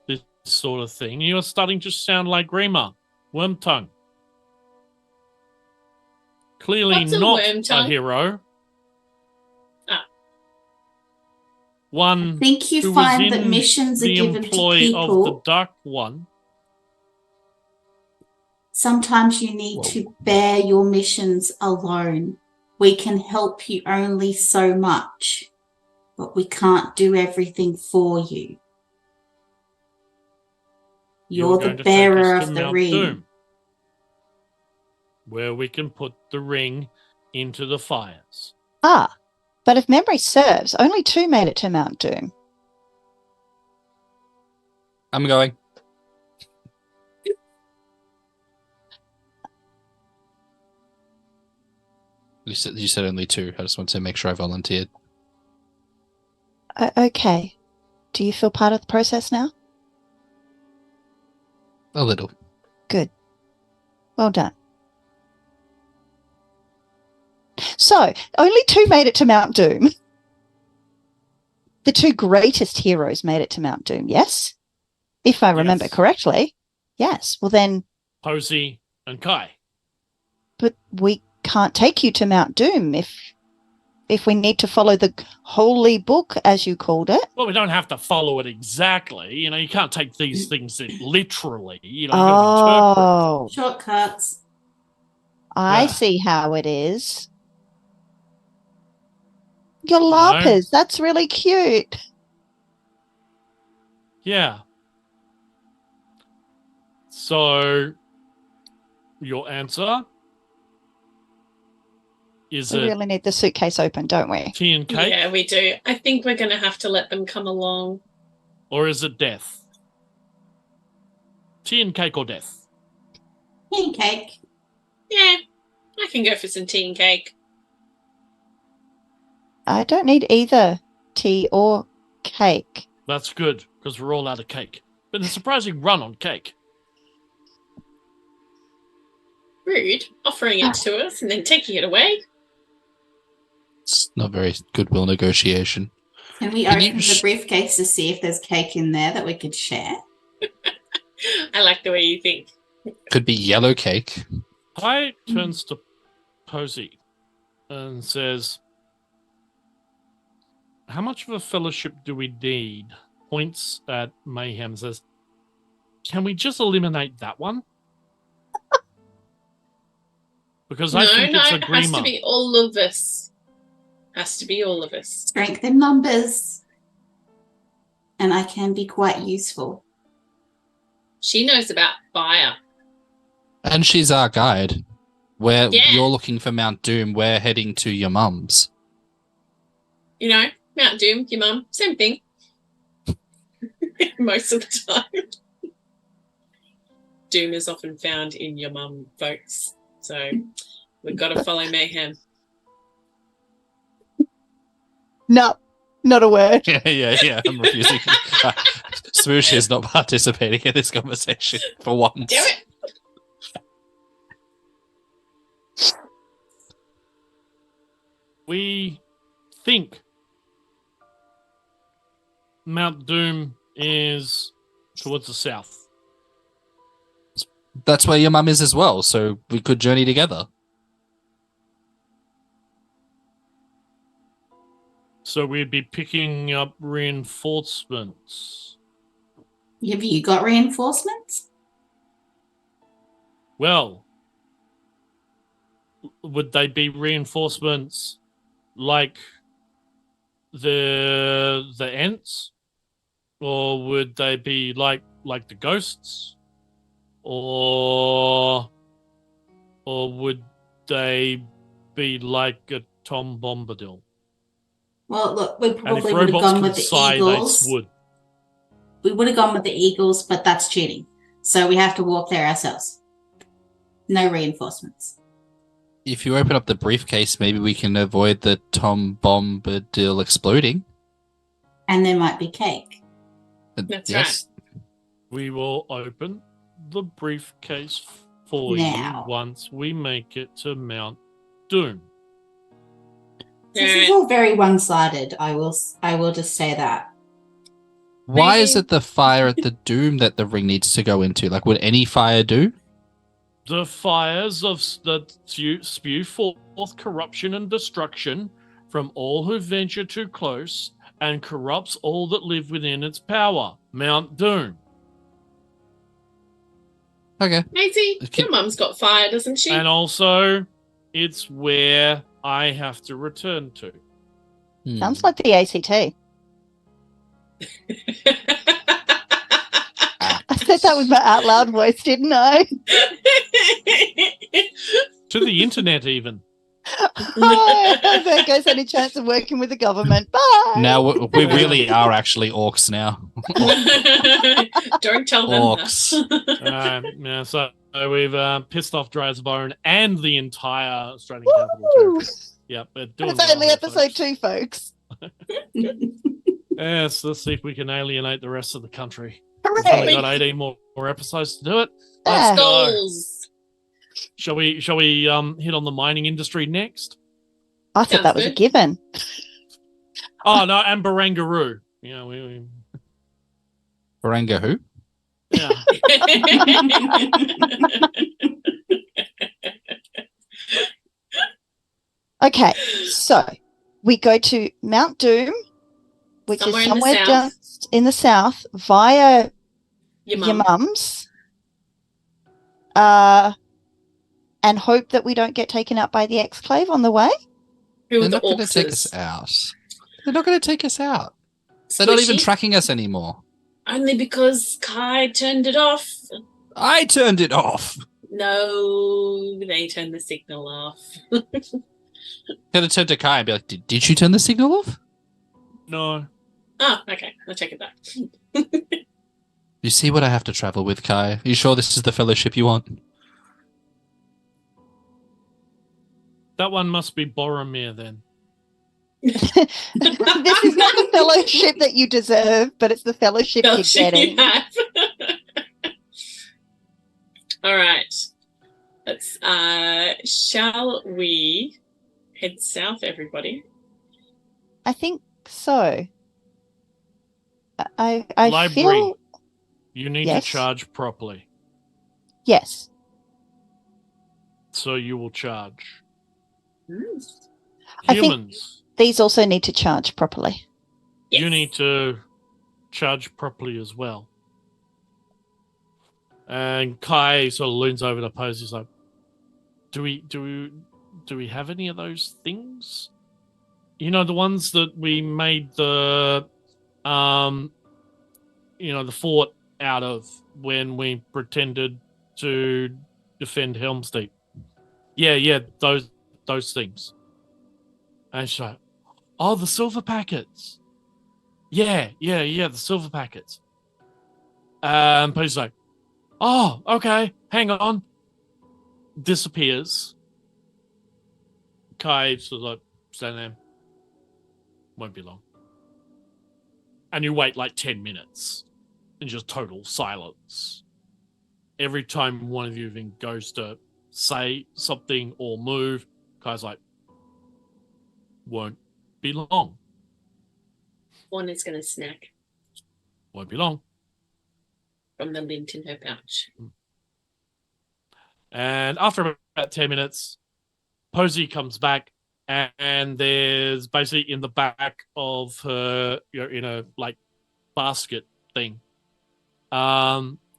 this sort of thing. You are starting to sound like Grima, worm tongue. Clearly What's a not worm a tongue? hero. Ah. One I think you who was find that in missions are the given to employ of the people. Dark One. Sometimes you need to bear your missions alone. We can help you only so much, but we can't do everything for you. You're going the to take bearer us to of the Mount ring. Doom, where we can put the ring into the fires. Ah, but if memory serves, only 2 made it to Mount Doom. I'm going. You said only 2. I just want to make sure I volunteered. Okay. Do you feel part of the process now? A little. Good. Well done. So, only 2 made it to Mount Doom. The 2 greatest heroes made it to Mount Doom, yes? If I remember Yes. correctly. Yes. Well then, Posie and Cai. but we can't take you to Mount Doom if we need to follow the holy book, as you called it. Well, we don't have to follow it exactly. You can't take these things literally. You gotta interpret. Oh, Shortcuts. I Yeah. see how it is. Your larpers, that's really cute. Yeah. So, your answer is We it really need the suitcase open, don't we? tea and cake, Yeah, we do. I think we're going to have to let them come along. or is it death? Tea and cake or death? Pancake. Yeah, I can go for some tea and cake. I don't need either tea or cake. That's good, because we're all out of cake. Been a surprising run on cake. Rude, offering it to us and then taking it away. It's not very goodwill negotiation. Can we Can you open the sh- briefcase to see if there's cake in there that we could share? I like the way you think. Could be yellow cake. Pi turns to Posie and says, how much of a fellowship do we need? Points at Mayhem, says, can we just eliminate that one? Because I think it's a it has to Grima. be all of us. Has to be all of us. Strength in numbers. And I can be quite useful. She knows about fire. And she's our guide. Where Yeah. you're looking for Mount Doom, we're heading to your mum's. Mount Doom, your mum, same thing. Most of the time. Doom is often found in your mum, folks. So we've got to follow Mayhem. No, not a word. Yeah. I'm refusing. Spoosh is not participating in this conversation for once. Damn it! We think Mount Doom is towards the south. That's where your mum is as well, so we could journey together. So we'd be picking up reinforcements. Have you got reinforcements? Well, would they be reinforcements like the Ents? Or would they be like the ghosts? Or would they be like a Tom Bombadil? Well, look, we And if probably would have robots gone could with the sigh, Eagles. they would. We would have gone with the Eagles, but that's cheating. So we have to walk there ourselves. No reinforcements. If you open up the briefcase, maybe we can avoid the Tom Bombadil exploding. And there might be cake. That's yes. We will open the briefcase for Now. you once we make it to Mount Doom. This is all very one-sided. I will just say that. Why is Maybe- it the fire at the Doom that the ring needs to go into? Like, would any fire do? The fires that spew forth corruption and destruction from all who venture too close and corrupts all that live within its power. Mount Doom. Okay. Maisie, Okay. your mum's got fire, doesn't she? And also, it's where I have to return to. Sounds like the ACT. I said that with my out loud voice, didn't I? To the internet, even. Oh, there goes any chance of working with the government. Bye. Now we really are actually orcs now. Don't tell them Orcs. that. Yeah, so we've pissed off Drazbone and the entire Australian capital Woo! territory. Yep, we're doing It's only well, episode folks. 2, folks. Yes, let's see if we can alienate the rest of the country. We've only Hooray! got 18 more episodes to do it. Yeah. Let's go. Goals. Shall we hit on the mining industry next? I thought Sounds that was a good. given. Oh no, and Barangaroo. Yeah, we Baranga who? yeah. Okay, so we go to Mount Doom, which Somewhere is in the somewhere south. down in the south, via Your your mum. mum's, and hope that we don't get taken out by the Exclave on the way. Who They're are the not going to take us orcses? out. They're not going to take us out. They're not even Squishy? tracking us anymore. Only because Cai turned it off. I turned it off. No, they turned the signal off. Could have turned to Kai and be like, did you turn the signal off? No. Oh, okay. I'll check it out. You see what I have to travel with, Kai? Are you sure this is the fellowship you want? That one must be Boromir then. This is not the fellowship that you deserve, but it's the fellowship you're Fellowship getting. you have. All right. Let's shall we head south, everybody? I think so. I Library. feel You need Yes. to charge properly. yes. So you will charge. I think- Humans, These also need to charge properly. Yes. you need to charge properly as well. And Kai sort of leans over to Posie. He's like, do we have any of those things? You know, the ones that we made the the fort out of when we pretended to defend Helm's Deep. Yeah, those things. And she's like, oh, the silver packets. Yeah, the silver packets. Posie's like, oh, okay, hang on. Disappears. Kai sort of like standing there. Won't be long. And you wait like 10 minutes in just total silence. Every time one of you even goes to say something or move, Kai's like, won't be long. One is going to snack Won't be long. from the lint in her pouch. And after about 10 minutes, Posie comes back, and there's basically in the back of her, in a like basket thing,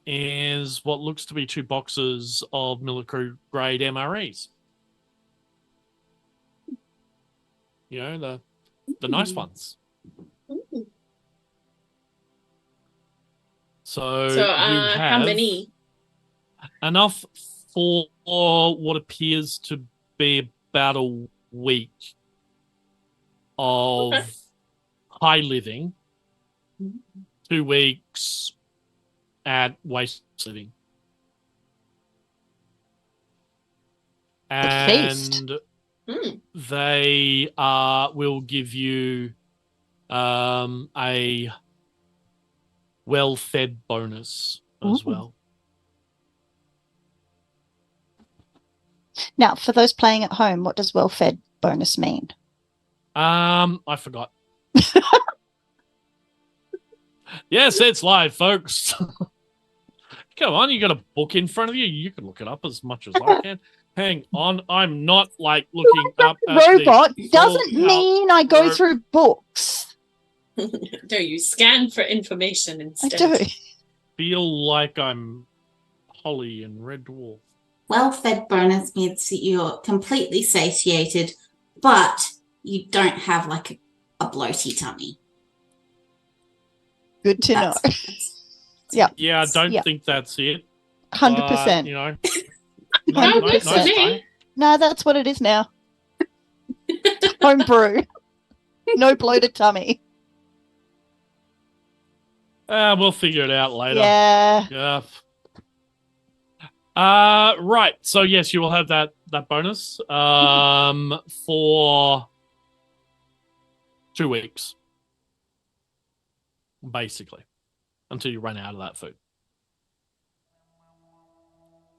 is what looks to be 2 boxes of military grade MREs. You know, the nice ones. Ooh. So, So, you how have many? enough for what appears to be about a week of Okay. high living, 2 weeks at waste living. A feast. And Hmm. they will give you a well-fed bonus as Ooh. well. Now, for those playing at home, what does well-fed bonus mean? I forgot. Yes, it's live, folks. Come on, you got a book in front of you. You can look it up as much as I can. Hang on, I'm not like looking up at Robot the doesn't full mean I go ro- through books. No, you scan for information I instead. do. feel like I'm Holly in Red Dwarf. Well-fed bonus means that you're completely satiated, but you don't have like a bloaty tummy. Good to know. Yeah, I don't Yeah. think that's it. 100%. You know, Sounds good to me. No, that's what it is now. Homebrew. No bloated tummy. We'll figure it out later. Yeah. Yeah. Right. So yes, you will have that bonus for 2 weeks, basically, until you run out of that food.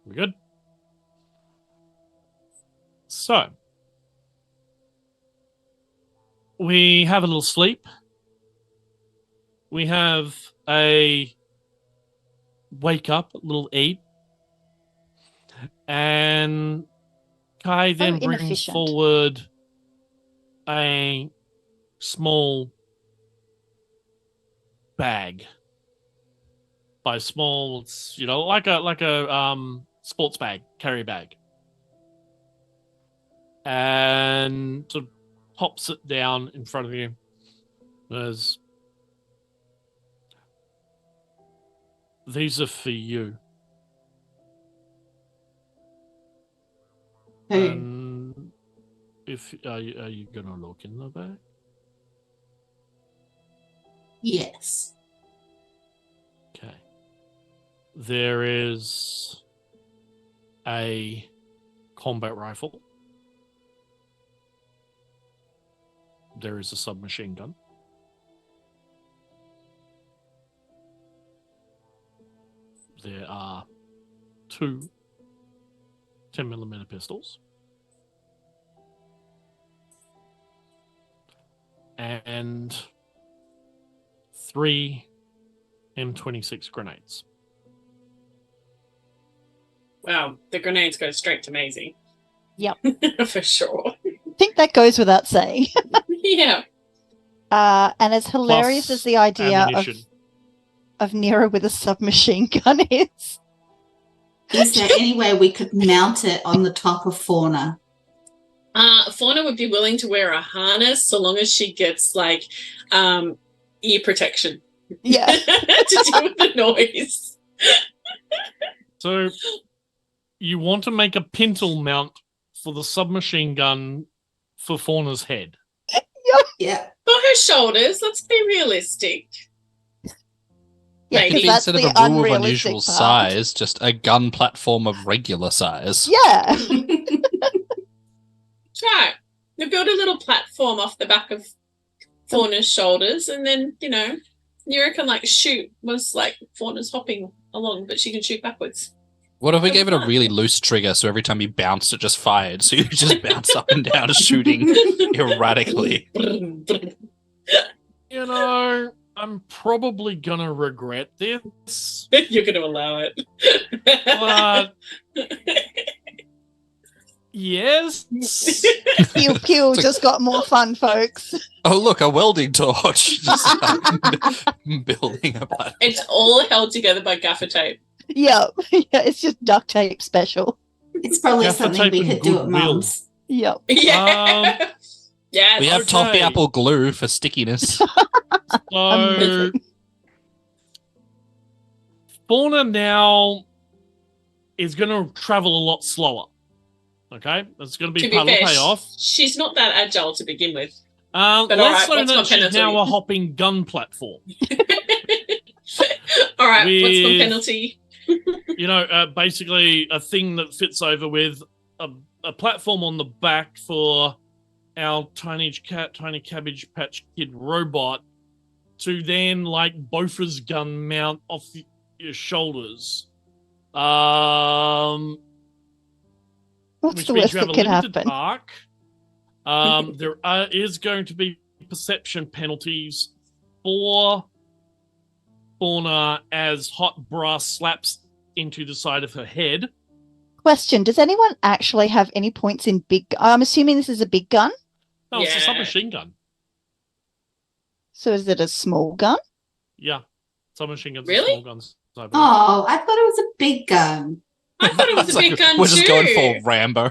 We good? So we have a little sleep. We have a wake up, a little eat. And Cai then brings inefficient. forward a small bag. By small, it's, like a sports bag, carry bag. And sort of pops it down in front of you. These are for you. And are you gonna look in the bag? Yes. Okay. There is a combat rifle. There is a submachine gun. There are 2 10mm pistols. And 3 M26 grenades. Wow, the grenades go straight to Maisie. Yep. For sure. I think that goes without saying. Yeah. And as hilarious Plus as the idea ammunition. of N.E.R.A with a submachine gun is. Is there any way we could mount it on the top of Fauna? Fauna would be willing to wear a harness so long as she gets ear protection. Yeah. To deal with the noise. So you want to make a pintle mount for the submachine gun for Fauna's head. Yeah. For her shoulders, let's be realistic. Yeah, Maybe. 'cause that's Instead of the a rule of unrealistic unusual part. size, just a gun platform of regular size. Yeah. Right. They build a little platform off the back of Fauna's shoulders, and then, N.E.R.A can shoot was Fauna's hopping along, but she can shoot backwards. What if we gave it a really loose trigger so every time you bounced, it just fired? So you just bounce up and down, shooting erratically. I'm probably gonna regret this. You're going to allow it. But yes. Pew pew just got more fun, folks. Oh, look, a welding torch. Just building a platform. It's all held together by gaffer tape. Yeah. Yeah, it's just duct tape special. It's probably Gaffer something tape we and could do at goodwill. Mum's. Yep. Yeah. Yes. We have Okay. toffee apple glue for stickiness. So Amazing. Fauna now is gonna travel a lot slower. Okay? That's gonna be To part be of the fair, payoff. she's not that agile to begin with. But Let's alright, say what's that my she's penalty? now a hopping gun platform. All right, what's my With- penalty? Basically a thing that fits over with a platform on the back for our tiny cabbage patch kid robot to then Bofor's gun mount off your shoulders. What's Which the means worst you have that a can limited happen? park. There is going to be perception penalties for Fauna as hot brass slaps into the side of her head. Question: does anyone actually have any points in big? I'm assuming this is a big gun. No, it's a Yeah. submachine gun. So is it a small gun? Yeah, submachine guns Really? and small guns. I believe. Oh, I thought it was a big gun. I thought it was It's a big gun we're too. just going for Rambo.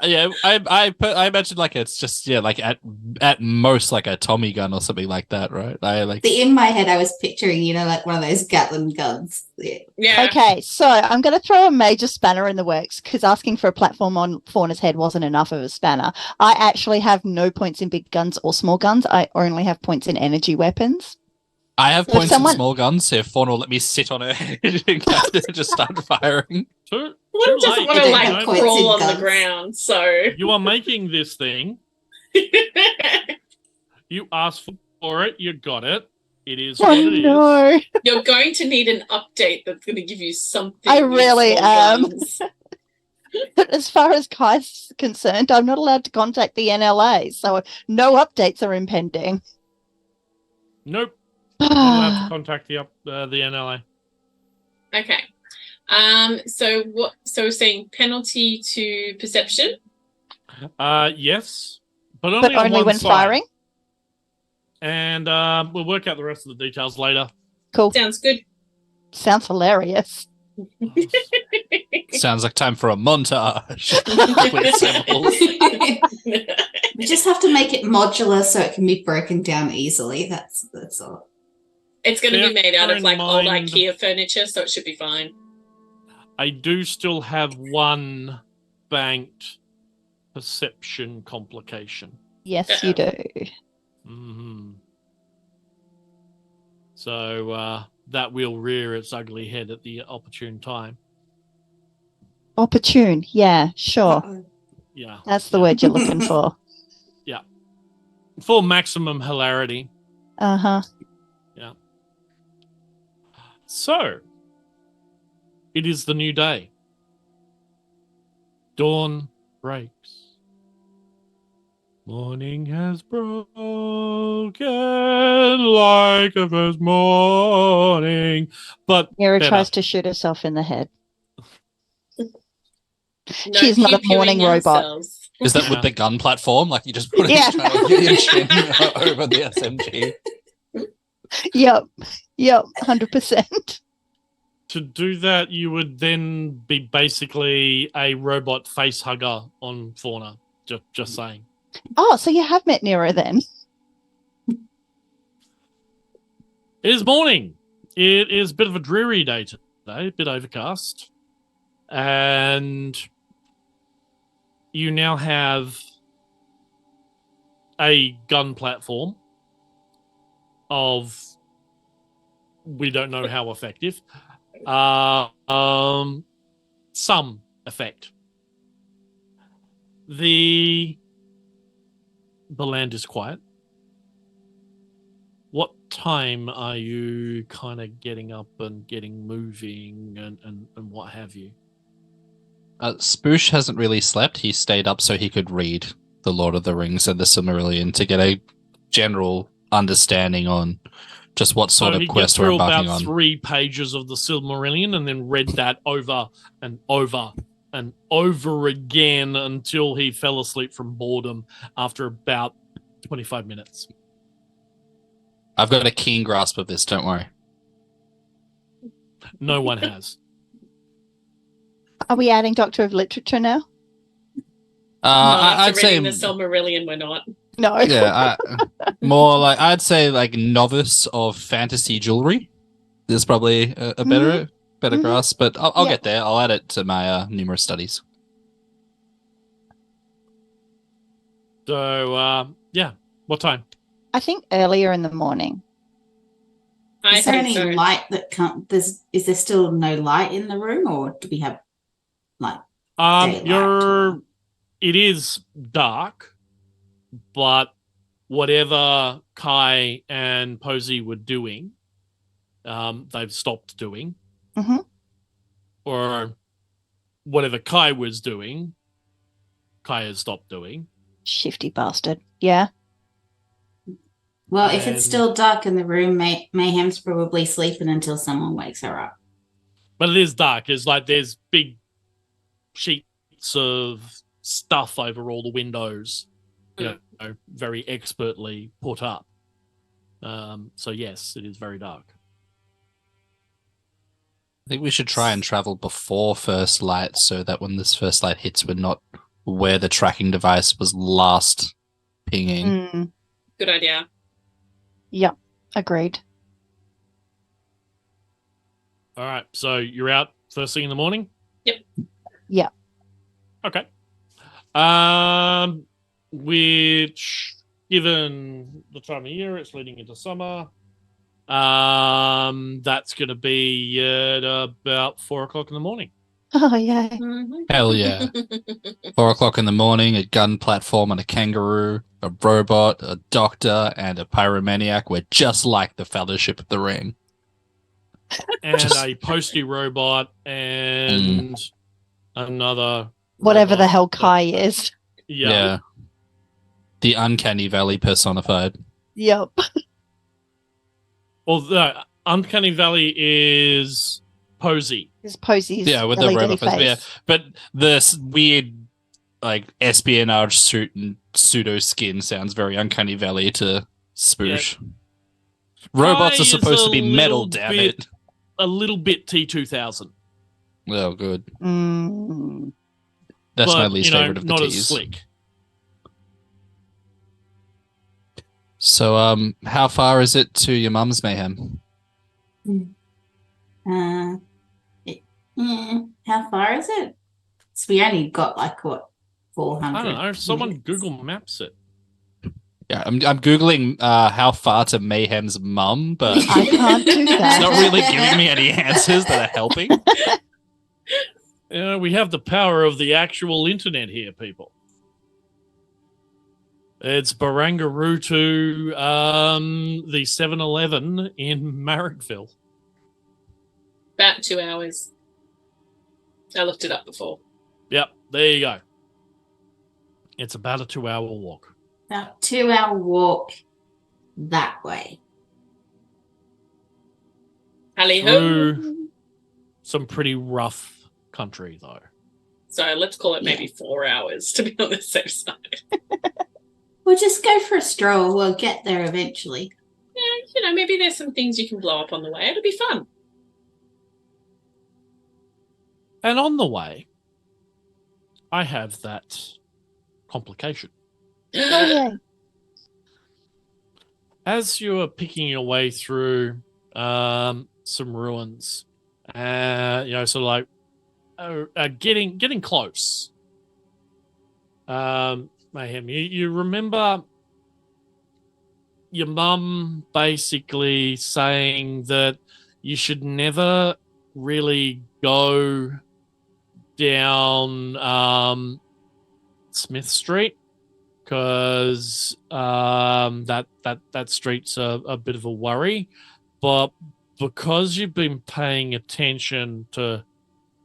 Yeah, I imagine it's just at most a Tommy gun or something like that, right? In my head, I was picturing, one of those Gatling guns. Yeah. Yeah. Okay, so I'm going to throw a major spanner in the works because asking for a platform on Fauna's head wasn't enough of a spanner. I actually have no points in big guns or small guns. I only have points in energy weapons. I have So if points someone- and small guns, so if Fauna will let me sit on her head and just start firing. Too One doesn't late. want to They like have points crawl and on the guns. ground, so You are making this thing. You asked for it. You got it. It is Oh what it is. no. you're going to need an update that's going to give you something. I with really small am. guns. But as far as Kai's concerned, I'm not allowed to contact the NLA, so no updates are impending. Nope. Not allowed to contact the NLA. Okay. So what? So saying penalty to perception. Yes, but But only on only one when side. firing? And we'll work out the rest of the details later. Cool. Sounds good. Sounds hilarious. Sounds like time for a montage with symbols. We just have to make it modular so it can be broken down easily. That's all. It's going to be made out Bear of in like old mind- IKEA furniture, so it should be fine. I do still have one banked perception complication. Yes, you do. Hmm. So that will rear its ugly head at the opportune time. Opportune. Yeah, sure. Uh-oh. Yeah. That's the word you're looking for. For maximum hilarity. Uh-huh. So, it is the new day. Dawn breaks. Morning has broken like the first morning. But N.E.R.A better. tries to shoot herself in the head. No She's not a pew-pewing morning robot. ourselves. Is that Yeah. with the gun platform? Like you just put Yeah. it trying to get your chin over the SMG? Yep. Yep. 100%. To do that, you would then be basically a robot face hugger on Fauna. Just saying. Oh, so you have met N.E.R.A then? It is morning. It is a bit of a dreary day today, a bit overcast. And you now have a gun platform of we don't know how effective. Some effect. The land is quiet. What time are you kind of getting up and getting moving and what have you? Spoosh hasn't really slept. He stayed up so he could read The Lord of the Rings and the Silmarillion to get a general understanding on just what sort So of he quest got we're through embarking about on. 3 pages of the Silmarillion and then read that over and over and over again until he fell asleep from boredom after about 25 minutes. I've got a keen grasp of this, don't worry. No one has. Are we adding Doctor of Literature now? No, I'd after say reading the Silmarillion, we're not. No. yeah, more like I'd say like novice of fantasy jewelry is probably a better Mhm. grasp, but I'll Yeah. get there. I'll add it to my numerous studies. So, yeah. What time? I think earlier in the morning. I Is there think any so. light that can't? Is there still no light in the room, or do we have like daylight? It is dark, but whatever Cai and Posie were doing, they've stopped doing. Mhm. Or whatever Cai was doing, Cai has stopped doing. Shifty bastard. Yeah. Well, if it's And- still dark in the room, Mayhem's probably sleeping until someone wakes her up. But it is dark. It's like there's big sheets of stuff over all the windows, you know, very expertly put up. So yes, it is very dark. I think we should try and travel before first light so that when this first light hits, we're not where the tracking device was last pinging. Mm. Good idea. Yep. Agreed. All right, so you're out first thing in the morning? Yep. Yeah. Okay. Which, given the time of year, it's leading into summer. That's going to be at about 4 o'clock in the morning. Oh, yeah. Hell yeah. 4 o'clock in the morning, a gun platform and a kangaroo, a robot, a doctor, and a pyromaniac. We're just like the Fellowship of the Ring. And Just- a postie robot and another Whatever the robot. hell Kai is. Yeah. The Uncanny Valley personified. Yep. Although Uncanny Valley is Posie. His Posie's Yeah, with the dilly-dilly robot face. Yeah, but this weird, like, espionage suit and pseudo skin sounds very Uncanny Valley to Spoosh. Robots Kai are is supposed to a be metal, little damn bit- it. A little bit T2000. Oh, good. Mm. That's my but, least favorite of the not T's. as slick. So, how far is it to your mum's mayhem? How far is it? So we only got like what, 400? I don't know. Someone minutes? Google Maps it. Yeah, I'm googling how far to Mayhem's mum, but I can't do it's that. not really giving me any answers that are helping. We have the power of the actual internet here, people. It's Barangaroo to the 7-Eleven in Marrickville. About 2 hours. I looked it up before. Yep, there you go. It's about a 2-hour walk. About 2-hour walk that way. Hally ho. Through some pretty rough country, though. So let's call it maybe 4 hours to be on the safe side. We'll just go for a stroll. We'll get there eventually. Yeah, maybe there's some things you can blow up on the way. It'll be fun. And on the way, I have that complication. Oh, yeah. As you are picking your way through some ruins, sort of like getting close. Mayhem, you remember your mum basically saying that you should never really go down Smith Street because that street's a bit of a worry, but because you've been paying attention to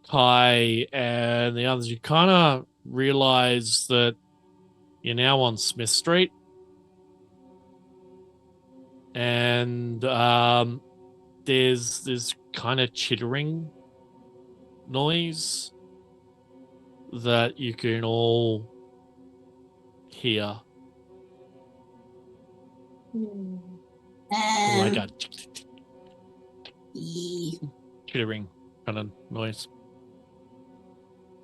Cai and the others, you kind of realize that you're now on Smith Street, and there's this kind of chittering noise that you can all hear, like a chittering kind of noise.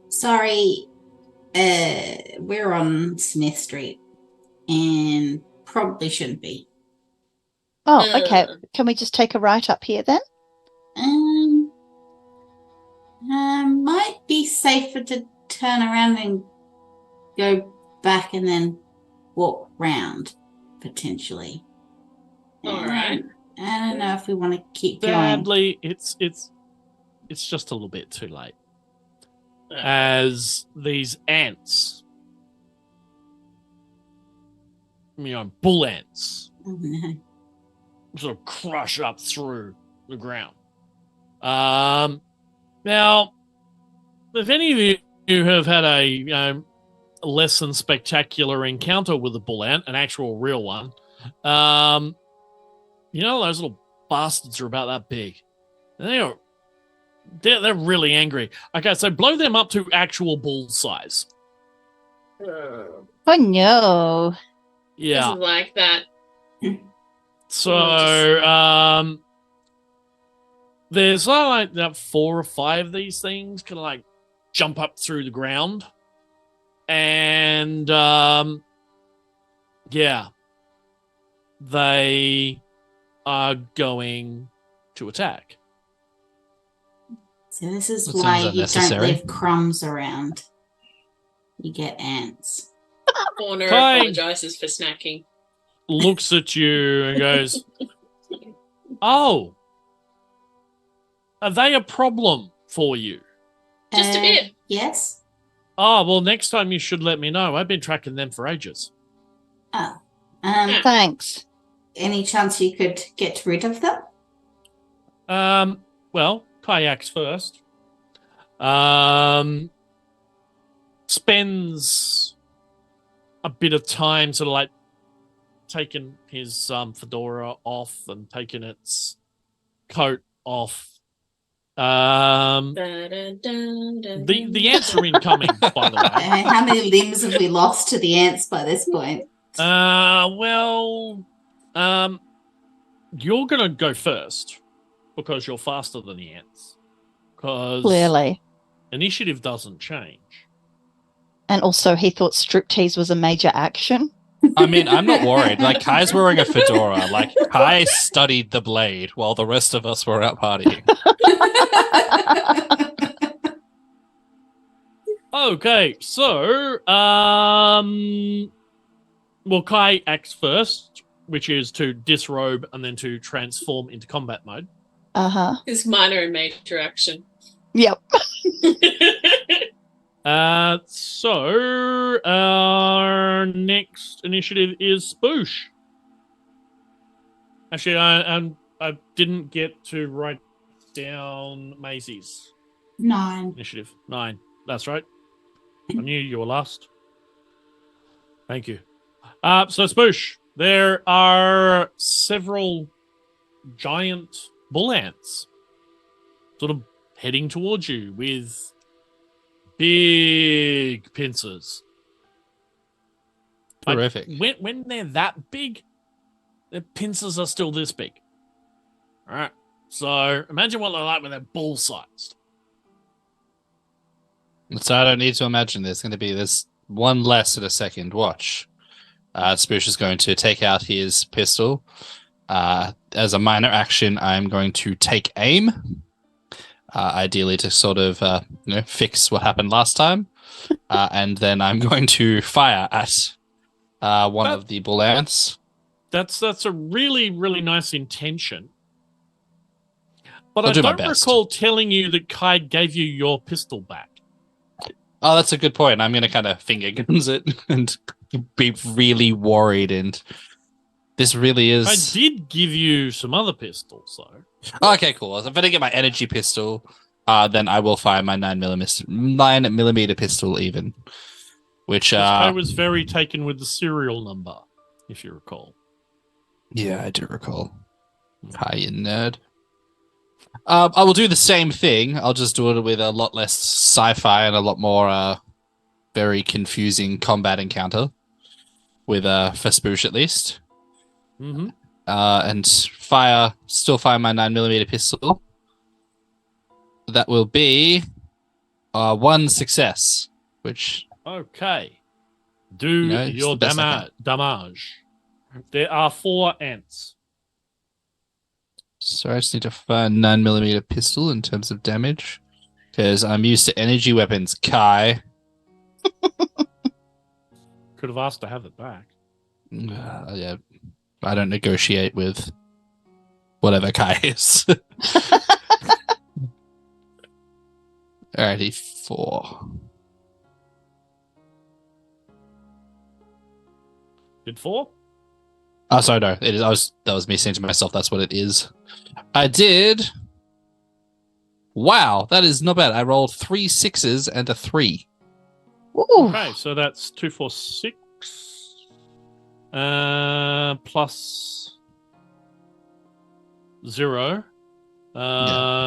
Sorry, we're on Smith Street and probably shouldn't be. Oh, okay. Can we just take a right up here then? Might be safer to turn around and go back and then walk round, potentially. All right. I don't know if we want to keep going. Sadly, it's just a little bit too late. As these ants, bull ants, Oh, no. sort of crush up through the ground. Now, if any of you have had a less than spectacular encounter with a bull ant, an actual real one, those little bastards are about that big. And they're really angry. Okay, so blow them up to actual bull size. Oh, no. Yeah. This is like that. So, there's like 4 or 5 of these things kind of like jump up through the ground. And, they are going to attack. So this is That why seems you don't unnecessary. leave crumbs around. You get ants. Fauna Cai. apologizes for snacking. Looks at you and goes, Oh. Are they a problem for you? Just a bit. Yes. Oh, well, next time you should let me know. I've been tracking them for ages. Oh. Thanks. Any chance you could get rid of them? Well, kayaks first. Spends a bit of time sort of like taking his fedora off and taking its coat off. The ants are incoming, by the way. How many limbs have we lost to the ants by this point? Well, you're gonna go first because you're faster than the ants. Because Clearly. initiative doesn't change. And also, he thought striptease was a major action. I mean, I'm not worried. Like, Kai's wearing a fedora. Like, Kai studied the blade while the rest of us were out partying. Okay, so well, Kai acts first, which is to disrobe and then to transform into combat mode. Uh-huh. It's minor and major action. Yep. So our next initiative is Spoosh. Actually, I didn't get to write down Maise's 9. initiative. 9. That's right. I knew you were last. Thank you. So Spoosh, there are several giant bull ants sort of heading towards you with big pincers. Terrific. When they're that big, their pincers are still this big. All right. So imagine what they're like when they're bull-sized. So I don't need to imagine there's going to be this one less in a second. Watch. Spoosh is going to take out his pistol. As a minor action, I'm going to take aim. Ideally to sort of fix what happened last time. And then I'm going to fire at one of the bull ants. That's a really, really nice intention. But I'll I do my don't best. recall telling you that Kai gave you your pistol back. Oh, that's a good point. I'm going to kind of finger guns it and be really worried. And this really is... I did give you some other pistols, though. Okay, cool. If I don't get my energy pistol, then I will fire my 9mm pistol even. Which I was very taken with the serial number, if you recall. Yeah, I do recall. Hi, you nerd. I will do the same thing. I'll just do it with a lot less sci-fi and a lot more very confusing combat encounter with for Spoosh at least. Mm-hmm. And still fire my 9mm pistol. That will be one success, which... Okay. Do it's your the best I damage. There are 4 ants. So I just need to fire a 9mm pistol in terms of damage. Because I'm used to energy weapons, Kai. Could have asked to have it back. Yeah, I don't negotiate with whatever Kai is. Alrighty, 4. Did 4? Oh, sorry, no. It is. That was me saying to myself. That's what it is. I did. Wow, that is not bad. I rolled 3 6s and a 3. Ooh. Okay, so that's 2, 4, 6. Plus 0.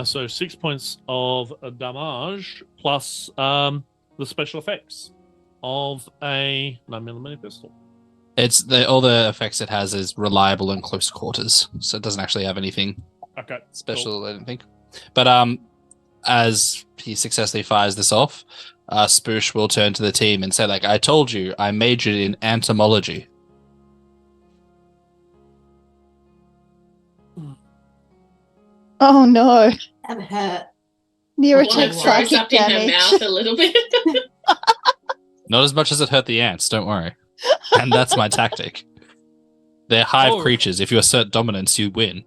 So 6 points of damage plus the special effects of a 9mm pistol. It's all the effects it has is reliable in close quarters, so it doesn't actually have anything Okay, special. cool. I don't think. But as he successfully fires this off, Spoosh will turn to the team and say, "Like I told you, I majored in entomology." Oh no. That hurt. N.E.R.A Well, takes it Throws psychic up in her damage. mouth a little bit. Not as much as it hurt the ants. Don't worry. And that's my tactic. They're hive Oh. creatures. If you assert dominance, you win.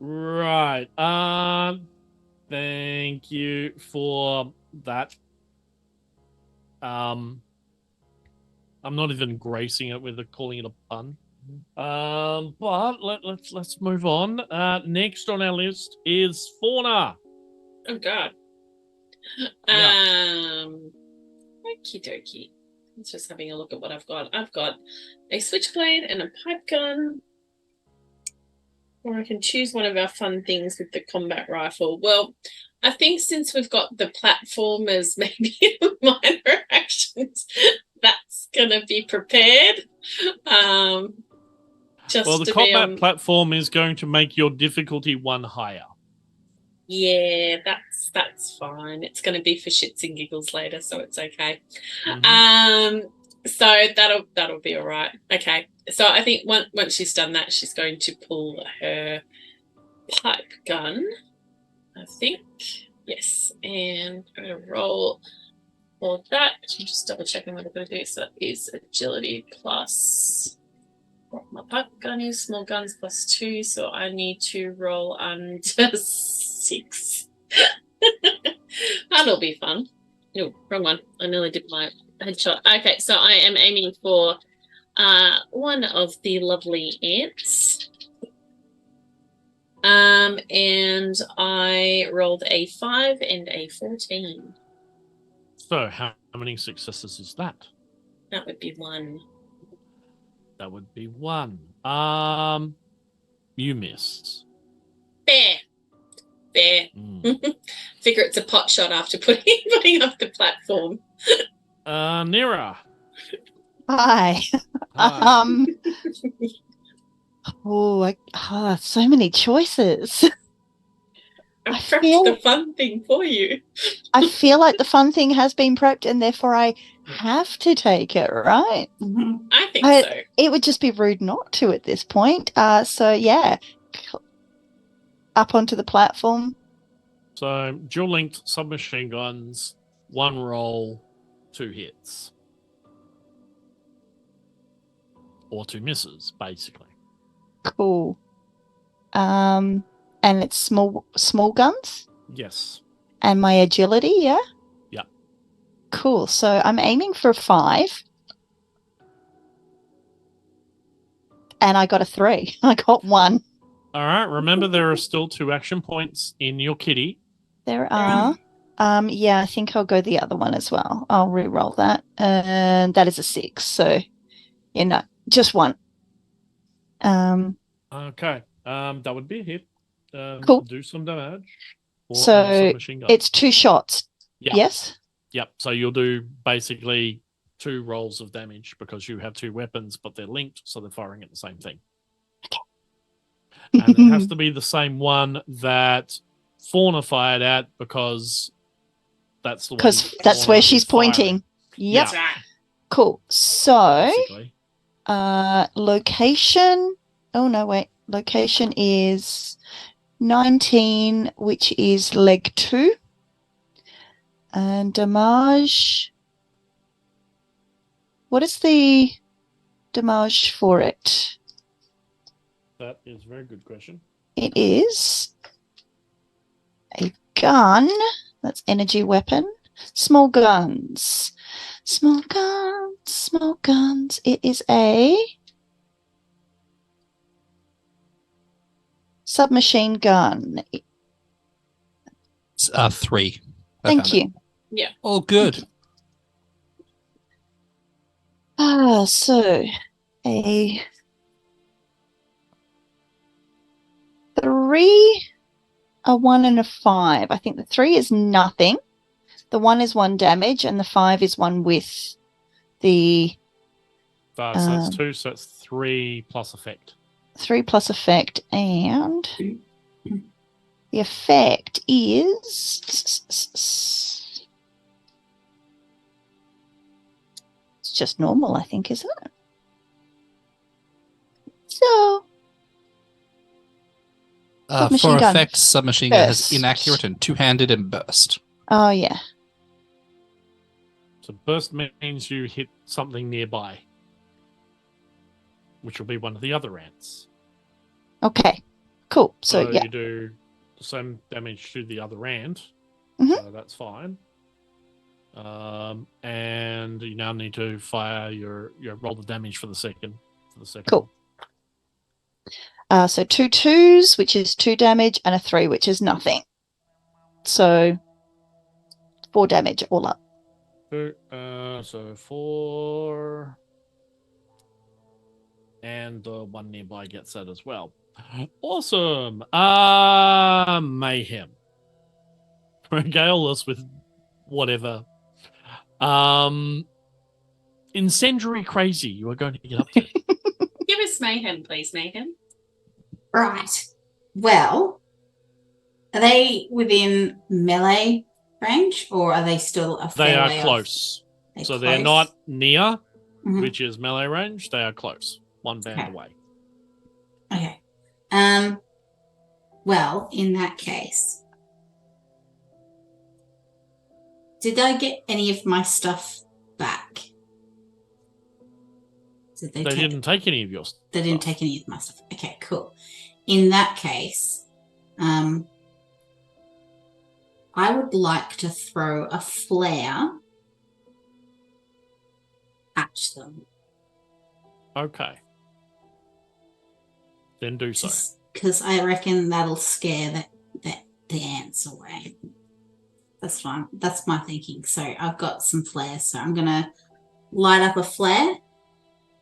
Right. Thank you for that. I'm not even gracing it with calling it a pun. But let's move on. Next on our list is Fauna. Oh God. Yeah. Okie dokie. I'm just having a look at what I've got. I've got a switchblade and a pipe gun. Or I can choose one of our fun things with the combat rifle. Well, I think since we've got the platform as maybe minor actions, that's gonna be prepared. Just Well, the to be combat on. platform is going to make your difficulty 1 higher. Yeah, that's fine. It's going to be for shits and giggles later, so it's okay. So that'll be all right. Okay. So I think once she's done that, she's going to pull her pipe gun. I think yes, and I'm going to roll for that. I'm just double checking what I'm going to do. So that is agility plus. What my pipe gun is small guns +2, so I need to roll under 6. That'll be fun. No, wrong one. I nearly did my headshot. Okay, so I am aiming for one of the lovely ants. And I rolled a 5 and a 14. So how many successes is that? That would be 1. That would be 1. You missed. Fair. Figure it's a pot shot after putting up the platform. N.E.R.A. Hi. Hi. So many choices. I prepped the fun thing for you. I feel like the fun thing has been prepped and therefore I have to take it, right? I think so. It would just be rude not to at this point. So yeah, up onto the platform. So dual-linked submachine guns, 1 roll, 2 hits. Or 2 misses, basically. Cool. And it's small guns? Yes. And my agility, yeah? Yeah. Cool. So I'm aiming for 5. And I got a 3. I got 1. All right. Remember, there are still 2 action points in your kitty. There are. Yeah, I think I'll go the other one as well. I'll re-roll that. And that is a 6. So, just 1. Okay. That would be a hit. Cool. Do some damage. So it's 2 shots. Yeah. Yes? Yep. So you'll do basically 2 rolls of damage because you have 2 weapons, but they're linked, so they're firing at the same thing. And it has to be the same one that Fauna fired at because that's the one. Because that's where she's pointing. Yep. Yeah. Cool. So, Basically. location. Oh, no, wait. Location is 19, which is leg 2. And damage. What is the damage for it? That is a very good question. It is a gun. That's energy weapon. Small guns. Small guns. Small guns. It is a submachine gun. It's 3. Thank you. Yeah. Oh, good. So a 3, a 1, and a 5. I think the 3 is nothing. The 1 is 1 damage, and the 5 is 1 with the. So that's 2, so it's 3 plus effect. 3 plus effect, and the effect is. It's just normal, I think, isn't it? So. For effect, submachine gun has inaccurate and 2-handed and burst. Oh, yeah. So burst means you hit something nearby, which will be one of the other ants. Okay. Cool. So yeah. you do the same damage to the other ant. Mhm. So that's fine. And you now need to fire your roll the damage for the second. Cool. So 2 2s, which is 2 damage, and a 3, which is nothing. So 4 damage all up. So 4. And the one nearby gets that as well. Awesome. Mayhem. Regale us with whatever. Incendiary crazy you are going to get up to. Give us mayhem, please, Mayhem. Right. Well, are they within melee range, or are they still a fair They are way off? close. They're So they're close? not near, Mhm. which is melee range. They are close. One band Okay. away. Okay. Well, in that case, did I get any of my stuff back? Did They didn't take any of your stuff. They didn't take any of my stuff. Okay, cool. In that case, I would like to throw a flare at them. Okay. Then do so. Because I reckon that'll scare the ants away. That's fine. That's my thinking. So I've got some flares. So I'm going to light up a flare.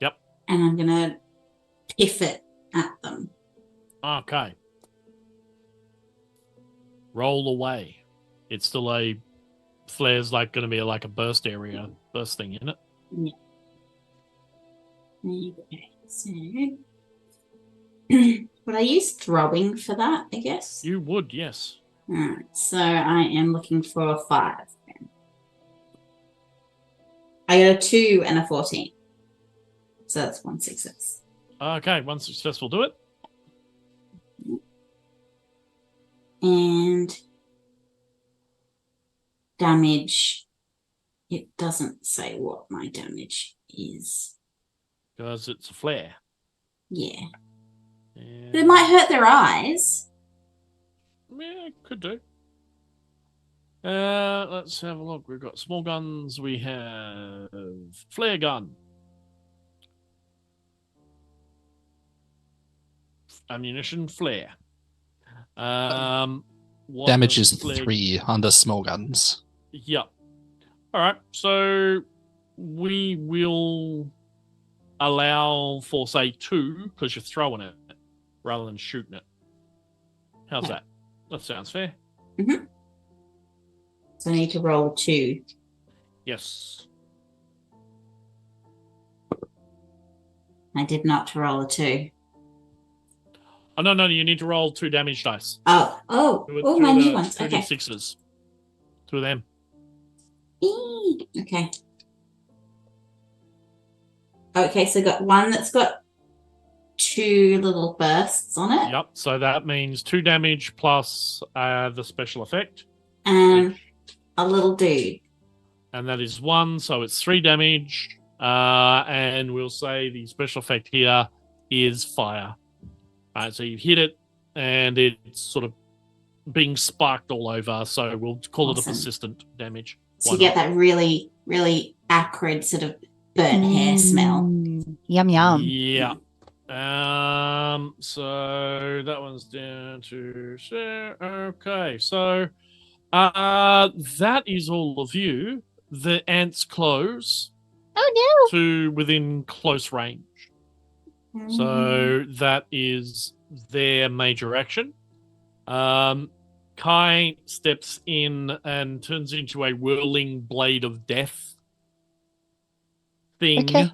Yep. And I'm going to piff it at them. Okay. Roll away. It's still a flare's like going to be like a burst area, burst thing, isn't it? Yeah. Okay. So would I use throwing for that, I guess? You would, yes. Alright, so I am looking for a 5. Then. I got a 2 and a 14. So that's 1 success. Okay, one success will do it. And damage, it doesn't say what my damage is. Because it's a flare. Yeah. And... But it might hurt their eyes. Yeah, could do. Let's have a look. We've got small guns. We have flare gun. Ammunition, flare. What Damage does is flare- 3 under small guns. Yep. All right. So we will allow for, say, 2 because you're throwing it rather than shooting it. How's that? That sounds fair. Mm-hmm. So I need to roll 2. Yes. I did not roll a 2. Oh, no, you need to roll 2 damage dice. Oh, my new ones. Two Okay. D6s. 2 of them. Okay. Okay, so got one that's got 2 little bursts on it. Yep. So that means 2 damage plus the special effect. And a little dude. And that is 1, so it's 3 damage. And we'll say the special effect here is fire. All right, so you hit it, and it's sort of being sparked all over. So we'll call it a persistent damage. So you get that really, really acrid sort of burnt hair smell. Yum yum. Yeah. So that one's down to okay. So that is all of you. The ants close Oh to within close range. So that is their major action. Cai steps in and turns into a whirling blade of death thing. Okay.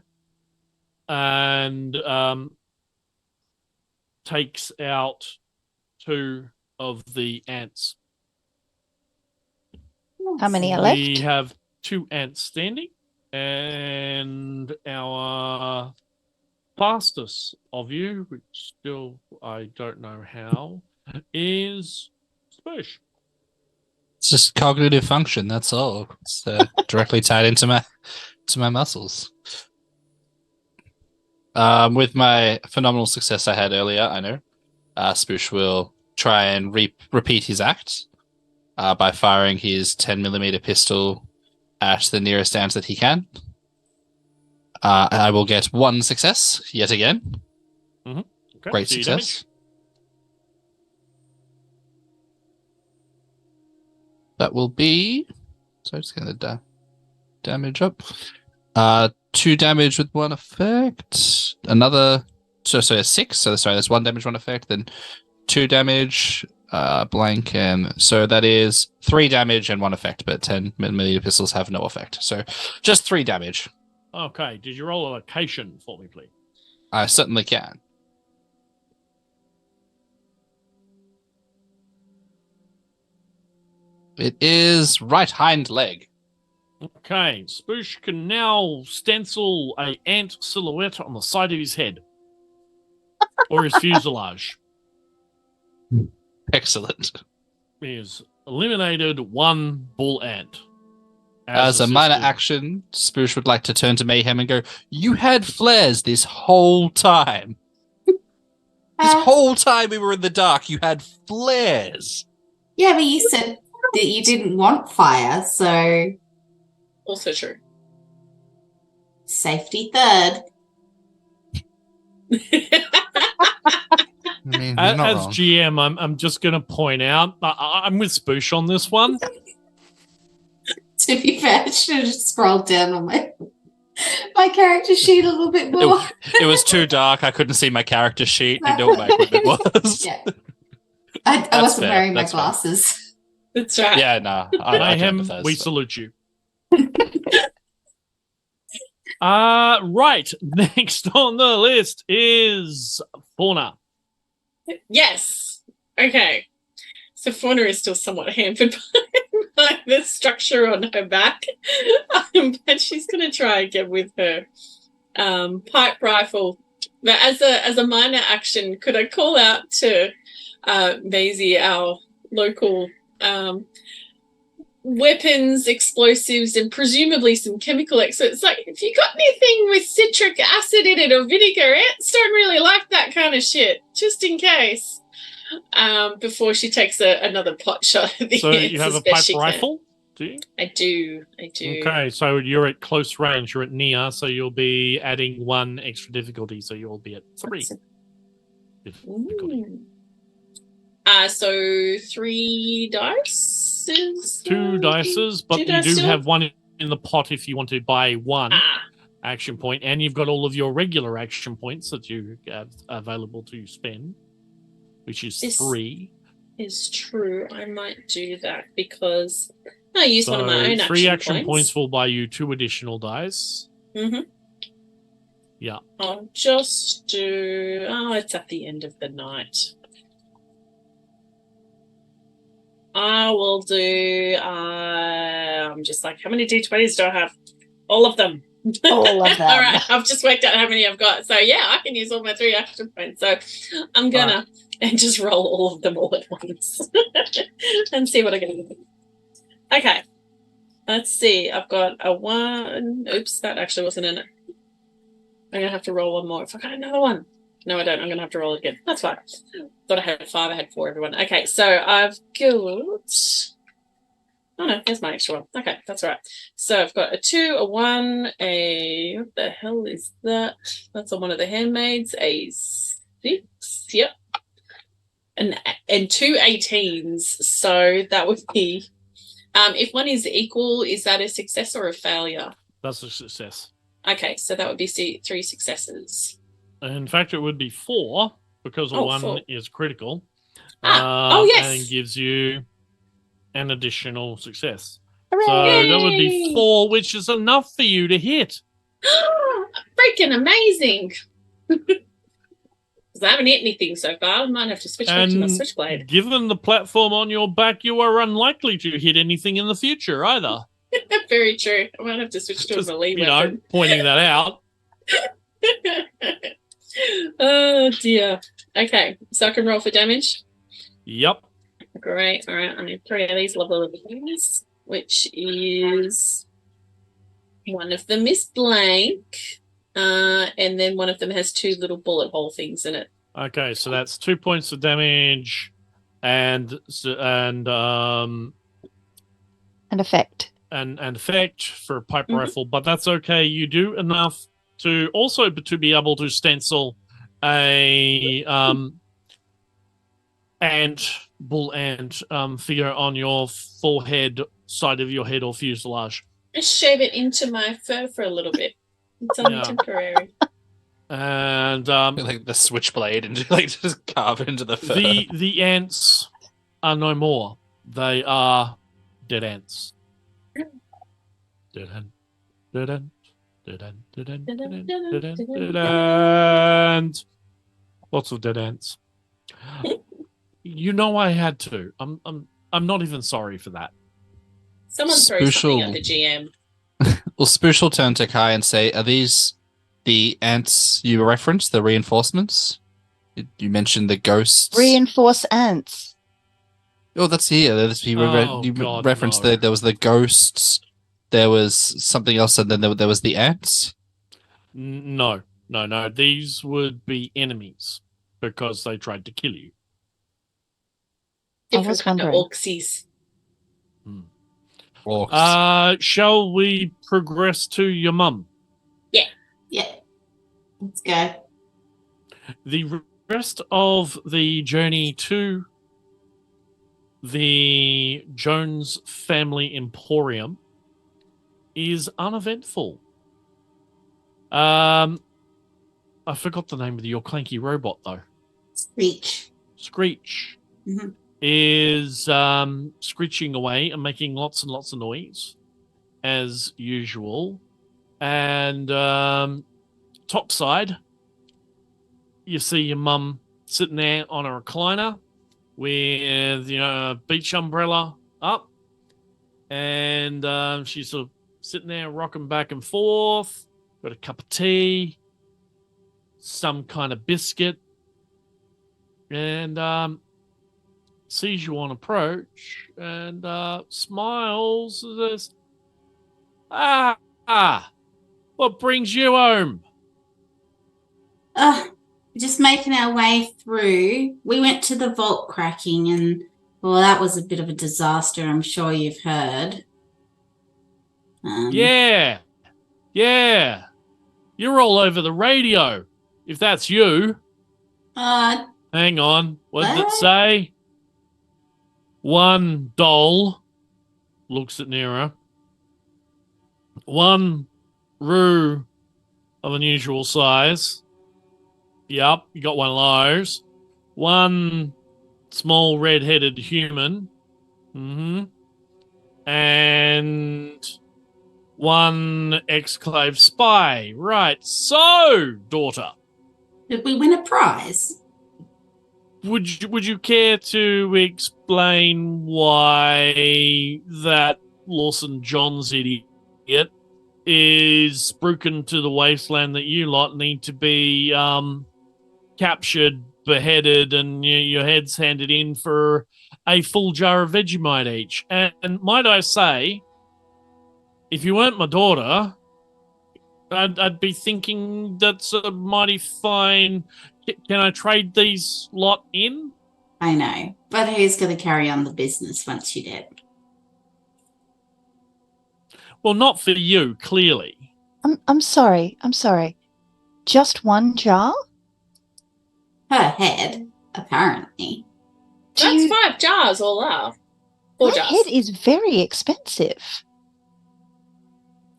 And takes out 2 of the ants. no. How many are left? We have 2 ants standing, and our fastest of you, which still I don't know how, is Spoosh. It's just cognitive function. That's all. It's directly tied into my muscles. With my phenomenal success I had earlier, I know. Spoosh will try and repeat his act by firing his 10mm pistol at the nearest ant that he can. I will get 1 success yet again. Okay, Great so your success. damage. That will be. So I'm just going to damage up. 2 damage with 1 effect. Another. So 6. So sorry, that's 1 damage, 1 effect. Then 2 damage. Blank, and so that is 3 damage and 1 effect. But 10mm pistols have no effect. So just 3 damage. Okay, did you roll a location for me, please? I certainly can. It is right hind leg. Okay, Spoosh can now stencil a ant silhouette on the side of his head. Or his fuselage. Excellent. He has eliminated 1 bull ant. As a minor action, Spoosh would like to turn to Mayhem and go, "You had flares this whole time. This whole time we were in the dark, you had flares." Yeah, but you said that you didn't want fire, so Also true. safety third. I mean, you're not as wrong. GM, I'm just going to point out, I'm with Spoosh on this one. To be fair, I should have just scrolled down on my character sheet a little bit more. It was too dark. I couldn't see my character sheet. You know what my equipment was. Yeah. I wasn't fair. wearing my That's fair. glasses. That's right. Yeah, no. I can Mayhem, empathize. we salute you. Right. Next on the list is Fauna. Yes. Okay. So Fauna is still somewhat hampered by the structure on her back. But she's going to try again with her pipe rifle. But as a minor action, could I call out to Maise, our local weapons, explosives, and presumably some chemical experts? Like, if you got anything with citric acid in it or vinegar, ants don't really like that kind of shit, just in case. Before she takes another pot shot at the So ants you have as a best pipe she can. rifle? Do you? I do. Okay, so you're at close range. You're at N.E.R.A, so you'll be adding 1 extra difficulty, so you'll be at 3 difficulty. Ooh. So 3 dice? 2 dices, but you do have 1 in the pot if you want to buy 1 action point, and you've got all of your regular action points that you have available to spend, which is 3. Is true. I might do that because I use one of my own 3 action action points will buy you 2 additional dice. Mm-hmm. Yeah. I'll just do... Oh, it's at the end of the night. I will do... I'm just like, how many D20s do I have? All of them. All of them. All right, I've just worked out how many I've got. So, yeah, I can use all my 3 action points. So, I'm going to and just roll all of them all at once and see what I get. Okay. Let's see. I've got a 1. Oops, that actually wasn't in it. I'm going to have to roll 1 more. If I got another one. No, I don't. I'm going to have to roll it again. That's fine. Thought I had 5. I had 4, everyone. Okay, so I've got... Oh, no, there's my extra 1. Okay, that's all right. So I've got a 2, a 1, a... What the hell is that? That's on one of the handmaids. A 6. Yep. And 2 18s. So that would be... if one is equal, is that a success or a failure? That's a success. Okay, so that would be 3 successes. In fact, it would be 4 because a 1 4. is critical. Yes. And gives you an additional success. Hooray! So that would be 4, which is enough for you to hit. Freaking amazing. Because I haven't hit anything so far. I might have to switch back to my switchblade. Given the platform on your back, you are unlikely to hit anything in the future either. Very true. I might have to switch to a melee weapon. Pointing that out. Oh, dear. Okay, so I can roll for damage? Yep. Great. All right, I need 3 of these lovely things, which is... One of them is blank, and then one of them has 2 little bullet hole things in it. Okay, so that's 2 points of damage and effect. and effect for a pipe Mhm. rifle, but that's okay. You do enough to also to be able to stencil a bull ant figure on your forehead, side of your head, or fuselage. Just shave it into my fur for a little bit. It's only Yeah. temporary. And Like the switchblade and like just carve it into the fur. the ants are no more. They are dead ants. Dead ant. Dead ant. Dead ant. Dead ant. Dead ant. Dead ant. Dead ant. Lots of dead ants. You know I had to. I'm not even sorry for that. Someone throw Spoosh something will- at the GM. Well, Spoosh will turn to Kai and say, "Are these the ants you referenced? The reinforcements? You mentioned the ghosts. Reinforce ants. Oh, that's here. Oh, You God, referenced no. there was the ghosts. There was something else, and then there was the ants. No. These would be enemies because they tried to kill you. I Different was kind of wondering. orcsies. Orcs. Shall we progress to your mum? Yeah. Let's go. The rest of the journey to the Jones family emporium is uneventful. I forgot the name of your clanky robot though. Screech. Screech Mhm. is screeching away and making lots and lots of noise as usual. And topside, you see your mum sitting there on a recliner with a beach umbrella up, and she's sort of sitting there rocking back and forth, got a cup of tea, some kind of biscuit, and sees you on approach and smiles. Says, what brings you home? Just making our way through. We went to the vault cracking, and well, that was a bit of a disaster. I'm sure you've heard. Yeah. You're all over the radio. If that's you. Hang on. What did it say? One doll looks at N.E.R.A. One roo of unusual size. Yep, you got one of those. One small red-headed human. And one Exclave spy. Right. So, daughter. Did we win a prize? Would you care to explain why that Lawson Johns idiot is spruiking to the wasteland that you lot need to be captured, beheaded, and your heads handed in for a full jar of Vegemite each? And might I say, if you weren't my daughter, I'd be thinking that's a mighty fine. Can I trade these lot in? I know, but who's going to carry on the business once you're dead? Well, not for you, clearly. I'm sorry. Just one jar? Her head, apparently. That's 5 jars all up. 4 That jars. head is very expensive.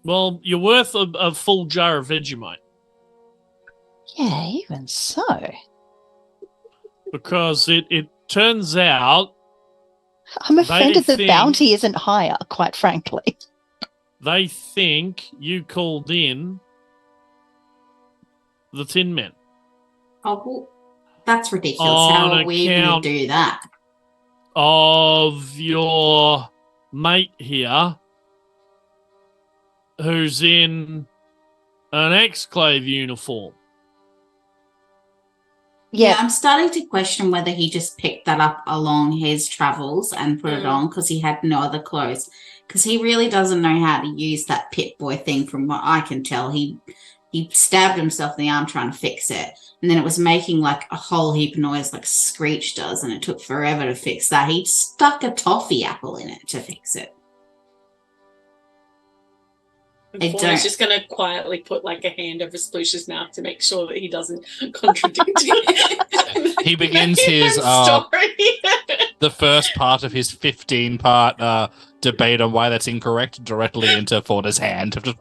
Well, you're worth a full jar of Vegemite. Yeah, even so. Because it turns out I'm offended that think- bounty isn't higher, quite frankly. they think you called in the Tin Men. Oh, well, that's ridiculous. On How are we going account- to do that? Of your mate here, who's in an Exclave uniform. Yeah, I'm starting to question whether he just picked that up along his travels and put it on because he had no other clothes. Because he really doesn't know how to use that Pit Boy thing, from what I can tell. He he stabbed himself in the arm trying to fix it. And then it was making like a whole heap of noise like Screech does, and it took forever to fix that. He stuck a toffee apple in it to fix it. And Fauna's just going to quietly put like a hand over Sploosh's mouth to make sure that he doesn't contradict He begins his story. the first part of his 15-part debate on why that's incorrect directly into Fauna's hand. He's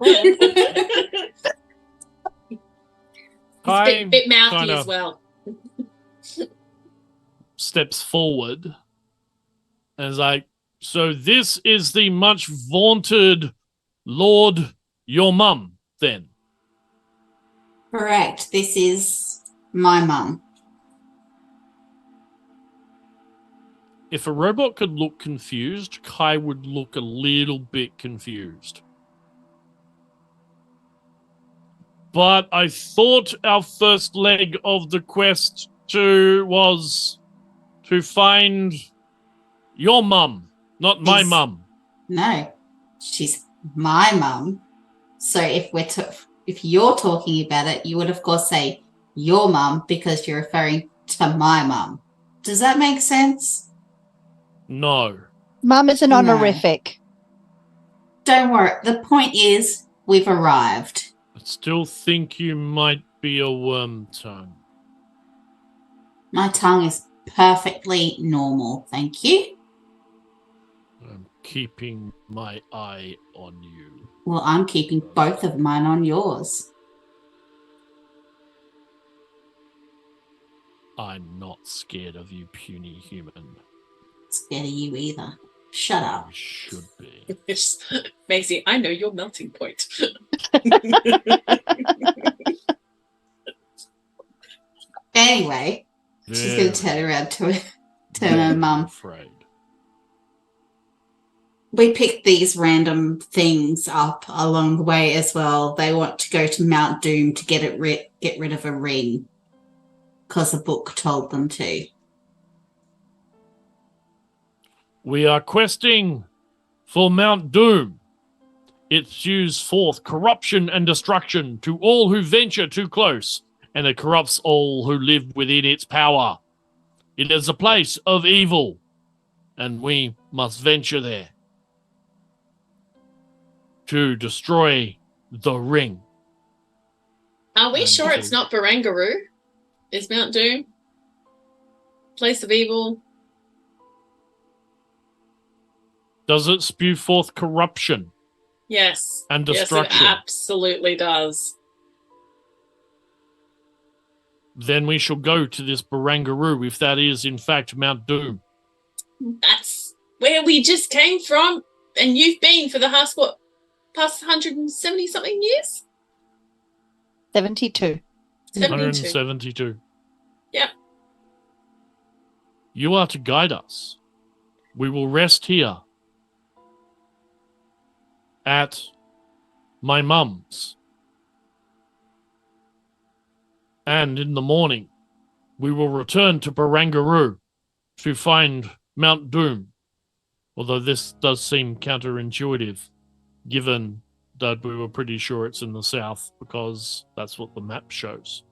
a bit mouthy as well. Steps forward and is like, so this is the much vaunted Lord your mum, then? Correct. This is my mum. If a robot could look confused, Cai would look a little bit confused. But I thought our first leg of the quest was to find your mum, not my mum. No, she's my mum. So if you're talking about it, you would of course say your mum because you're referring to my mum. Does that make sense? No. Mum is an honorific. Don't worry. The point is we've arrived. I still think you might be a worm tongue. My tongue is perfectly normal, thank you. I'm keeping my eye on you. Well, I'm keeping both of mine on yours. I'm not scared of you, puny human. Scared of you either. Shut up. You should be. Maisie, I know your melting point. Anyway, she's going to turn around to her mum. Afraid. We picked these random things up along the way as well. They want to go to Mount Doom to get rid of a ring because the book told them to. We are questing for Mount Doom. It spews forth corruption and destruction to all who venture too close, and it corrupts all who live within its power. It is a place of evil, and we must venture there to destroy the ring. Are we sure it's not Barangaroo? Is Mount Doom? Place of evil? Does it spew forth corruption? Yes. And destruction? Yes, it absolutely does. Then we shall go to this Barangaroo if that is in fact Mount Doom. That's where we just came from, and you've been for the past 170 something years? 72. 172. Yep. You are to guide us. We will rest here at my mum's. And in the morning, we will return to Barangaroo to find Mount Doom. Although this does seem counterintuitive, given that we were pretty sure it's in the south because that's what the map shows.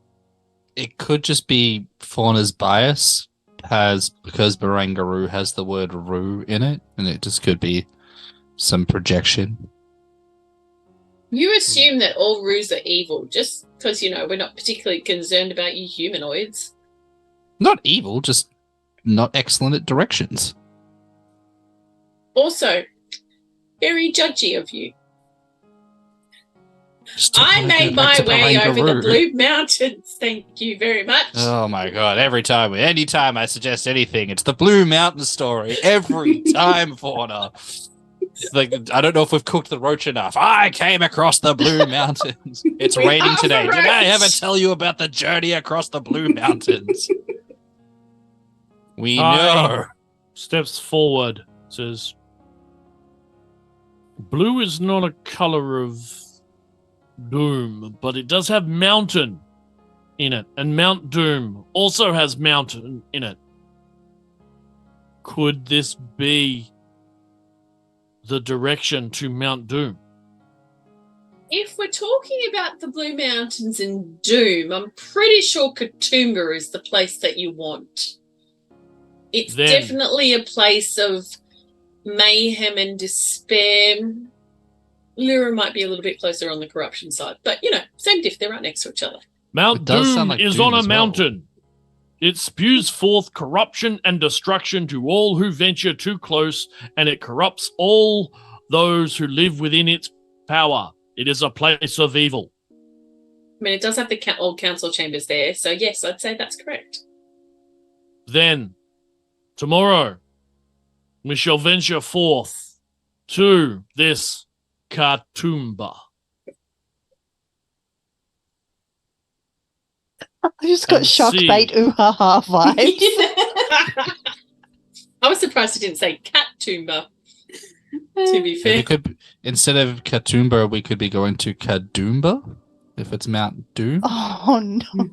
It could just be Fauna's bias because Barangaroo has the word Roo in it, and it just could be some projection. You assume that all Roos are evil just because, we're not particularly concerned about you humanoids. Not evil, just not excellent at directions. Also, very judgy of you. I made my way over the Blue Mountains. Thank you very much. Oh my god! Anytime I suggest anything, it's the Blue Mountain story. Every time, Fauna. Like, I don't know if we've cooked the roach enough. I came across the Blue Mountains. It's raining today. Did I ever tell you about the journey across the Blue Mountains? We know. Steps forward, says, blue is not a color of doom, but it does have mountain in it, and Mount Doom also has mountain in it. Could this be the direction to Mount Doom? If we're talking about the Blue Mountains and Doom, I'm pretty sure Katoomba is the place that you want. It's Then- definitely a place of mayhem and despair. N.E.R.A might be a little bit closer on the corruption side, but same diff. They're right next to each other. Mount It does Doom sound like is Doom on a as well. mountain. It spews forth corruption and destruction to all who venture too close, and it corrupts all those who live within its power. It is a place of evil. I mean, it does have the old council chambers there, so yes, I'd say that's correct. Then, tomorrow, we shall venture forth to this Katoomba. I just got And shock see. bait ooh-ha-ha vibes. I was surprised you didn't say Katoomba, to be Yeah, fair. we could, instead of Katoomba, we could be going to Kadoomba, if it's Mount Doom. Oh, no.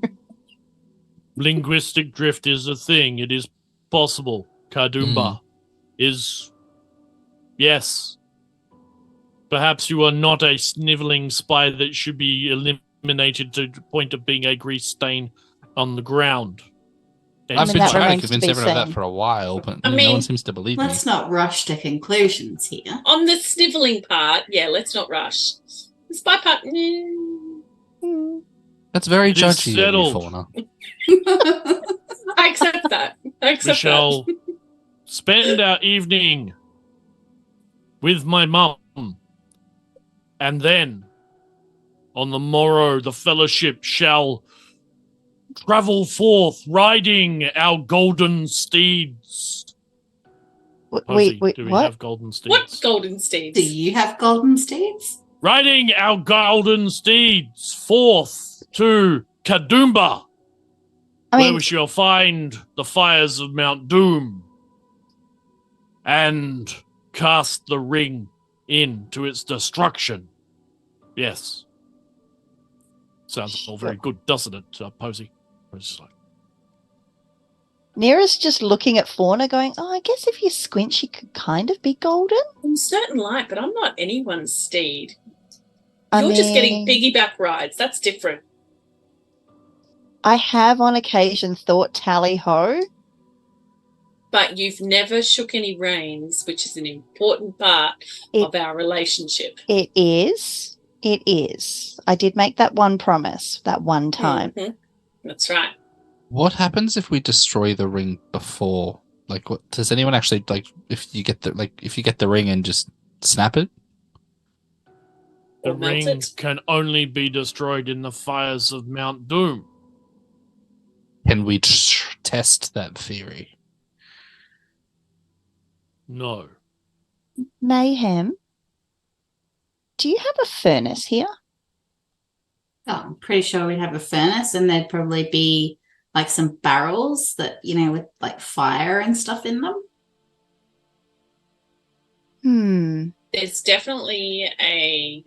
Linguistic drift is a thing. It is possible. Katoomba is... Yes. Perhaps you are not a sniveling spy that should be eliminated to the point of being a grease stain on the ground. I've mean, been that trying to remains to convince be everyone of that seen. for a while, but I no mean, one seems to believe me. Let's not rush to conclusions here. On the sniveling part, yeah, let's not rush. The spy part, That's very It is judgy of you, settled. Fauna. I accept that. I We accept shall that. spend our evening with my mum. And then, on the morrow, the fellowship shall travel forth, riding our golden steeds. Posey, do we What? have golden steeds? What golden steeds? Do you have golden steeds? Riding our golden steeds forth to Katoomba, I where mean, we shall find the fires of Mount Doom and cast the ring into its destruction. Yes. Sounds all very good, doesn't it, Posey? It's like, N.E.R.A's just looking at Fauna going, oh, I guess if you squint, she could kind of be golden. I'm certain light, but I'm not anyone's steed. I You're just getting mean, piggyback rides. That's different. I have on occasion thought tally-ho. But you've never shook any reins, which is an important part of our relationship. It is. It is. I did make that one promise that one time. Mhm. That's right. What happens if we destroy the ring before? Like, what does anyone actually like? If you get the ring and just snap it? the Or melt ring it. can only be destroyed in the fires of Mount Doom. Can we test that theory? No. Mayhem, do you have a furnace here? Oh, I'm pretty sure we'd have a furnace, and there'd probably be like some barrels that, with like fire and stuff in them. There's definitely a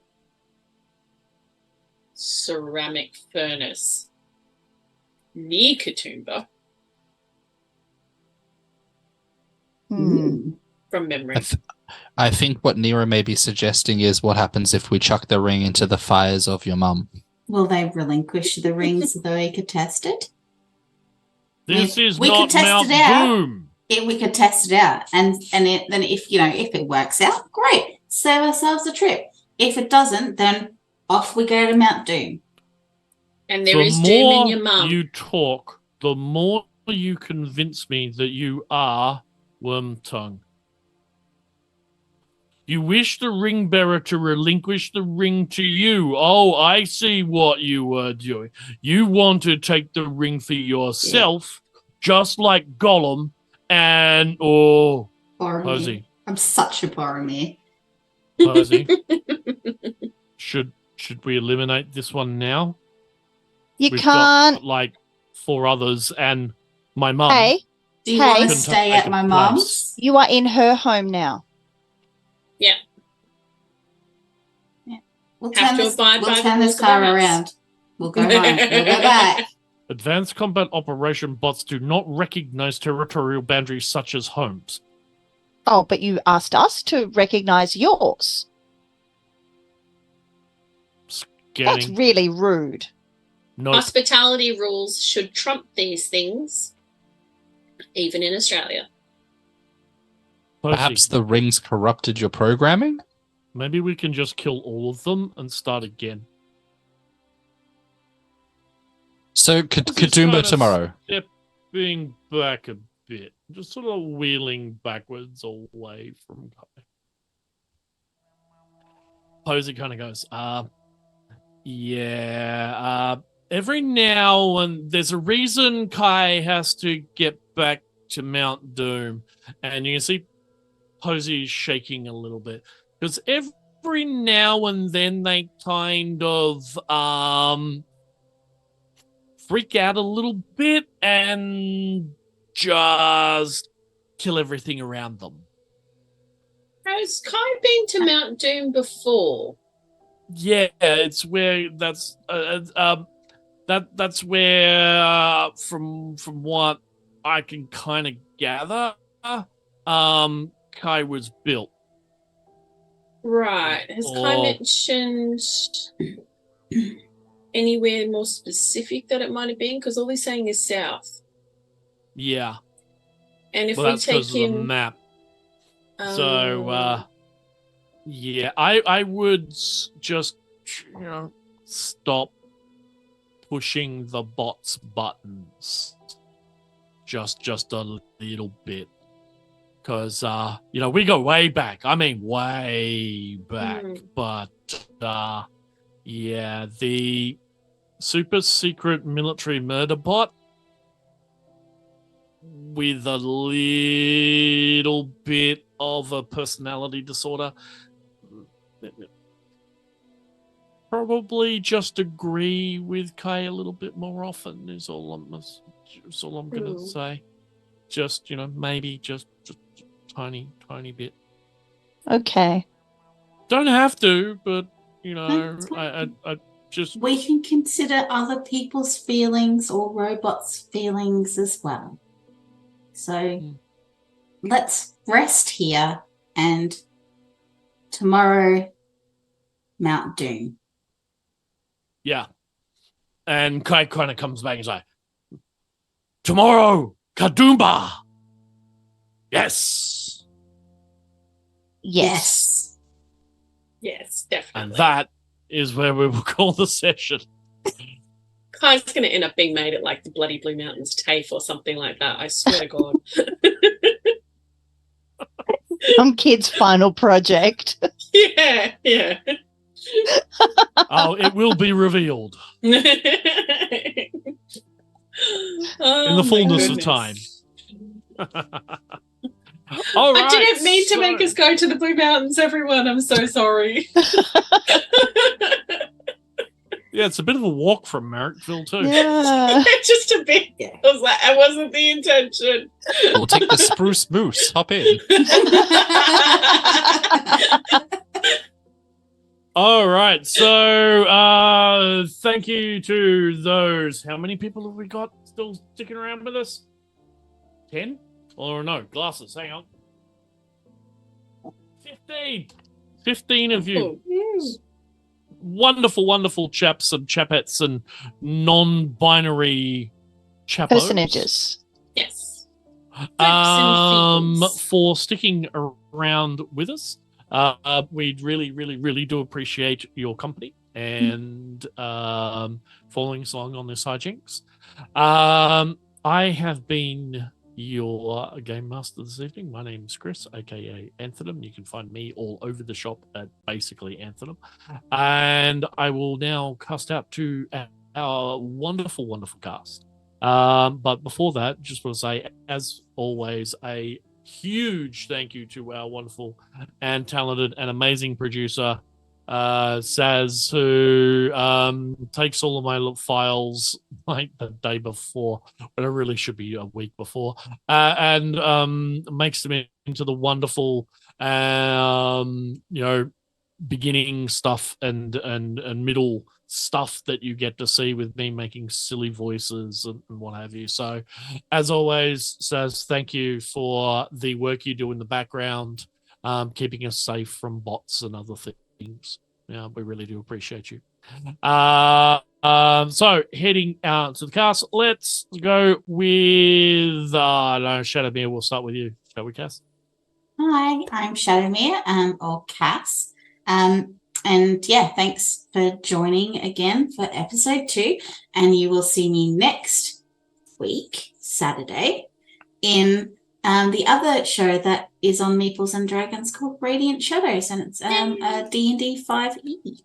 ceramic furnace near Katoomba from memory. I think what N.E.R.A may be suggesting is what happens if we chuck the ring into the fires of your mum. Will they relinquish the ring so that we could test it? This is we could not test Mount it out. Doom. We could test it out, and then if it works out, great, save ourselves a trip. If it doesn't, then off we go to Mount Doom. And there is doom in your mum. You talk, the more you convince me that you are Wormtongue. You wish the ring bearer to relinquish the ring to you. Oh, I see what you were doing. You want to take the ring for yourself, just like Gollum and Boromir. Posey. I'm such a Boromir. Posey. Should we eliminate this one now? You We've can't. got like 4 others and my mum. Hey, Do you Hey. want to Can stay take at a my place. mum's? you are in her home now. Yeah. We'll Have turn to this, abide we'll by the turn rules this of car the house. around. We'll go home. We'll go back. Advanced combat operation bots do not recognize territorial boundaries such as homes. Oh, but you asked us to recognize yours. That's getting really rude. no. Hospitality rules should trump these things, even in Australia. Perhaps the rings corrupted your programming? Maybe we can just kill all of them and start again. So, Katoomba tomorrow. Stepping back a bit, just sort of wheeling backwards away from Kai. Posie kind of goes, every now and there's a reason Kai has to get back to Mount Doom. And you can see Posie shaking a little bit. Because every now and then they kind of freak out a little bit and just kill everything around them. Has Kai been to Mount Doom before? Yeah, it's where that's where from what I can kind of gather, Kai was built. Right. Has Kai mentioned anywhere more specific that it might have been? Because all he's saying is south. Yeah. And if that's we take because of the map. So, yeah, I would just, stop pushing the bot's buttons just a little bit. Because, we go way back. I mean, way back. But, yeah, the super secret military murder bot with a little bit of a personality disorder. Probably just agree with Kai a little bit more often is all I'm going to say. Just, maybe just tiny bit. Okay. Don't have to, but, I just... We can consider other people's feelings or robots' feelings as well. So let's rest here and tomorrow, Mount Doom. Yeah. And Kai kind of comes back and is like, tomorrow, Katoomba! Yes! Yes. Yes, definitely. And that is where we will call the session. Kai's going to end up being made at like the Bloody Blue Mountains TAFE or something like that. I swear to God. Some kid's final project. Yeah. Oh, it will be revealed. In the fullness of time. All right, I didn't mean to make us go to the Blue Mountains, everyone. I'm so sorry. Yeah, it's a bit of a walk from Merrickville too. Yeah. Just a bit. I was like, that wasn't the intention. We'll take the spruce moose. Hop in. All right, so thank you to those. How many people have we got still sticking around with us? 10? Or no, glasses, hang on. 15. 15 of you. Wonderful chaps and chapettes and non-binary chapos. Personages. Yes. For sticking around with us. We really do appreciate your company and following us along on this hijinks. I have been your game master this evening. My name's Chris, aka Anthanum. You can find me all over the shop at basically Anthanum. And I will now cast out to our wonderful cast. But before that, just want to say, as always, a huge thank you to our wonderful and talented and amazing producer, Saz, who takes all of my files like the day before, but it really should be a week before, and makes them into the wonderful, beginning stuff and middle stuff that you get to see with me making silly voices and what have you. So, as always, Saz, thank you for the work you do in the background, keeping us safe from bots and other things. Yeah, we really do appreciate you. So heading out to the castle, let's go with no, Shadowmere. We'll start with you, shall we, Cass? Hi, I'm Shadowmere, or Cass. And yeah, thanks for joining again for episode 2. And you will see me next week, Saturday, in the other show that is on Meeples and Dragons called Radiant Shadows, and it's a D&D 5e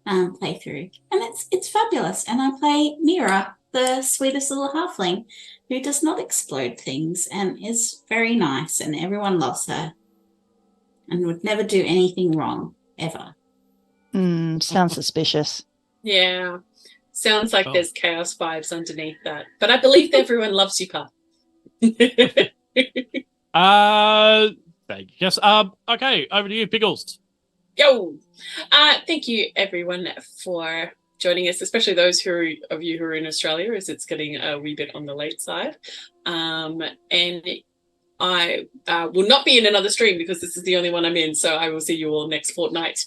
playthrough, and it's fabulous. And I play N.E.R.A, the sweetest little halfling who does not explode things and is very nice, and everyone loves her and would never do anything wrong ever. Sounds suspicious. Yeah. Sounds like there's chaos vibes underneath that. But I believe everyone loves you, Carl. Thank you. Yes. Okay, over to you, Piggles. Yo. Thank you, everyone, for joining us, especially those of you who are in Australia, as it's getting a wee bit on the late side. And I will not be in another stream because this is the only one I'm in. So I will see you all next fortnight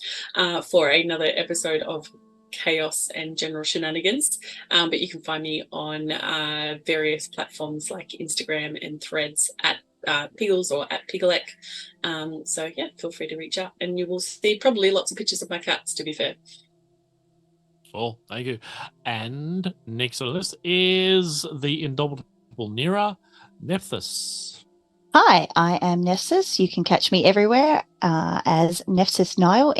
for another episode of Chaos and General Shenanigans. But you can find me on various platforms like Instagram and Threads at Piggles or at Pigglek. So yeah, feel free to reach out, and you will see probably lots of pictures of my cats, to be fair. Oh, thank you. And next on the list is the indomitable N.E.R.A, Nephthys. Hi, I am Nephthys. You can catch me everywhere as NephthysNile,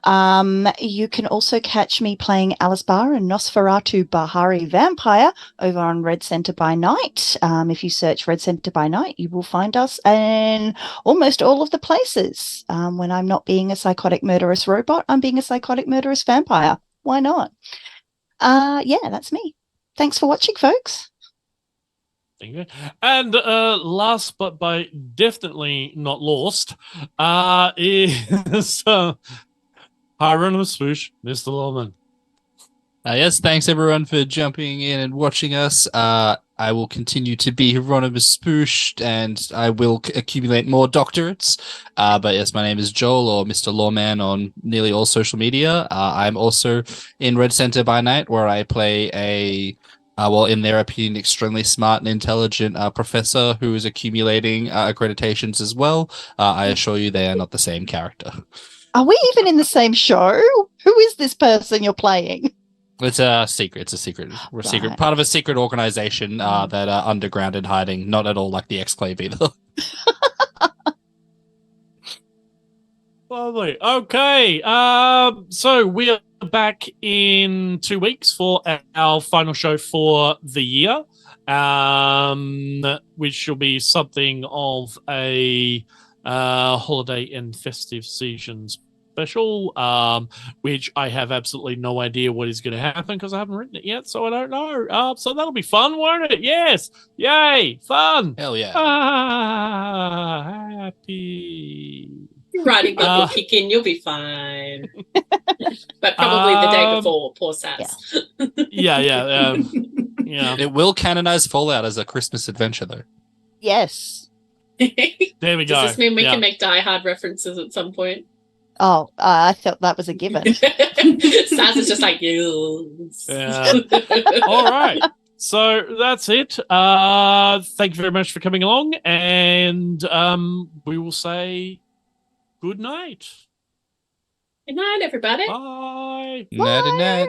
NephthysNile. You can also catch me playing Alice Barr and Nosferatu Bahari Vampire over on Red Centre by Night. If you search Red Centre by Night, you will find us in almost all of the places. When I'm not being a psychotic murderous robot, I'm being a psychotic murderous vampire. Why not? Yeah, that's me. Thanks for watching, folks. Thank you. And last but by definitely not lost is Heironymous Spoosh, Mr. Loreman. Yes, thanks everyone for jumping in and watching us. I will continue to be Heironymous Spoosh, and I will accumulate more doctorates. But yes, my name is Joel, or Mr. Loreman, on nearly all social media. I'm also in Red Centre by Night, where I play a in their opinion, extremely smart and intelligent professor who is accumulating accreditations as well. I assure you they are not the same character. Are we even in the same show? Who is this person you're playing? It's a secret. It's a secret. We're a secret part of a secret organization that are underground and hiding. Not at all like the Exclave either. Lovely. Okay. So we are back in 2 weeks for our final show for the year, which will be something of a holiday and festive season special, which I have absolutely no idea what is going to happen because I haven't written it yet, so I don't know. So that'll be fun, won't it? Yes. Yay. Fun. Hell yeah. Happy. Writing bug will kick in, you'll be fine. But probably the day before, poor Sass. Yeah. It will canonize Fallout as a Christmas adventure, though. Yes. There we go. Does this mean we can make Die Hard references at some point? Oh, I thought that was a given. Sass is just like, yes. Yeah. All right. So that's it. Thank you very much for coming along, and we will say good night. Good night, everybody. Bye. Night and night.